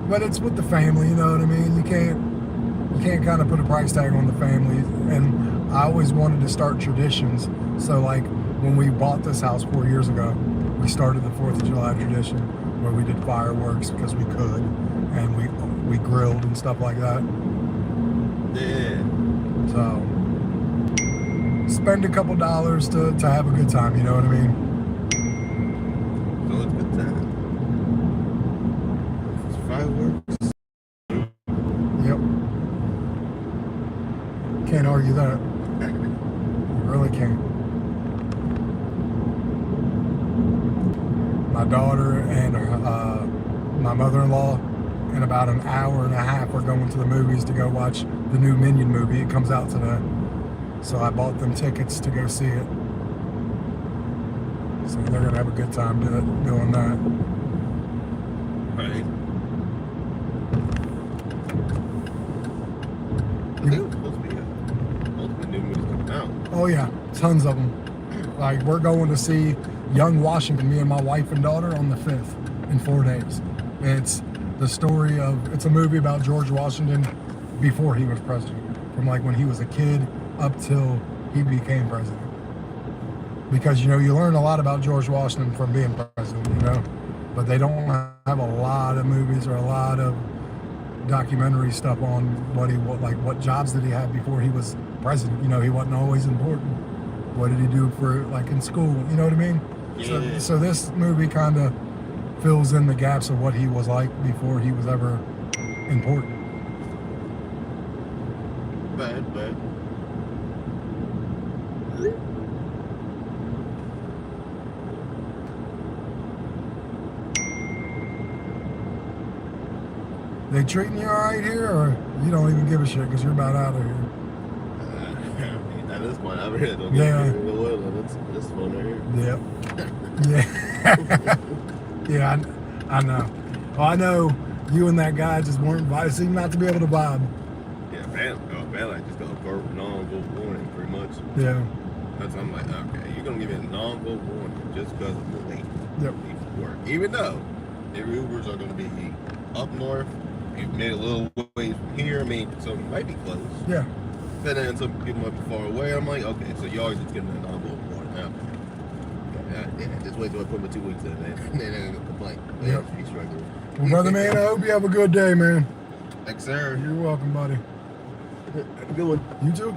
but it's with the family, you know what I mean? You can't kind of put a price tag on the family. And I always wanted to start traditions. So like when we bought this house 4 years ago, we started the 4th of July tradition where we did fireworks because we could, and we grilled and stuff like that. Yeah. So spend a couple dollars to have a good time, you know what I mean? So it's a good time. It's fireworks. Yep. Can't argue that. You really can't. My daughter and my mother-in-law in about an hour and a half are going to the movies to go watch the new Minion movie. It comes out today. So I bought them tickets to go see it. So they're going to have a good time doing that. Right. I think it was supposed to be multiple new movies coming out. Oh yeah, tons of them. Like we're going to see Young Washington, me and my wife and daughter, on the 5th in 4 days. It's the story of, it's a movie about George Washington before he was president, from like when he was a kid up till he became president. Because, you know, you learn a lot about George Washington from being president, you know, but they don't have a lot of movies or a lot of documentary stuff on what jobs did he have before he was president. You know, he wasn't always important. What did he do for, like, in school? You know what I mean? Yeah. So this movie kind of fills in the gaps of what he was like before he was ever important. Bad. They treating you all right here, or you don't even give a shit because you're about out of here? At this point, I'm here. Don't Yeah. get me in the weather. That's fun right here. Yep. Yeah. Yeah, I know. Well, I know you and that guy just weren't vibing. Seemed not to be able to vibe. Yeah, man, I just got a verbal non-verbal warning, pretty much. Yeah. That's I'm like, okay, you're gonna give me a non-verbal warning just because of the late. Yep. Work. Even though the Ubers are gonna be up north, maybe a little ways from here. I mean, some might be close. Yeah. But then some people might be far away. I'm like, okay, so y'all are just giving me a non-verbal warning now. Yeah, just wait till I put my 2 weeks in, man. Then I'm gonna complain. Yep. Be struggling. Well, brother man, I hope you have a good day, man. Thanks, sir. You're welcome, buddy. Have a good one. You too.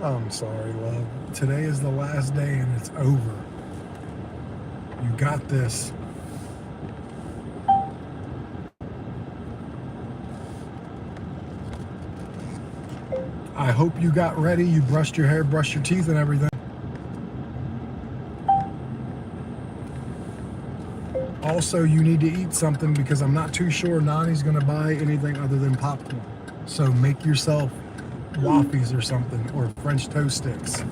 I'm sorry, love. Today is the last day and it's over. You got this. I hope you got ready, you brushed your hair, brushed your teeth and everything. Also, you need to eat something because I'm not too sure Nani's gonna buy anything other than popcorn. So make yourself Whoppies or something, or French toast sticks.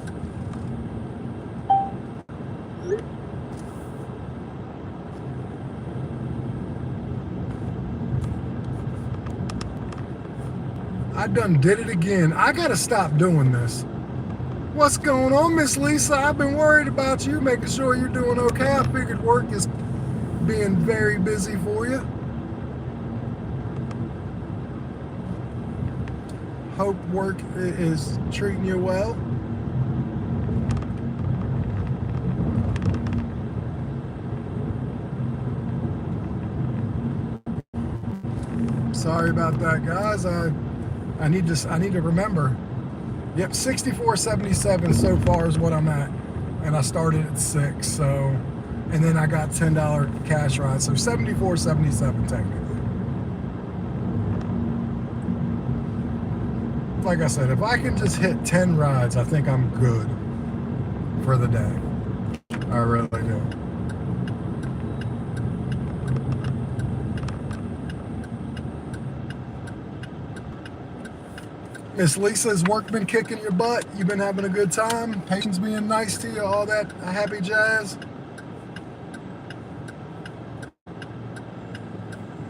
I done did it again. I gotta stop doing this. What's going on, Miss Lisa? I've been worried about you, making sure you're doing okay. I figured work is being very busy for you. Hope work is treating you well. Sorry about that, guys. I need to remember. Yep, 64.77 so far is what I'm at, and I started at 6. So, and then I got $10 cash ride, so 74.77 technically. Like I said, if I can just hit 10 rides, I think I'm good for the day. I really do. Miss Lisa's work been kicking your butt. You've been having a good time. Patients being nice to you, all that happy jazz.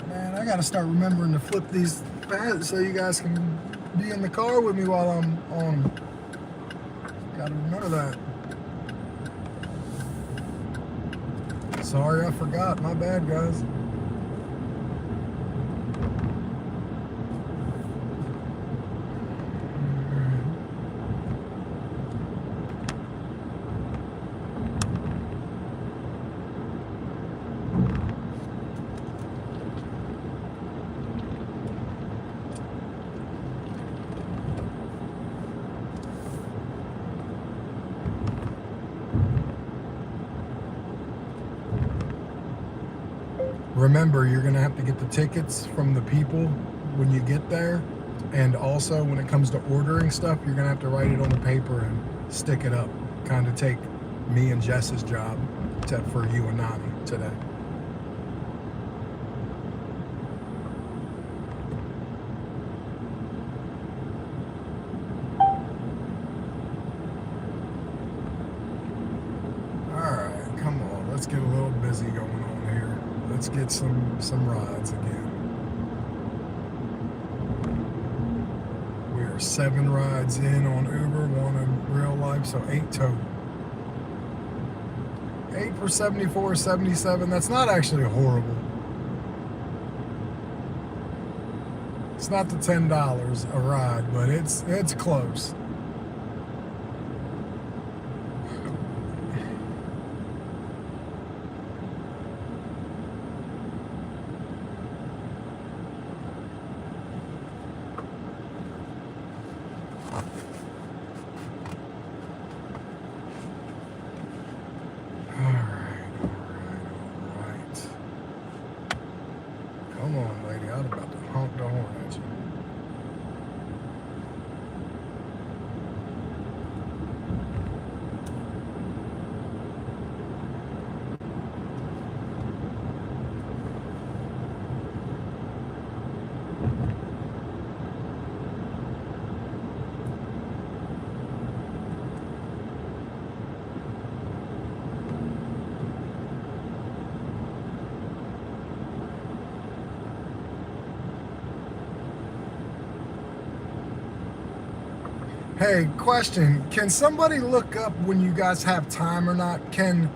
Man, I gotta start remembering to flip these pads so you guys can be in the car with me while I'm on them. Gotta remember that. Sorry, I forgot. My bad, guys. Remember, you're going to have to get the tickets from the people when you get there. And also, when it comes to ordering stuff, you're going to have to write it on the paper and stick it up. Kind of take me and Jess's job for you and Nani today. Alright, come on. Let's get a little busy going on here. Let's get some rides again. We are 7 rides in on Uber, 1 in real life, so 8 total. 8 for 74.77. That's not actually horrible. It's not the $10 a ride, but it's close. Hey, question. Can somebody look up when you guys have time or not? Can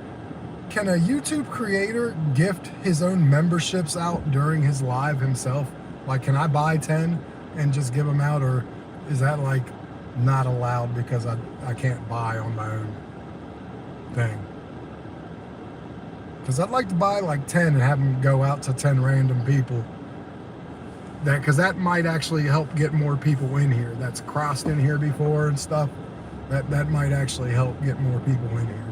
a YouTube creator gift his own memberships out during his live himself? Like, can I buy 10 and just give them out, or is that like not allowed because I can't buy on my own thing? Because I'd like to buy like 10 and have them go out to 10 random people. Because that might actually help get more people in here. That's crossed in here before and stuff. That might actually help get more people in here.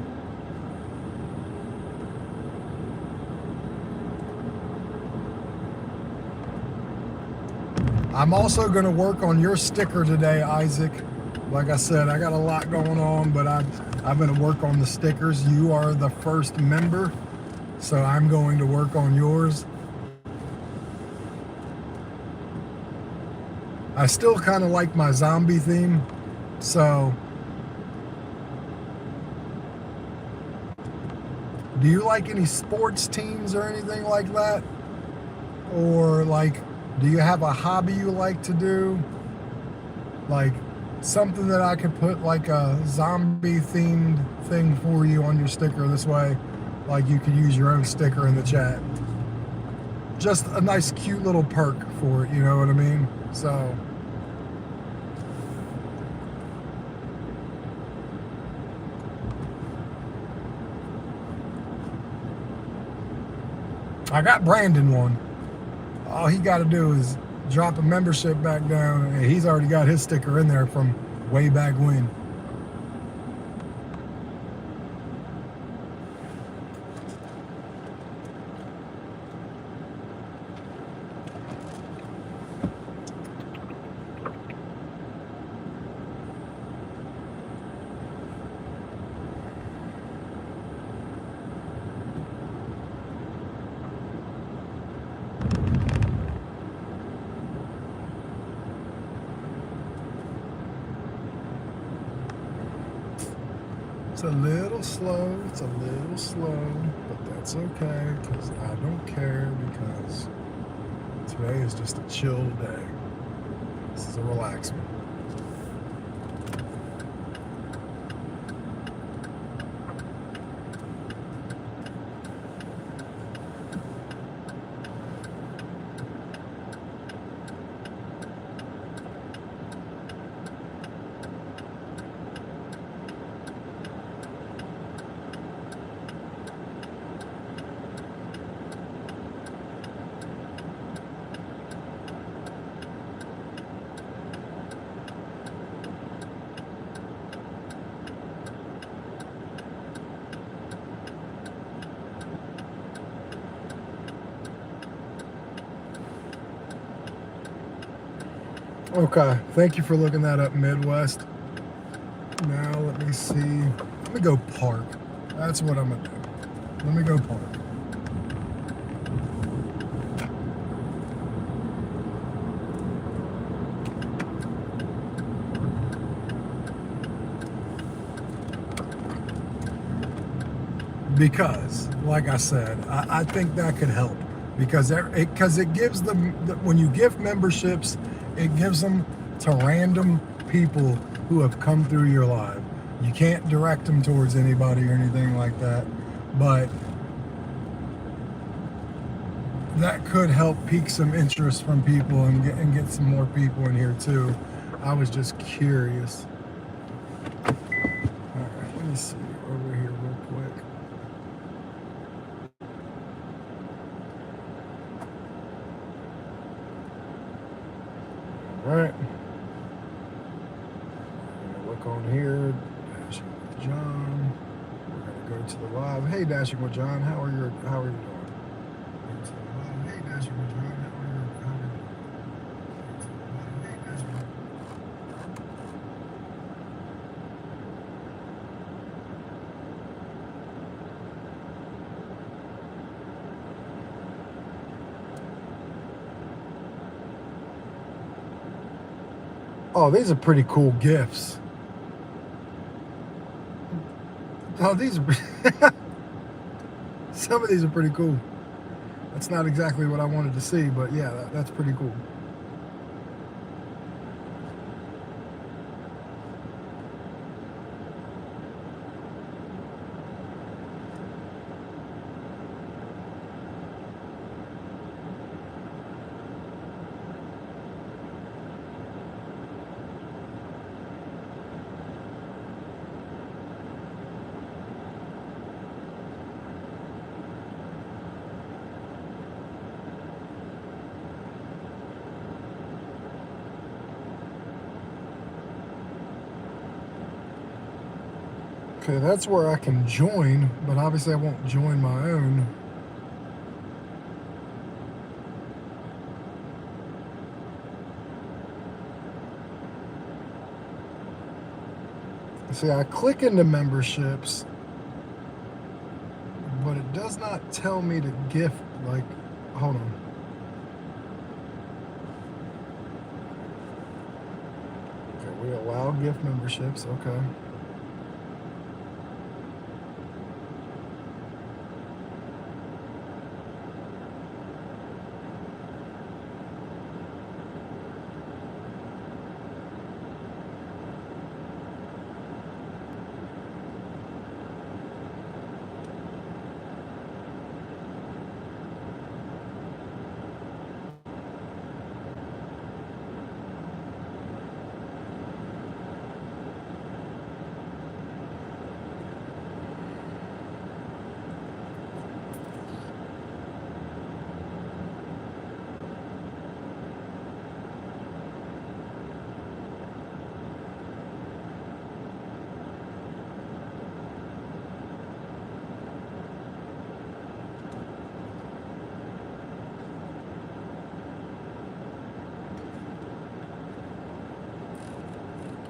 I'm also going to work on your sticker today, Isaac. Like I said, I got a lot going on, but I'm going to work on the stickers. You are the first member, so I'm going to work on yours. I still kind of like my zombie theme, so do you like any sports teams or anything like that? Or like, do you have a hobby you like to do? Like something that I could put like a zombie themed thing for you on your sticker this way. Like you could use your own sticker in the chat. Just a nice cute little perk for it, you know what I mean? So I got Brandon one. All he got to do is drop a membership back down, and he's already got his sticker in there from way back when. It's a little slow, but that's okay, because I don't care, because today is just a chill day. This is a relaxed one. Okay, thank you for looking that up, Midwest. Now let me see. Let me go park. That's what I'm gonna do. Let me go park. Because, like I said, I think that could help. Because it gives them, when you give memberships, it gives them to random people who have come through your live. You can't direct them towards anybody or anything like that, but that could help pique some interest from people and get some more people in here too. I was just curious. All right, let me see over here real quick. All right. Look on here. Dashing with John. We're gonna go to the live. Hey, Dashing with John, how are you doing? Go to the live. Hey, Dashing with John, how are you doing? Go to the live. Hey, Dashing with Oh, these are pretty cool gifts. Oh, these are some of these are pretty cool. That's not exactly what I wanted to see, but yeah, that's pretty cool. Okay, that's where I can join, but obviously I won't join my own. See, I click into memberships, but it does not tell me to gift, like, hold on. Okay, we allow gift memberships, okay.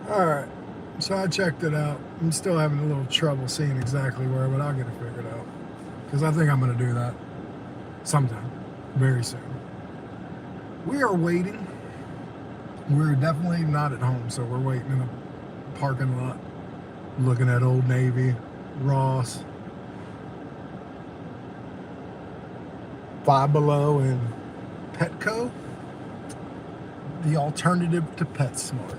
Alright, so I checked it out. I'm still having a little trouble seeing exactly where, but I'll get it figured out. Because I think I'm going to do that sometime, very soon. We are waiting. We're definitely not at home, so we're waiting in a parking lot, looking at Old Navy, Ross, Five Below, and Petco. The alternative to PetSmart.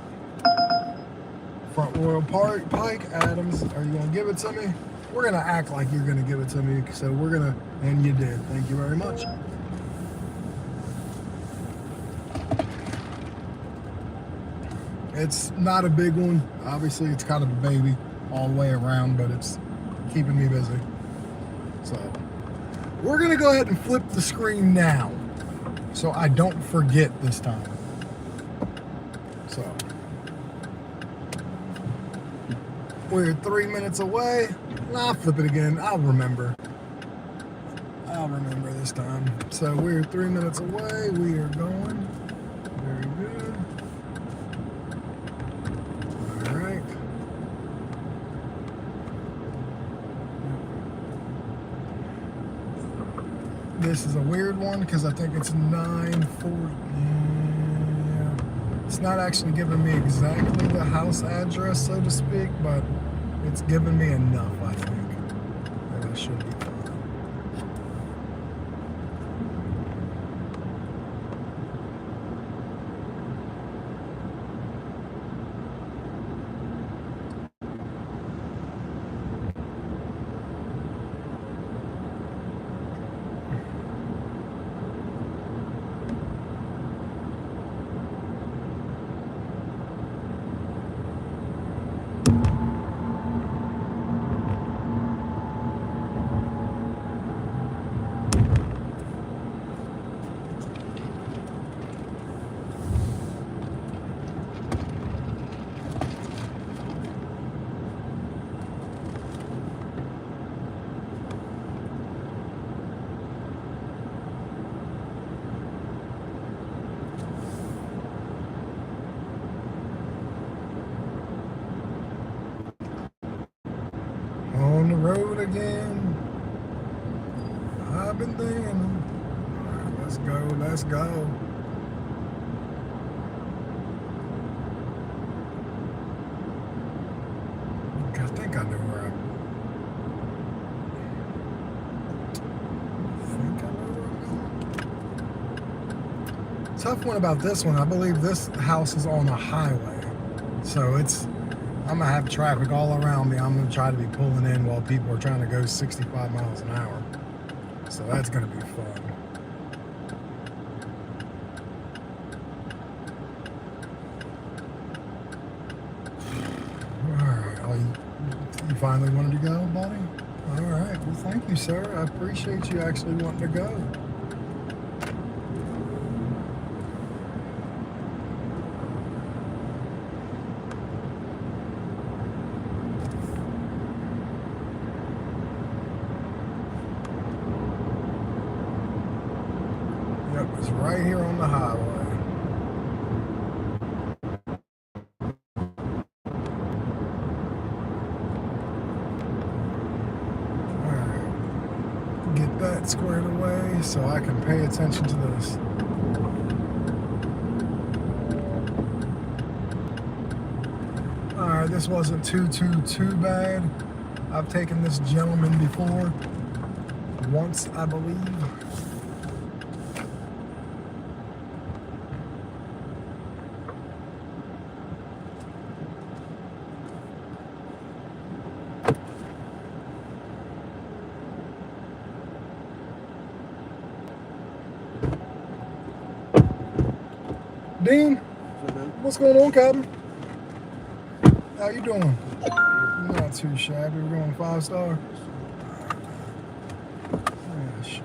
Front Royal Pike, Adams, are you going to give it to me? We're going to act like you're going to give it to me, so we're going to, and you did. Thank you very much. It's not a big one. Obviously, it's kind of a baby all the way around, but it's keeping me busy. So, we're going to go ahead and flip the screen now, so I don't forget this time. So, we're 3 minutes away. I'll flip it again. I'll remember this time. So we're 3 minutes away. We are going. Very good. All right. This is a weird one because I think it's 9:40. Yeah. It's not actually giving me exactly the house address, so to speak, but it's giving me enough, I think. And I should be fine. On the road again. I've been thinking. All right, let's go. Let's go. I think I know where I'm going. Tough one about this one. I believe this house is on a highway, so I'm gonna have traffic all around me. I'm gonna try to be pulling in while people are trying to go 65 miles an hour. So that's gonna be fun. All right, you finally wanted to go, buddy? All right, well, thank you, sir. I appreciate you actually wanting to go. right here on the highway. Alright. Get that squared away so I can pay attention to this. Alright, this wasn't too bad. I've taken this gentleman before. Once, I believe. Dean, what's going on, Captain? How you doing? Not too shabby. We're going 5-star. Ah, shit.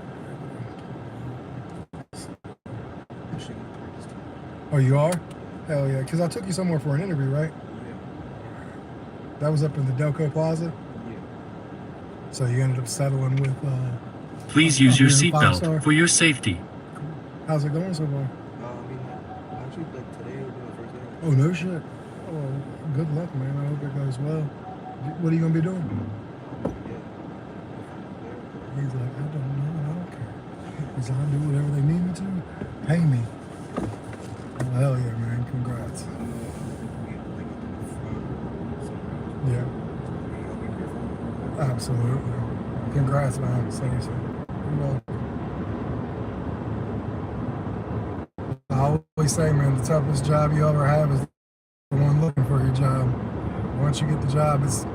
Oh, you are? Hell yeah, because I took you somewhere for an interview, right? That was up in the Delco Plaza? So you ended up settling with... Please use your here in seatbelt 5-star? for your safety. How's it going so far? Actually, like today will be my first day. Oh, no shit. Oh, good luck, man. I hope it goes well. What are you going to be doing? He's like, I don't know, and I don't care. Because I'll do whatever they need me to. Pay me. Oh, hell yeah, man. Congrats. Yeah. Absolutely. Congrats, man. Seriously. You know, I always say, man, the toughest job you ever have is the one looking for your job. Once you get the job, it's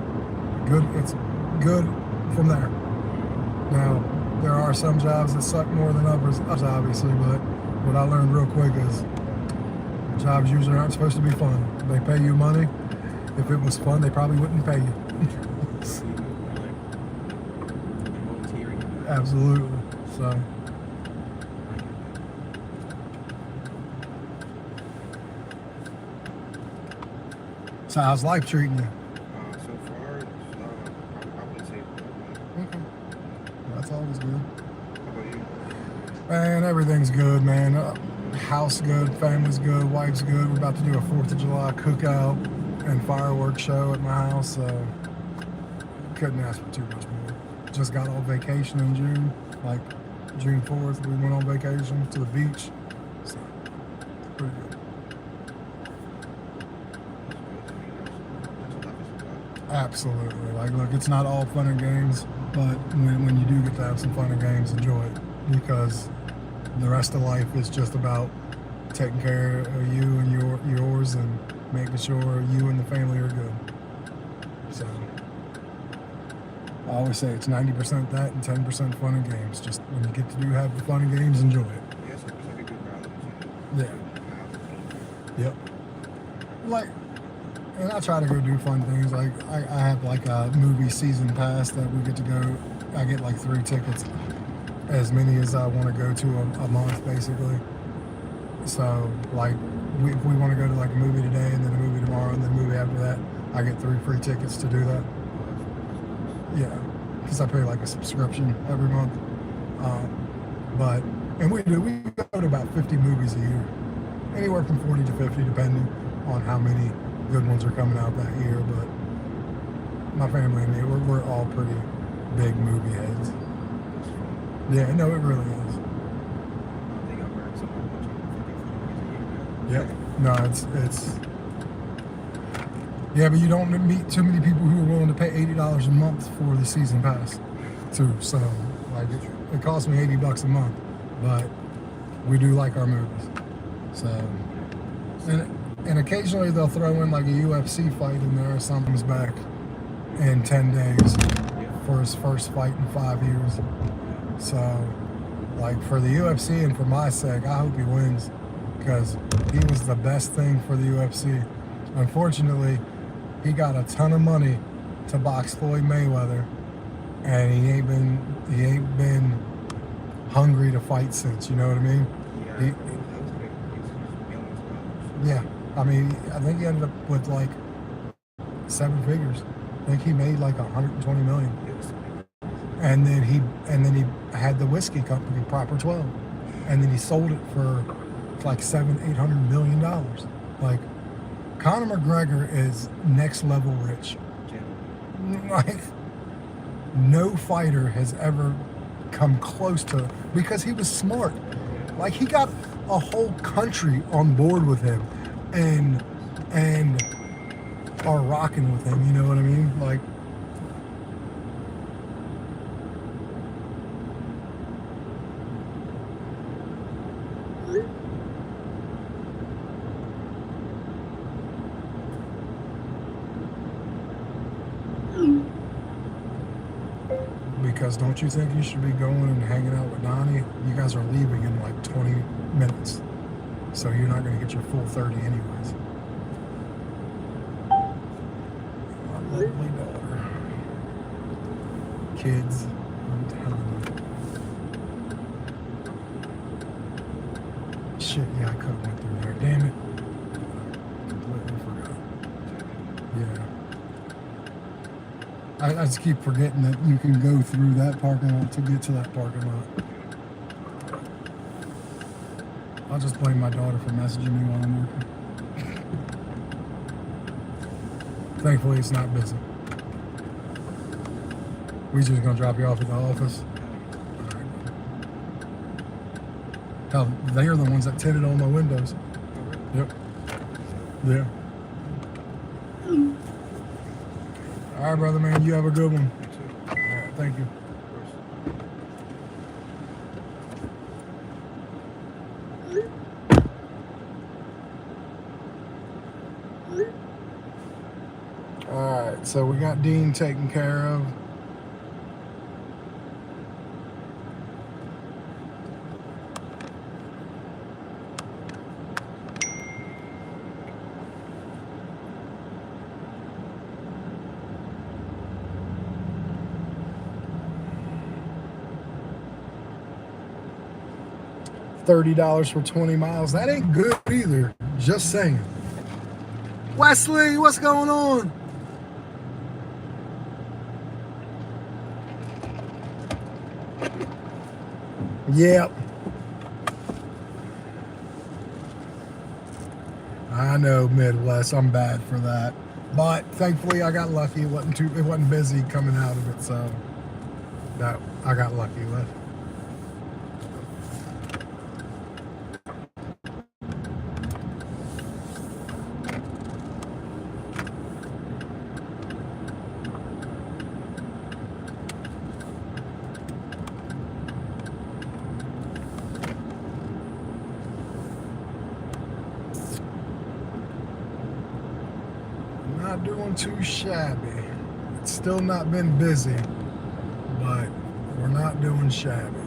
good from there. Now, there are some jobs that suck more than others, obviously, but what I learned real quick is jobs usually aren't supposed to be fun. They pay you money. If it was fun, they probably wouldn't pay you. Absolutely. So how's life treating you? So far, I would say. Okay. Well, that's always good. How about you? Man, everything's good, man. House good, family's good, wife's good. We're about to do a 4th of July cookout and fireworks show at my house, so couldn't ask for too much more. Just got on vacation in June, like June 4th. We went on vacation to the beach, so pretty good. Absolutely. Like, look, it's not all fun and games, but when you do get to have some fun and games, enjoy it, because the rest of life is just about taking care of you and yours and making sure you and the family are good. So I always say it's 90% that and 10% fun and games. Just when you get to have the fun and games, enjoy it. Yeah, so it's like a good balance. Yeah. Yep. Like, and I try to go do fun things. Like I have like a movie season pass that we get to go. I get like 3 tickets, as many as I want to go to a month, basically. So like, if we want to go to like a movie today and then a movie tomorrow and then a movie after that, I get 3 free tickets to do that. Yeah, because I pay like a subscription every month. And we go to about 50 movies a year, anywhere from 40 to 50, depending on how many good ones are coming out that year. But my family and me, we're all pretty big movie heads. Yeah, no, it really is. Yep. No, it's. Yeah, but you don't meet too many people who are willing to pay $80 a month for the season pass, too. So, like, it costs me $80 a month, but we do like our movies. So, and occasionally they'll throw in like a UFC fight in there or something's back in 10 days for his first fight in 5 years. So, like, for the UFC and for my sake, I hope he wins, because he was the best thing for the UFC. Unfortunately, he got a ton of money to box Floyd Mayweather, and he ain't been hungry to fight since. You know what I mean? Yeah. I mean, I think he ended up with like 7 figures. I think he made like 120 million. And then he had the whiskey company, Proper 12, and then he sold it for like $700-800 million. Like, Conor McGregor is next level rich. Like, no fighter has ever come close to, because he was smart. Like, he got a whole country on board with him and are rocking with him, you know what I mean? Like, because don't you think you should be going and hanging out with Donnie? You guys are leaving in like 20 minutes. So you're not going to get your full 30 anyways. My lovely daughter. Kids, I'm telling you. Shit, yeah, I could have went through there. Damn it. Completely forgot. Yeah. I just keep forgetting that you can go through that parking lot to get to that parking lot. I'll just blame my daughter for messaging me while I'm working. Thankfully, it's not busy. We just gonna drop you off at the office. Hell, they are the ones that tinted all my windows. Yep. Yeah. All right, brother, man. You have a good one. All right, thank you. All right, so we got Dean taken care of. $30 for 20 miles. That ain't good either. Just saying. Wesley, what's going on? Yep. I know, Midwest. I'm bad for that. But thankfully I got lucky. It wasn't busy coming out of it, so that I got lucky with. Not doing too shabby. It's still not been busy, but we're not doing shabby.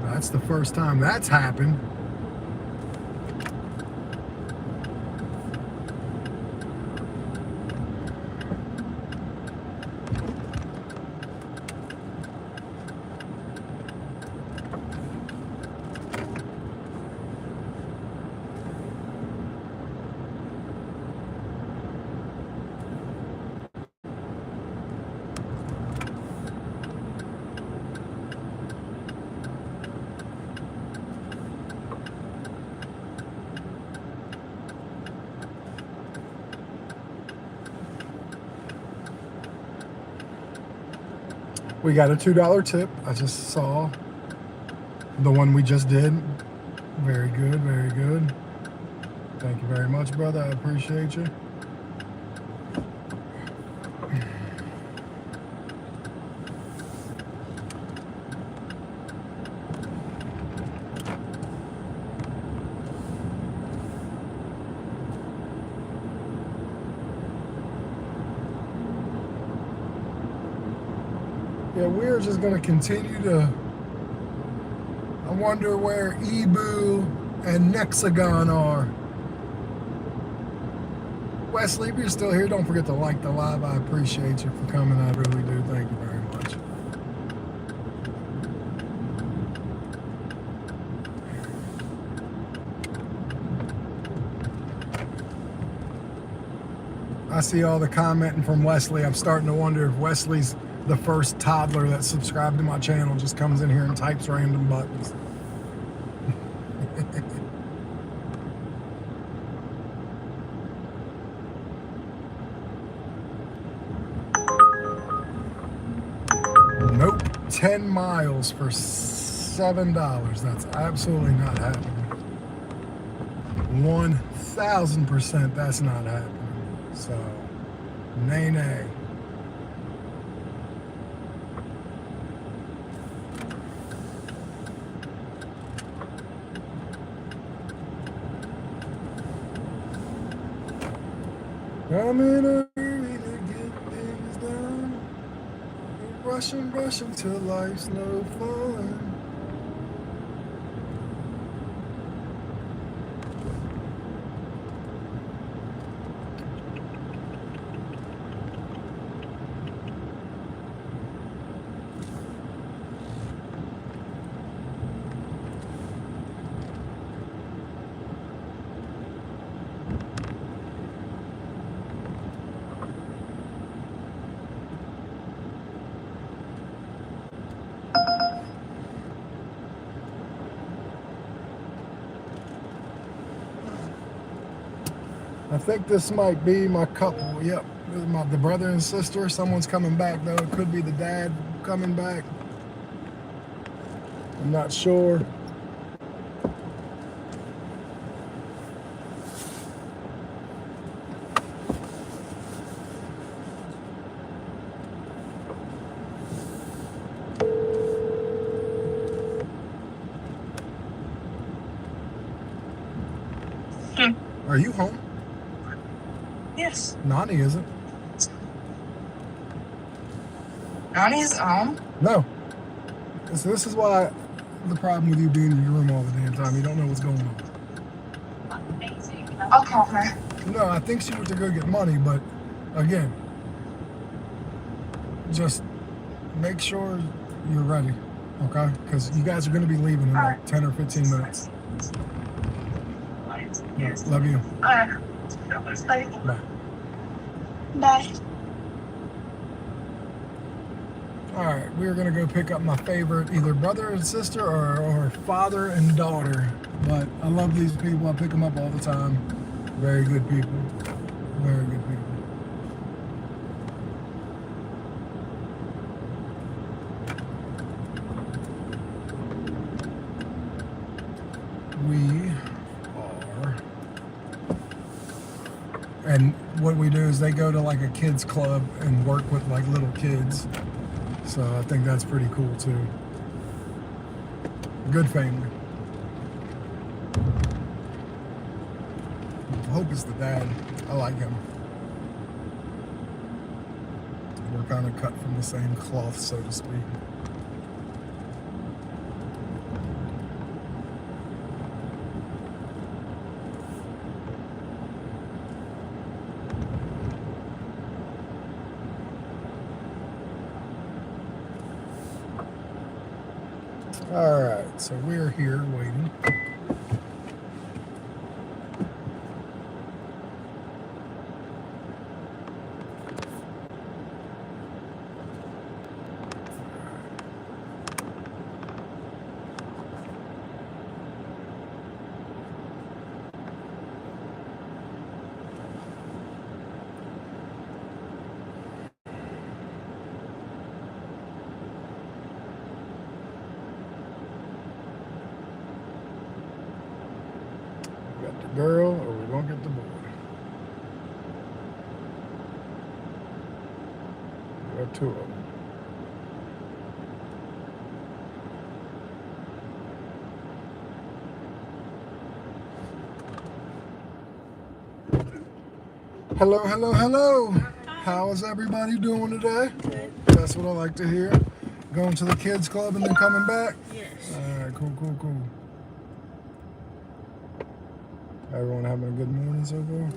That's the first time that's happened. We got a $2 tip. I just saw the one we just did. Very good, very good. Thank you very much, brother. I appreciate you. Yeah, we're just going to continue to... I wonder where Ebu and Nexagon are. Wesley, if you're still here, don't forget to like the live. I appreciate you for coming. I really do. Thank you very much. I see all the commenting from Wesley. I'm starting to wonder if Wesley's the first toddler that subscribed to my channel, just comes in here and types random buttons. Nope. 10 miles for $7. That's absolutely not happening. 1000% that's not happening. So, nay, nay. I'm in a hurry to get things done. Rushing till life's no fun. I think this might be my couple. Yep, the brother and sister. Someone's coming back though. It could be the dad coming back. I'm not sure. Are you home? Yes. Nani isn't. Nani's home. No. So this is why the problem with you being in your room all the damn time. You don't know what's going on. I'll call her. No, I think she went to go get money, but again, just make sure you're ready, okay? Because you guys are going to be leaving in like 10 or 15 minutes. Yeah, love you. Alright. Bye. Bye. Bye. All right, we're gonna go pick up my favorite, either brother and sister or father and daughter. But I love these people. I pick them up all the time. Very good people. Very good people. We are, and what we do is they go to like a kids club and work with like little kids. So I think that's pretty cool too. Good family. I hope it's the dad. I like him. We're kind of cut from the same cloth, so to speak. All right, so we're here waiting. Got the girl, or we won't get the boy. We got two of them. Hello, hello, hello. How is everybody doing today? That's what I like to hear. Going to the kids club and then coming back? Yes. All right, cool, cool, cool. Everyone having a good morning so far?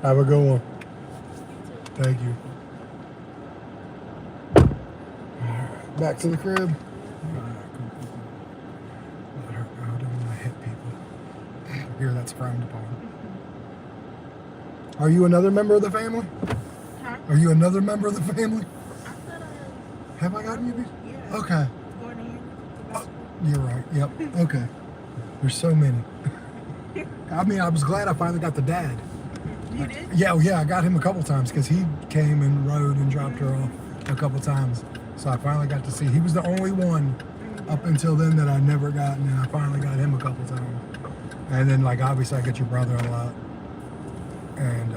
Have a good one. Thank you. Back to the crib. Let her go. I don't want to hit people. Here, that's frowned upon. Are you another member of the family? Huh? Are you another member of the family? I thought Have I gotten you? yeah. Okay. Going in. You're right. Yep. Okay. There's so many. I mean, I was glad I finally got the dad. You did? Yeah, I got him a couple times because he came and rode and dropped her off a couple times. So I finally got to see. He was the only one up until then that I never got, and then I finally got him a couple times. And then, like, obviously, I get your brother a lot. And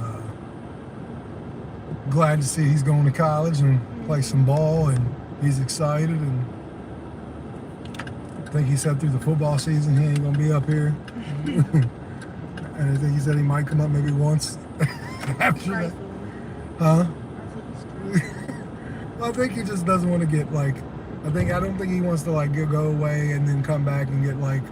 glad to see he's going to college and play some ball, and he's excited. And I think he said through the football season he ain't gonna be up here. And I think he said he might come up maybe once after that. Huh? Well, I think he just doesn't want to get like. I don't think he wants to like go away and then come back and get like,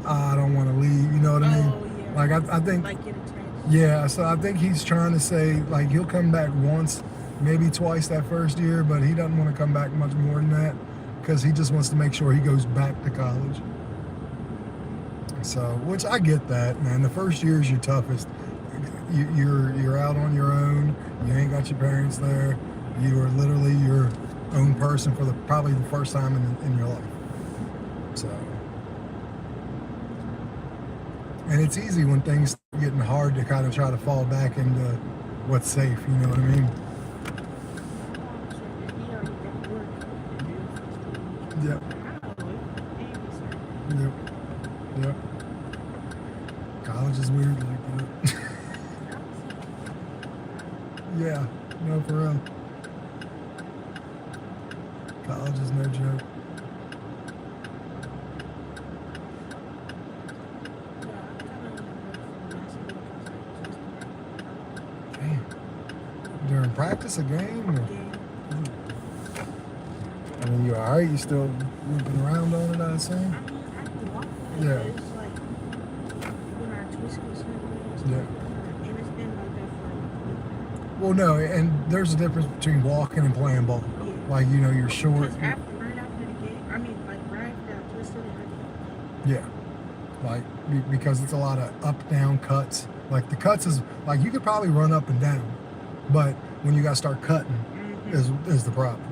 I don't want to leave. You know what I mean? Oh, yeah. Like I think. Like get attached. Yeah, so I think he's trying to say, like, he'll come back once, maybe twice that first year, but he doesn't want to come back much more than that because he just wants to make sure he goes back to college. So, which I get that, man. The first year is your toughest. You're out on your own. You ain't got your parents there. You are literally your own person for probably the first time in your life. So. And it's easy when things are getting hard to kind of try to fall back into what's safe, you know what I mean? Yep. Yep. College is weird like that. Yeah, no, for real. College is no joke. During practice, a game? Or? I mean, you alright? You still limping around on it, I assume? Yeah. Yeah. Well, no, and there's a difference between walking and playing ball. Like, you know, you're short. Right after the game, I mean, like right after I twisted it. Yeah. Like, because it's a lot of up-down cuts. Like, the cuts is, like, you could probably run up and down. But when you got to start cutting is the problem.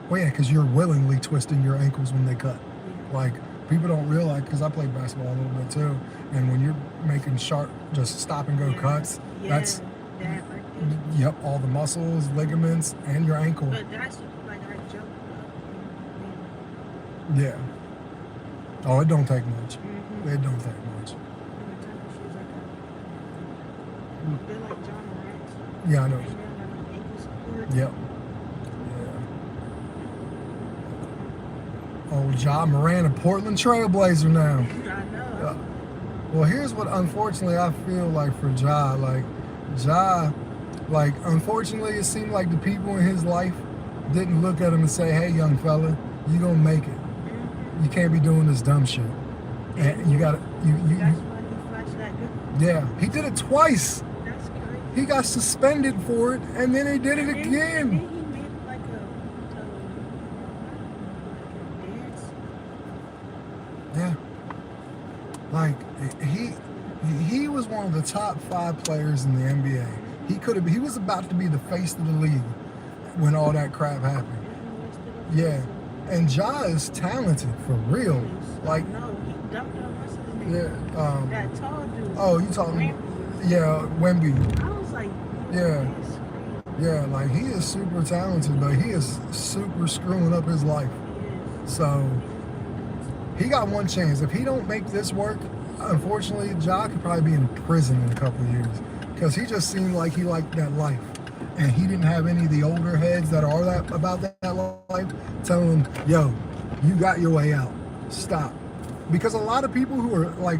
Well, yeah, because you're willingly twisting your ankles when they cut. Like, people don't realize, because I played basketball a little bit too, and when you're making sharp, just stop and go cuts, that's, yep, all the muscles, ligaments, and your ankle. But that's like I jumped up. Yeah. Oh, it don't take much. It don't take much. They're like John Morant. Yeah, I know. And they're like ankle support. Yep. Yeah. Oh, Ja Morant, a Portland Trailblazer now. I know. Well, here's what unfortunately I feel like for Ja. Like, unfortunately it seemed like the people in his life didn't look at him and say, hey, young fella, you gonna make it. You can't be doing this dumb shit. And you gotta, That's why he flashed that good. yeah, he did it twice. That's crazy. He got suspended for it, and then he did it And then again. he made like a dance. Yeah. Like, he was one of the top 5 players in the NBA. He was about to be the face of the league when all that crap happened. Yeah. And Ja is talented for real. Like, No, he dumped on what's his name? yeah, That tall dude. oh, you talking, yeah, Wemby. I was like, Yeah. that's crazy. Yeah, like, he is super talented, but he is super screwing up his life. He is. So, he got one chance. If he don't make this work, unfortunately, Ja could probably be in prison in a couple of years. Because he just seemed like he liked that life. And he didn't have any of the older heads that are about that life telling him, yo, you got your way out. Stop. Because a lot of people who are like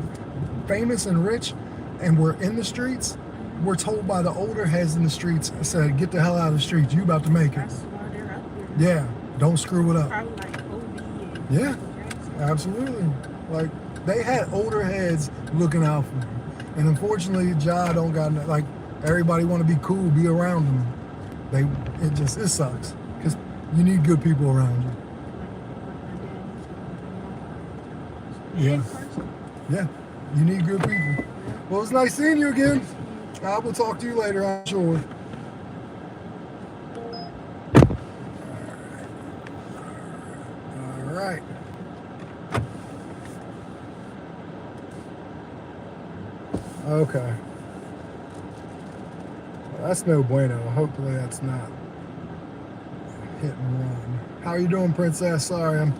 famous and rich and were in the streets were told by the older heads in the streets, said, get the hell out of the streets. You about to make it. That's why they're up there. Yeah, don't screw it up. Probably like Kobe and Yeah. Michael Jackson. Absolutely. Like, they had older heads looking out for them. And unfortunately, Ja don't got like everybody want to be cool, be around them. It sucks because you need good people around you. Yeah, yeah, you need good people. Well, it's nice seeing you again. I will talk to you later, I'm sure. All right. Okay. Well, that's no bueno. Hopefully that's not hit and run. How you doing, Princess? Sorry, I'm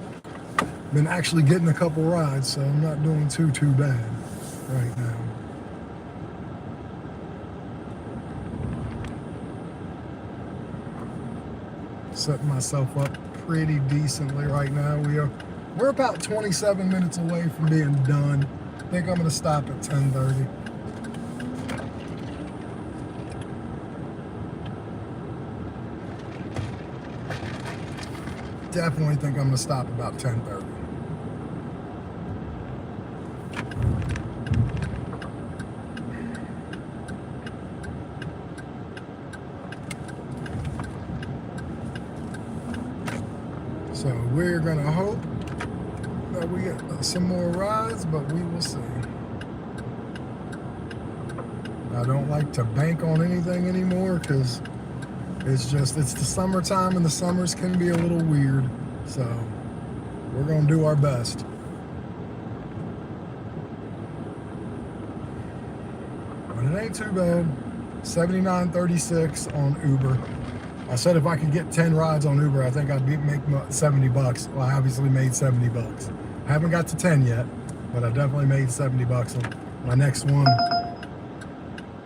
been actually getting a couple rides, so I'm not doing too bad right now. Setting myself up pretty decently right now. We're about 27 minutes away from being done. I think I'm gonna stop at 10:30. Definitely think I'm gonna stop about 10:30. So we're gonna hope that we get some more rides, but we will see. I don't like to bank on anything anymore because it's the summertime and the summers can be a little weird. So we're gonna do our best. But it ain't too bad. $79.36 on Uber. I said if I could get 10 rides on Uber, I think I'd make $70. Well, I obviously made $70. I haven't got to 10 yet, but I definitely made $70. And my next one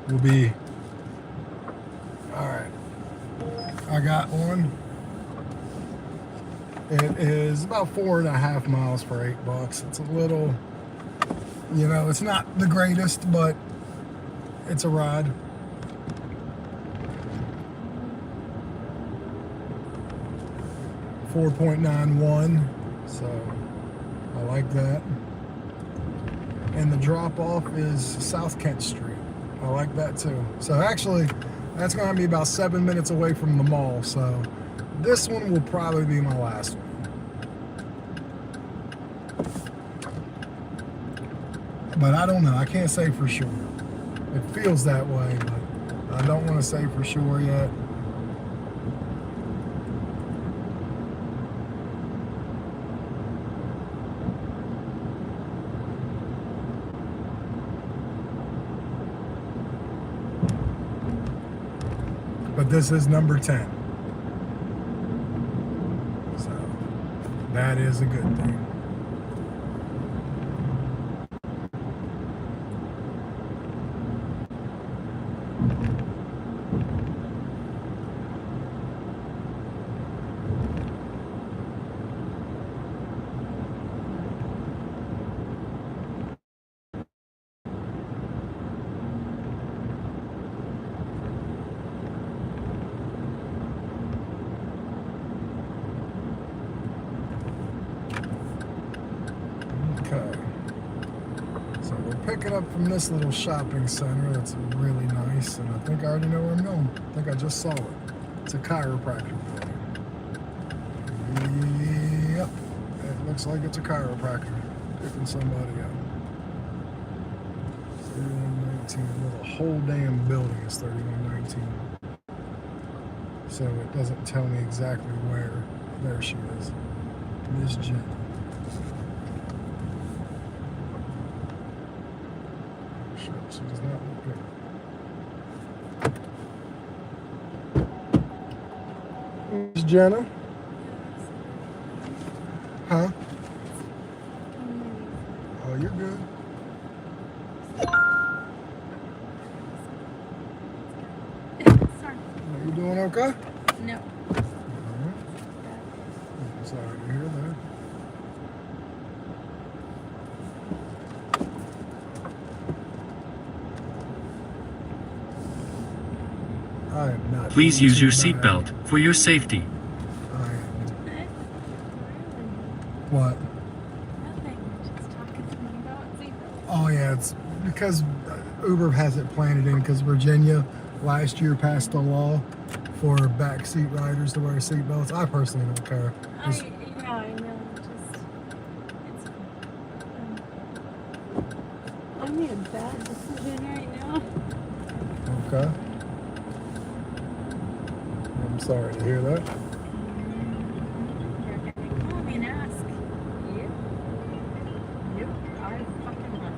will be, all right, I got one. It is about 4.5 miles for $8. It's a little, it's not the greatest, but it's a ride. $4.91, so I like that. And the drop off is South Kent Street. I like that too. So actually, that's gonna be about 7 minutes away from the mall. So this one will probably be my last one. But I don't know. I can't say for sure. It feels that way, but I don't want to say for sure yet. But this is number 10. So that is a good thing. Okay, so we're picking up from this little shopping center that's really nice, and I think I already know where I'm going. I think I just saw it. It's a chiropractor building. Yep, it looks like it's a chiropractor picking somebody up. 3119, well, the whole damn building is 3119. So it doesn't tell me exactly where. There she is, Miss Jenna. She does not look good. Miss Jenna? Huh? Oh, you're good. Sorry. Are you doing okay? No. Alright. I'm sorry to hear that. I am not. Please doing use your too bad. seatbelt for your safety. I am. What? Nothing. Just talking to me about seatbelts. Oh yeah, it's because Uber has it planted in because Virginia last year passed a law for backseat riders to wear seatbelts. I personally don't care. I know. Just it's. I made a bad decision right now. Okay. I'm sorry to hear that. You're gonna call me and ask. Yep. I fucking left.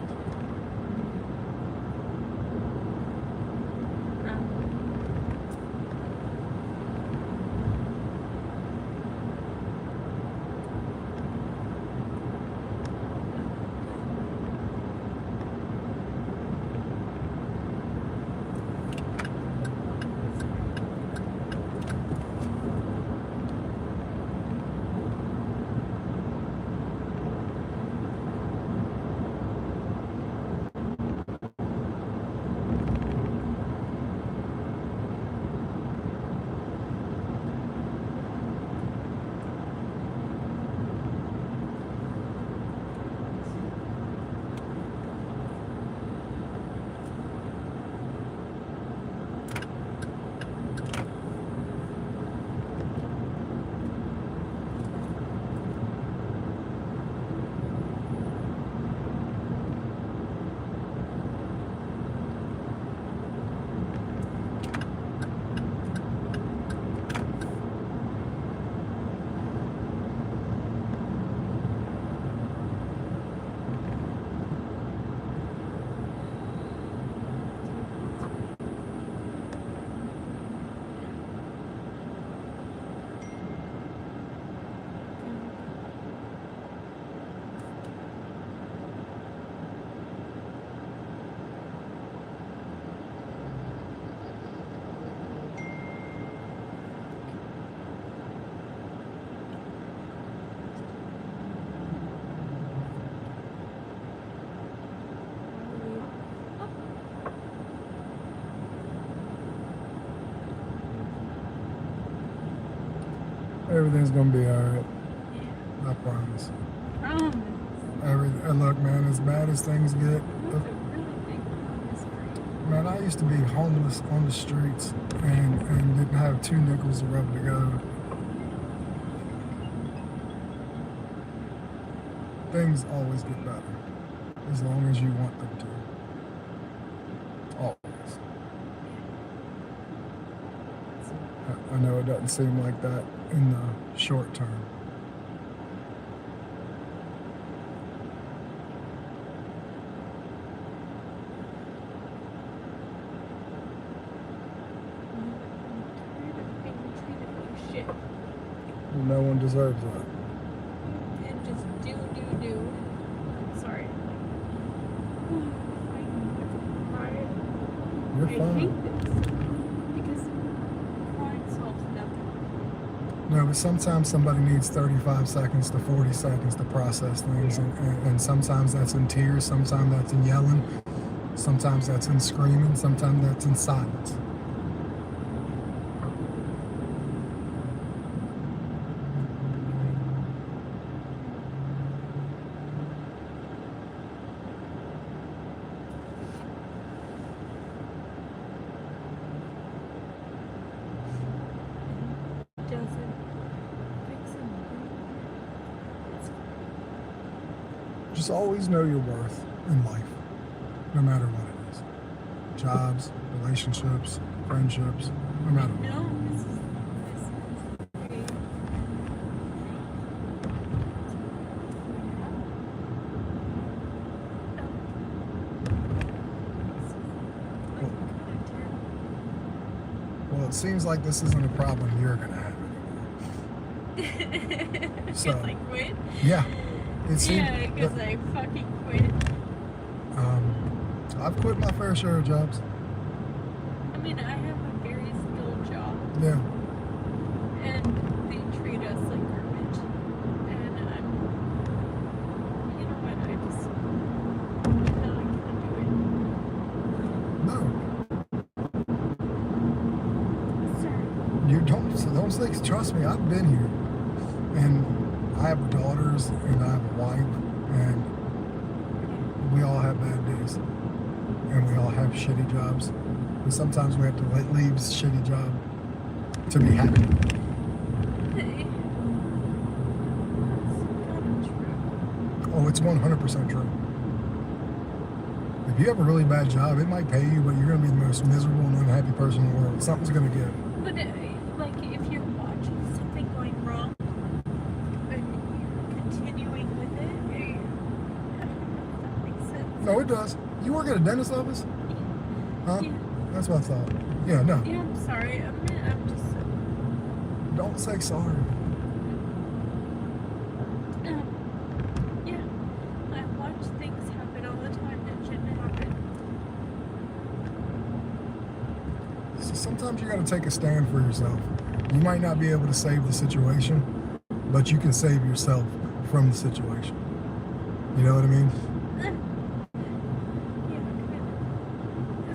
Everything's gonna be alright. I promise. Look, man, as bad as things get, man, I used to be homeless on the streets and didn't have 2 nickels to rub together. Things always get better as long as you want them to. Always. I know it doesn't seem like that in the short term. No one deserves that. And just do. Sorry. You're I fine. hate this because crying solves nothing. No, but sometimes somebody needs 35 seconds to 40 seconds to process things, and sometimes that's in tears, sometimes that's in yelling, sometimes that's in screaming, sometimes that's in silence. Just always know your worth in life, no matter what it is. Jobs, relationships, friendships, no matter what. No, this is great. Well, it seems like this isn't a problem you're gonna have anymore. So, Because I quit? Yeah. It seems, Yeah, because I fucking quit. I've quit my fair share of jobs. I mean, I have a very skilled job, Yeah. and they treat us like garbage. And you know what? I just feel like I can't do it. No. Sorry. You don't say, trust me, I've been here. And I have daughters and I have a wife, and we all have bad days. and we all have shitty jobs. And sometimes we have to leave shitty job to be happy. Hey. That's kind of true. Oh, it's 100% true. If you have a really bad job, it might pay you, but you're going to be the most miserable and unhappy person in the world. Something's going to give. But like, if you're watching something going wrong and you're continuing with it, I don't know if that makes sense. No, it does. You work at a dentist's office? Huh? Yeah. That's what I thought. Yeah, no. Yeah, I'm sorry. I'm just. Don't say sorry. Yeah. I watch things happen all the time that shouldn't happen. So sometimes you got to take a stand for yourself. You might not be able to save the situation, but you can save yourself from the situation. You know what I mean? Yeah,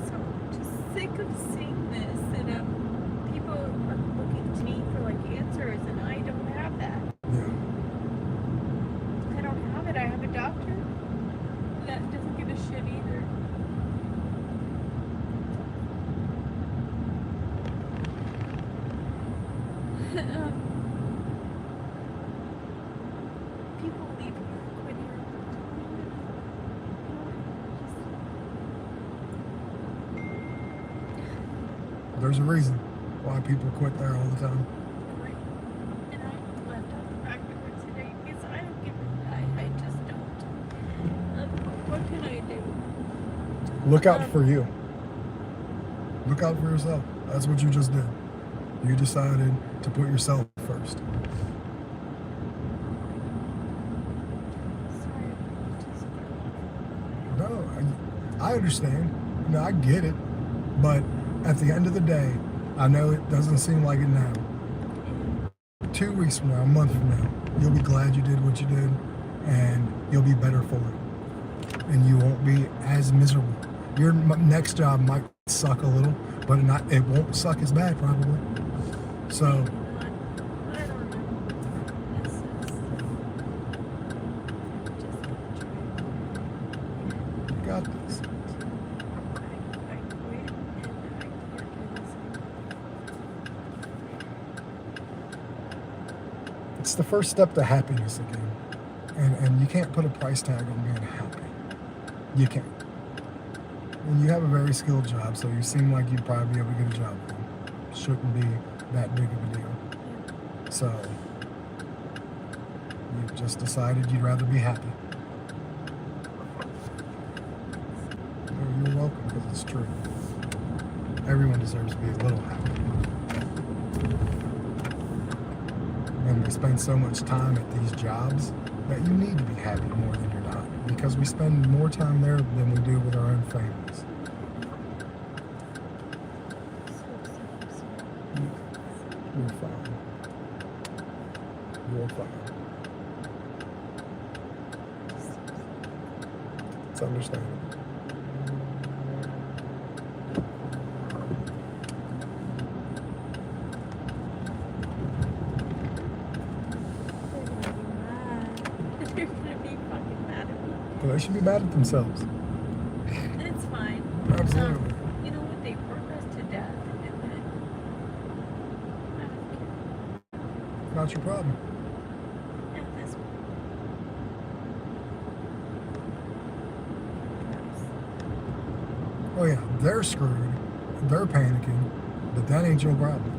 so I'm just sick of seeing this, and people are looking to me for like answers, and I don't have that. Yeah. I don't have it. I have a doctor that doesn't give a shit either. People leave here, quit here. There's a reason why people quit there all the time. Right. And I left out the fact that we're today because I don't give a I just don't. What can I do? Look out for you. Look out for yourself. That's what you just did. You decided to put yourself first. Sorry, just No, I understand. No, I get it. But at the end of the day, I know it doesn't seem like it now. 2 weeks from now, a month from now, you'll be glad you did what you did, and you'll be better for it. And you won't be as miserable. Your next job might suck a little, but it won't suck as bad probably. So I don't know. This is just you got this. I quit and I can't do this anymore. It's the first step to happiness again. And you can't put a price tag on being happy. You can't. And you have a very skilled job, so you seem like you'd probably be able to get a job then. Shouldn't be that big of a deal. So you've just decided you'd rather be happy. Well, you're welcome, because it's true. Everyone deserves to be a little happy. And we spend so much time at these jobs that you need to be happy more than you're not, because we spend more time there than we do with our own families. You're fine. You're fine. It's understandable. They're gonna be fucking mad at me. Well, they should be mad at themselves. It's fine. Absolutely. You know what? They work us to death, and then I don't Not your problem. care at this point. Oh yeah, they're screwed. They're panicking, but that ain't your problem.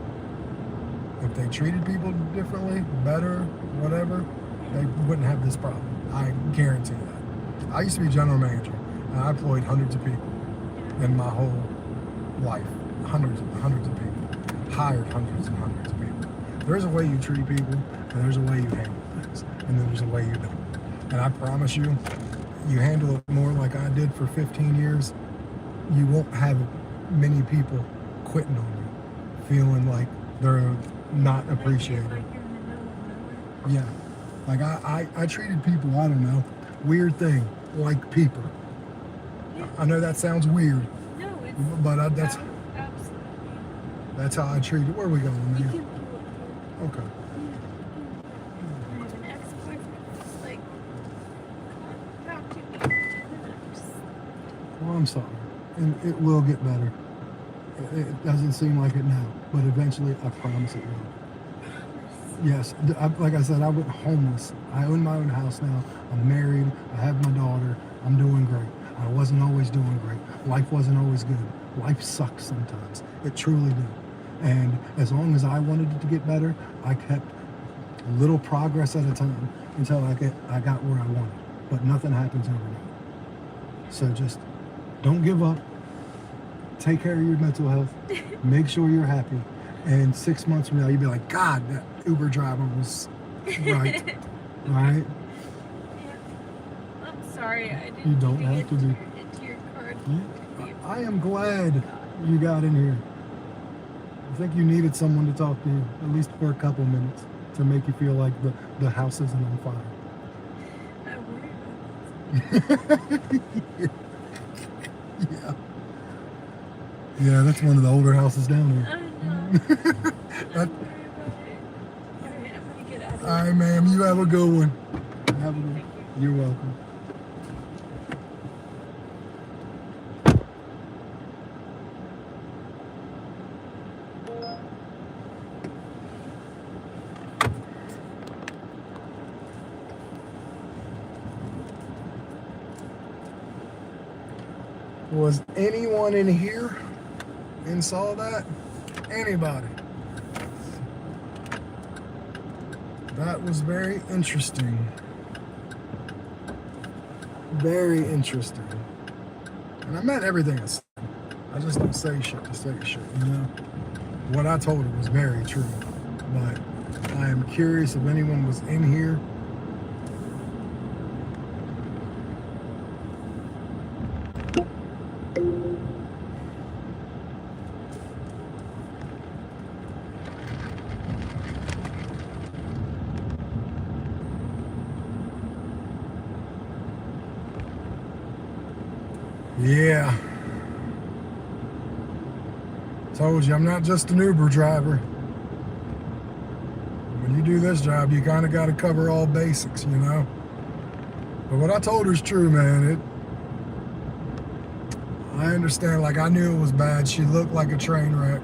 If they treated people differently, better, whatever, they wouldn't have this problem. I guarantee that. I used to be general manager, and I employed hundreds of people in my whole life. Hundreds and hundreds of people. Hired hundreds and hundreds of people. There's a way you treat people, and there's a way you handle things, and then there's a way you don't. And I promise you, you handle it more like I did for 15 years, you won't have many people quitting on you, feeling like they're not appreciated. Like you're in the middle of nowhere. Yeah. Like I treated people, I don't know, weird thing, like people. Yeah. I know that sounds weird, No, it's but that's absolutely. that's how I treat it. Where are we going, You man? can pull it through. Okay. I have an ex-boyfriend who's like, come on, talk to me. And I'm just, Well, I'm sorry. and it will get better. It doesn't seem like it now, but eventually, I promise it will. Yes, like I said, I went homeless. I own my own house now. I'm married. I have my daughter. I'm doing great. I wasn't always doing great. Life wasn't always good. Life sucks sometimes. It truly did. And as long as I wanted it to get better, I kept little progress at a time until I got where I wanted. But nothing happens overnight. So just don't give up. Take care of your mental health. Make sure you're happy. And 6 months from now, you'll be like, God, that Uber driver was right. All right? Yeah. I'm sorry, I didn't You don't mean have to be. Into your card. I am glad you got in here. I think you needed someone to talk to you, at least for a couple minutes, to make you feel like the house isn't on fire. I worry about that. Yeah. Yeah, that's one of the older houses down here. I know. I worry about it. Alright, I'm gonna get out of here. All right, ma'am, you have a good one. Have a good one. Thank you. You're welcome. Was anyone in here and saw that? Anybody? That was very interesting. Very interesting. And I meant everything I said. I just don't say shit to say shit, you know? What I told her was very true. But I am curious if anyone was in here. Yeah. Told you, I'm not just an Uber driver. When you do this job, you kind of got to cover all basics, you know? But what I told her is true, man. I understand, like, I knew it was bad. She looked like a train wreck.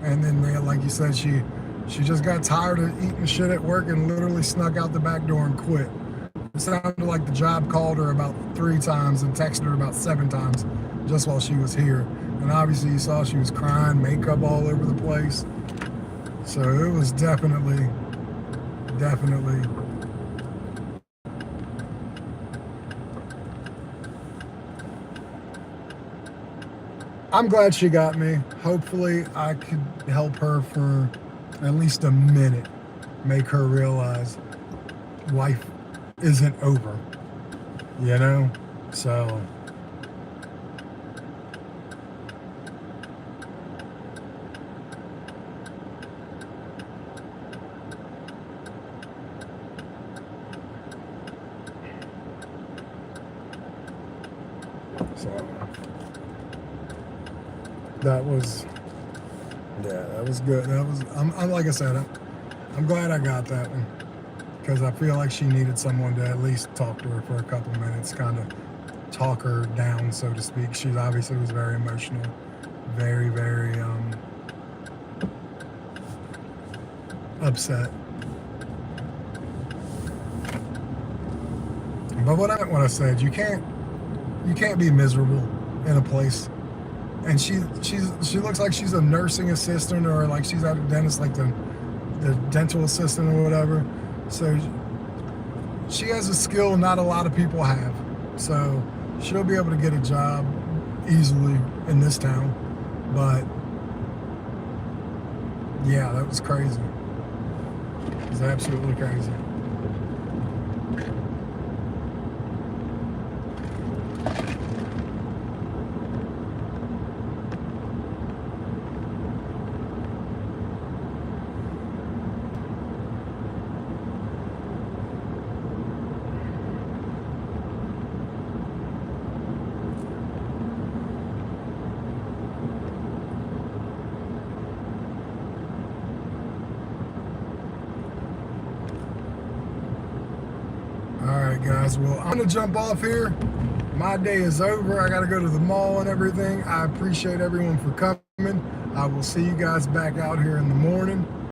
And then, like you said, she just got tired of eating shit at work and literally snuck out the back door and quit. It sounded like the job called her about 3 times and texted her about 7 times just while she was here. And obviously you saw she was crying, makeup all over the place. So it was definitely. I'm glad she got me. Hopefully I could help her for at least a minute, make her realize life isn't over, you know? So that was good. I'm like I said, I'm glad I got that one, because I feel like she needed someone to at least talk to her for a couple minutes, kind of talk her down, so to speak. She obviously was very emotional, very, very upset. But what I said, you can't be miserable in a place. And she looks like she's a nursing assistant, or like she's at a dentist, like the dental assistant or whatever. So she has a skill not a lot of people have. So she'll be able to get a job easily in this town. But yeah, that was crazy. It was absolutely crazy. Guys, well, I'm gonna jump off here. my day is over. I got to go to the mall and everything. I appreciate everyone for coming. I will see you guys back out here in the morning.